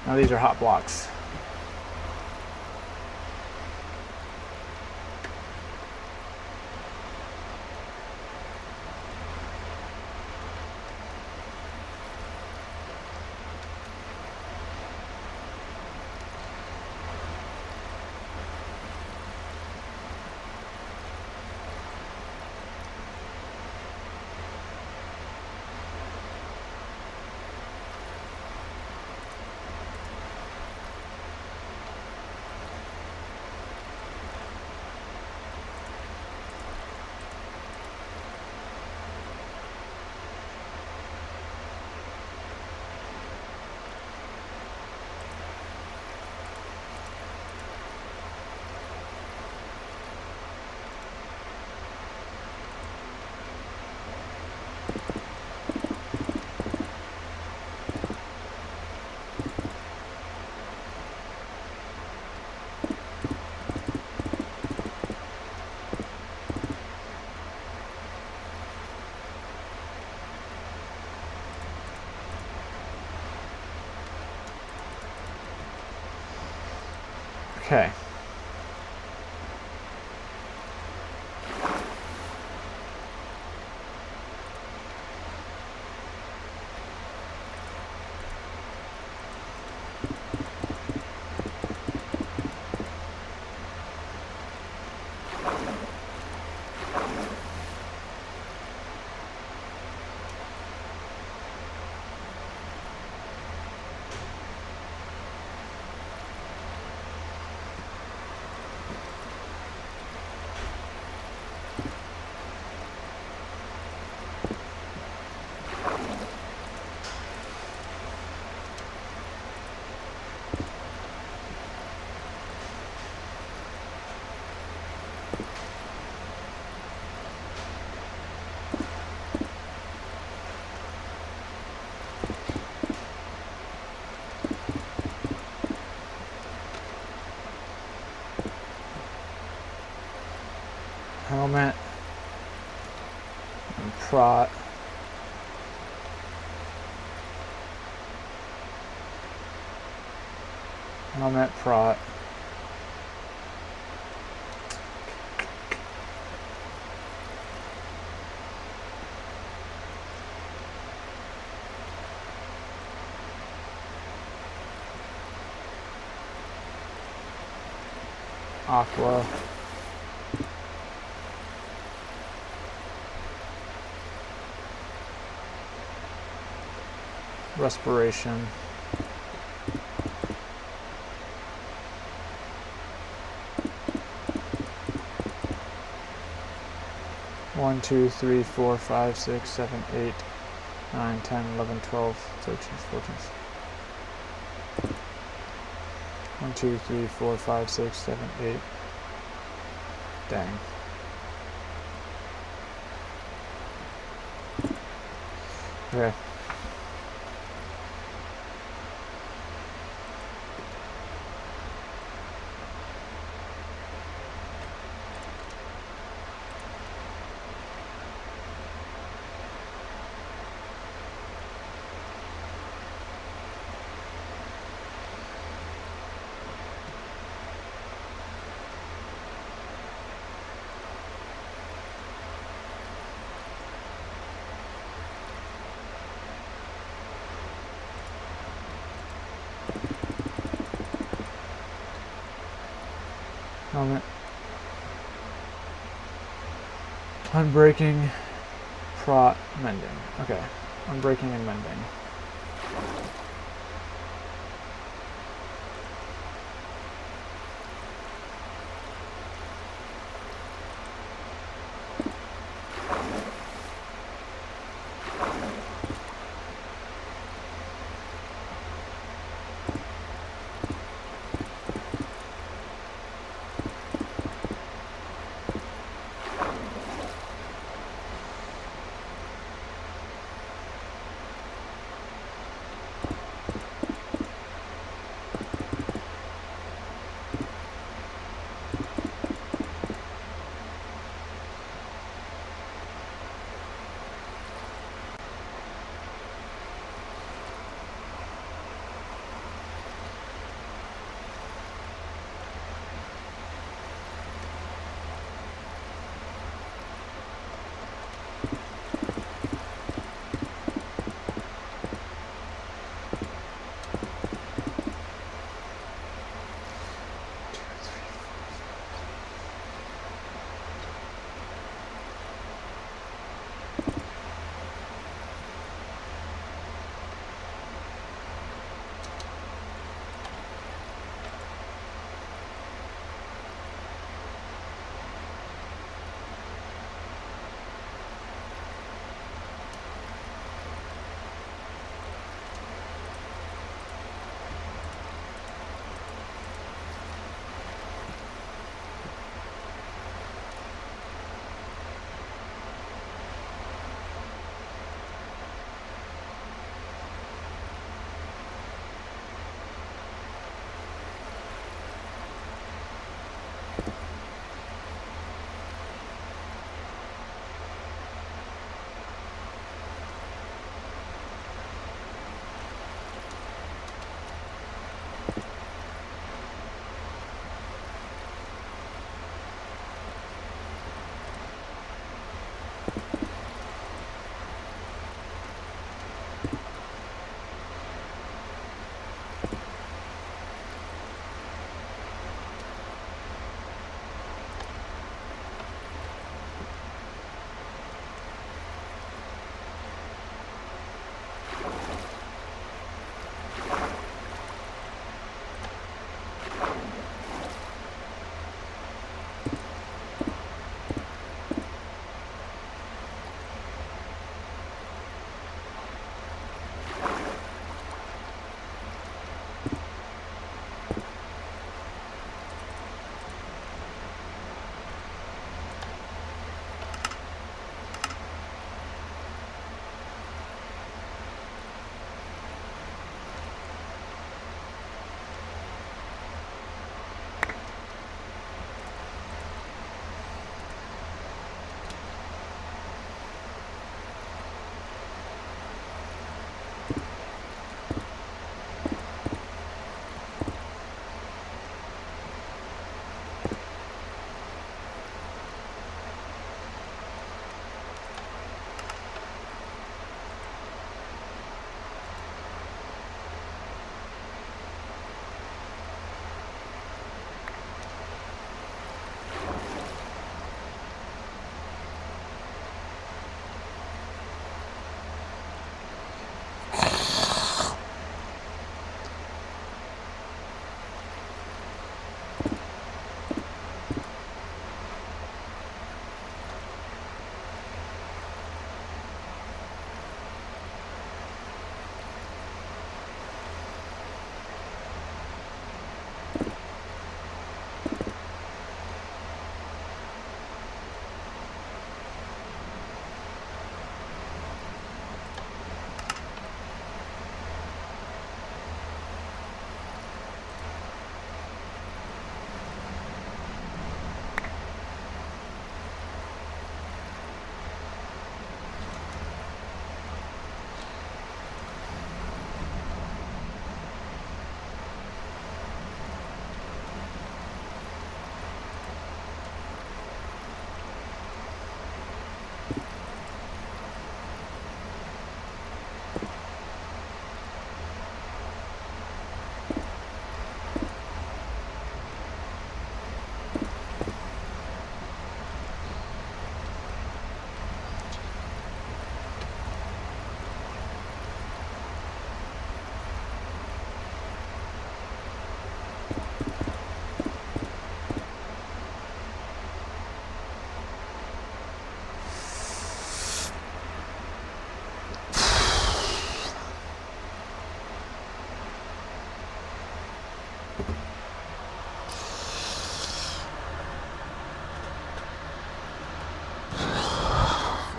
Now these are hot blocks. Okay. Helmet and prot. Helmet, prot. Aqua. respiration. One, 2, 3, 4, 5, 6, 7, 8, 9, 10, 11, 12, 13, 14. 1, 2, 3, 4, 5, 6, 7, 8. Dang. Okay. Moment. Unbreaking, prot, mending. Okay. Unbreaking and mending.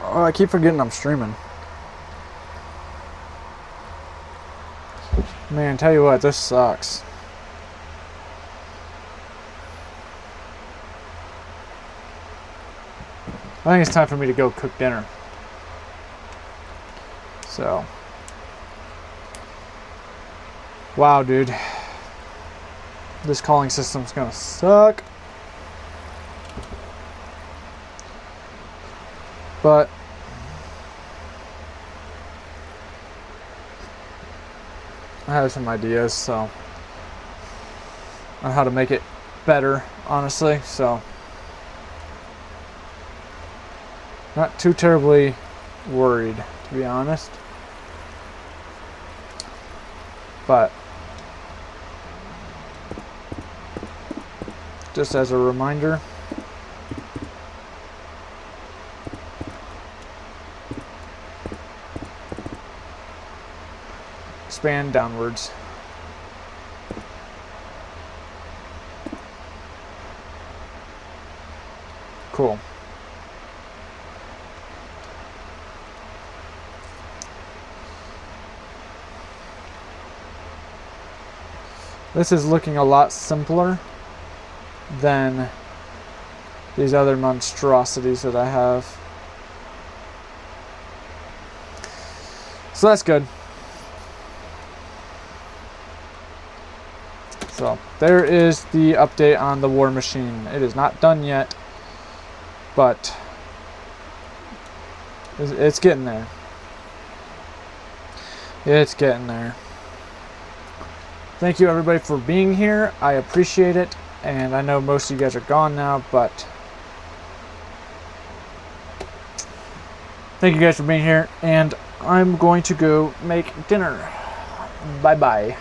Oh, I keep forgetting I'm streaming. Man, tell you what, this sucks. I think it's time for me to go cook dinner. So. Wow, dude. This calling system's gonna suck. But I have some ideas, so on how to make it better, honestly, so not too terribly worried, to be honest. But just as a reminder, expand downwards. Cool. This is looking a lot simpler than these other monstrosities that I have. So that's good. So there is the update on the war machine. It is not done yet, but it's getting there. It's getting there. Thank you everybody for being here. I appreciate it. And I know most of you guys are gone now, but thank you guys for being here. And I'm going to go make dinner. Bye-bye.